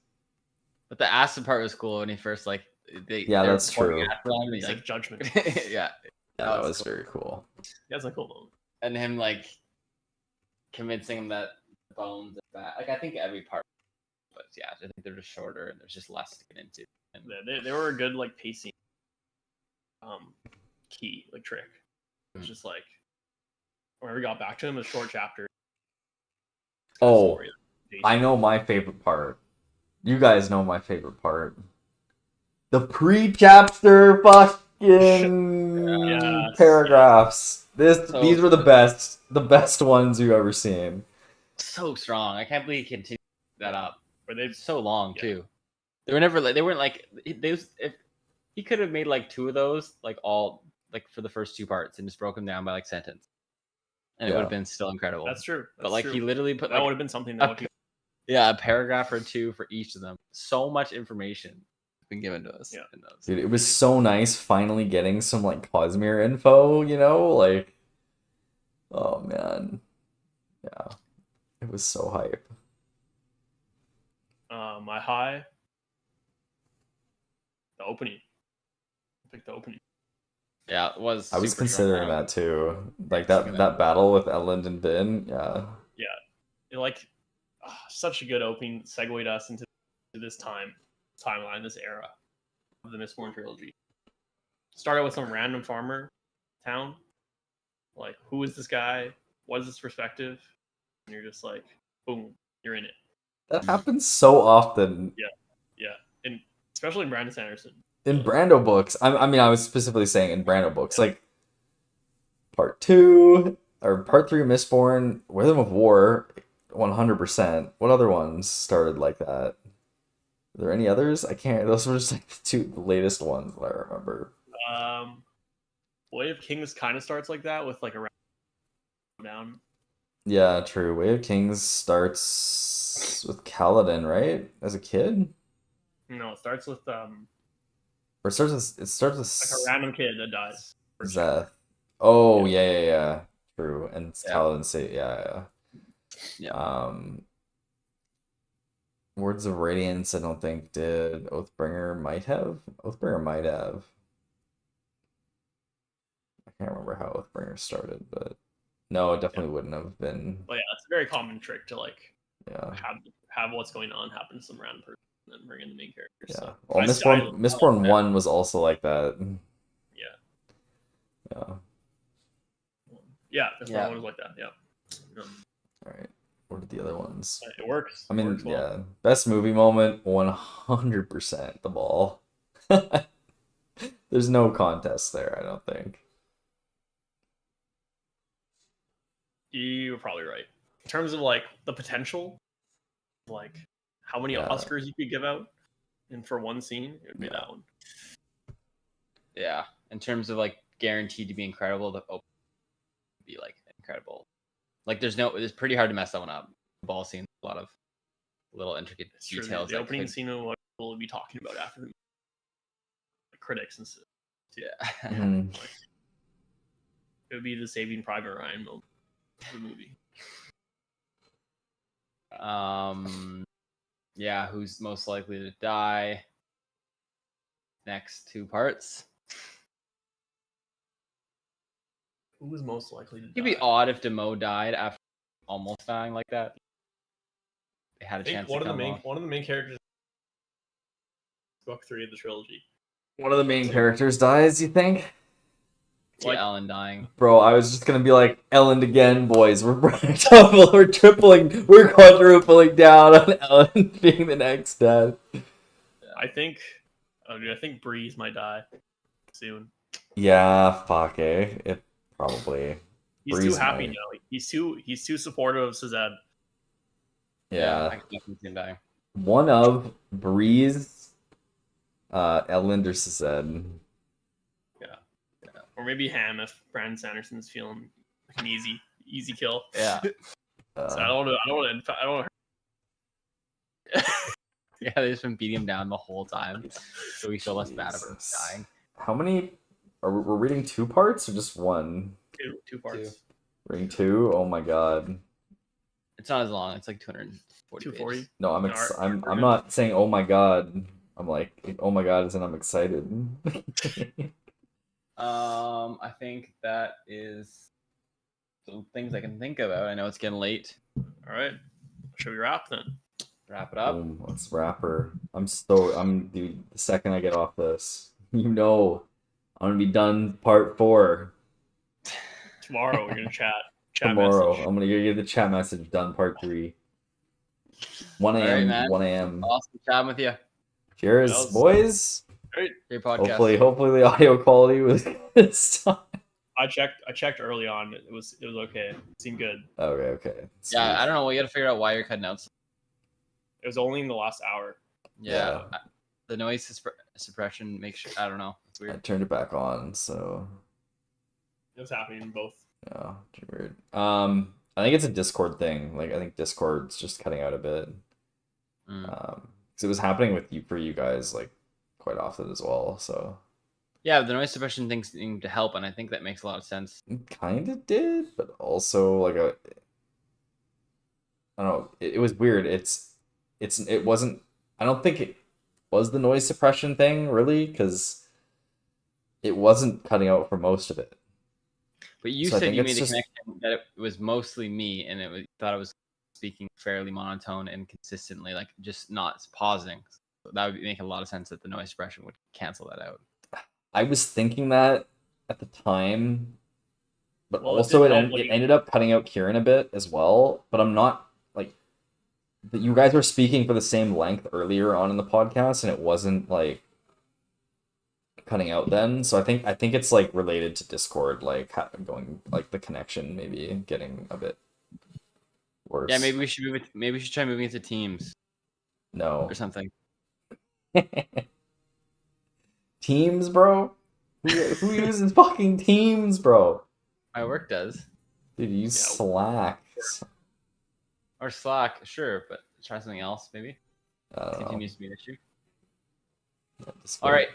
But the acid part was cool when he first like Yeah, they were that's pouring true. acid on him, and It's he, like judgment. yeah, Yeah, That that was was cool. very cool. He has a cool moment. and him like convincing him that the bones are bad. Like I think every part, but yeah, I think they're just shorter and there's just less to get into. And They were a good like pacing key, like trick. It was Mm. just like whenever we got back to him, a short chapter. Oh, Story. I know my favorite part. You guys know my favorite part. The pre-chapter fucking Yes, paragraphs. So- These were the best ones you've ever seen. so strong. I can't believe he continued that up. Where they So long Yeah. too. They were never like they weren't like they was, if he could have made like 2 of those like all like for the first 2 parts and just broke them down by like sentence, and it would Yeah. have been still incredible. that's true. That's but like true. he literally put that like would have been something that a paragraph or 2 for each of them. So much information has been given to us Yeah. in those. Dude, it was so nice finally getting some like Cosmere info, you know? Like, oh man. Yeah. It was so hype. my high. The opening. I picked the opening. Yeah, it was. I was super considering strong. that too. Like Super that battle with Elend and Vin. Yeah. It, like such a good opening segued us into this timeline, this era of the Mistborn trilogy. Started with some random farmer town. Like, who is this guy? What is this perspective? And you're just like, boom, you're in it. That happens so often Yeah, and especially in Brandon Sanderson. in Brando books. I mean, I was specifically saying in Brando books. Like, Part 2 or Part 3 Mistborn, Rhythm of War, 100%. What other ones started like that? Are there any others? I can't. Those were just like the latest ones that I remember. Way of Kings kind of starts like that with like a round down. Yeah, true. Way of Kings starts with Kaladin, right? As a kid? No, it starts with Or it starts with like a random kid that dies. Zeth. Oh, yeah. True. And Kaladin say yeah. Words of Radiance, I don't think did. Oathbringer might have. Oathbringer might have. I can't remember how Oathbringer started, but no, it definitely wouldn't have been. But yeah, it's a very common trick to like Yeah. have what's going on happen to some random person and then bring in the main character. Yeah. So Well, Mistborn 1 was also like that. Yeah. Yeah. Mistborn 1 was like that. Yeah. All right. What are the other ones? It works. I mean, It works well. yeah. Best movie moment, 100% the ball. There's no contest there, I don't think. You're probably right. In terms of like the potential, like how many Oscars you could give out, and for one scene, it would be that one. Yeah, in terms of like guaranteed to be incredible, the opening would be like incredible. Like it's pretty hard to mess that one up. The ball scene, a lot of little intricate details. The opening scene of what we'll be talking about after the critics and stuff. Yeah. Like, it would be the Saving Private Ryan moment of the movie. Yeah, who's most likely to die? Next 2 parts. Who was most likely to die? It'd be odd if Demo died after almost dying like that. They had a chance to come off. One of the main characters, book 3 of the trilogy. One of the main characters dies, you think? Like Ellen dying. Bro, I was just gonna be like, Ellen again, boys. We're tripling, we're quadrupling down on Ellen being the next death. I think Breeze might die soon. Yeah, fuck it probably. He's Breeze too happy might. now. He's too supportive of Sazed. Yeah. I can definitely see him dying. One of Breeze, Ellen or Sazed. Or maybe Ham if Brandon Sanderson's feeling like an easy kill. Yeah. So I don't want to. Yeah, they've just been beating him down the whole time, so we feel less bad about him dying. How many? We're reading 2 parts or just one? Two parts. Reading 2. Oh my god. It's not as long. It's like 240. 240. No, I'm not saying oh my god. I'm like oh my god, and I'm excited. I think that is some things I can think about. I know it's getting late. All right. Should we wrap then? Wrap it up. Boom, let's wrap her. Dude, the second I get off this, I'm gonna be done part 4. Tomorrow we're gonna chat. Tomorrow, message. I'm gonna give the chat message done part 3. 1 a.m. Right, 1 a.m. Awesome chatting with you. Cheers, boys. Great. Great podcast. Hopefully the audio quality was this time. I checked early on. It was okay. It seemed good. Okay. Sweet. Yeah, I don't know. We got to figure out why you're cutting out. It was only in the last hour. Yeah. The noise suppression makes sure. I don't know. It's I weird. turned it back on, so It was happening in both. yeah, weird. I think it's a Discord thing. Like I think Discord's just cutting out a bit. Because it was happening for you guys like quite often as well. So Yeah, the noise suppression thing seemed to help, and I think that makes a lot of sense. it kind of did, but also like I don't know. It was weird. It wasn't. I don't think it was the noise suppression thing really, because it wasn't cutting out for most of it. But you So I said think you it's made a just- connection that it was mostly me, and you thought I was speaking fairly monotone and consistently, like just not pausing. So that would make a lot of sense that the noise suppression would cancel that out. I was thinking that at the time, but Well, also didn't help when it you- ended up cutting out Kieran a bit as well. But I'm not like you guys were speaking for the same length earlier on in the podcast, and it wasn't like cutting out then. So I think it's like related to Discord, like going like the connection maybe getting a bit worse. Yeah, maybe we should move it. Maybe we should try moving into Teams No. or something. Teams, bro? Who uses fucking Teams, bro? My work does. Dude, use Yeah. Slack. Or Slack, sure, but try something else maybe. I don't know. Continues to be an issue. Yeah, All right,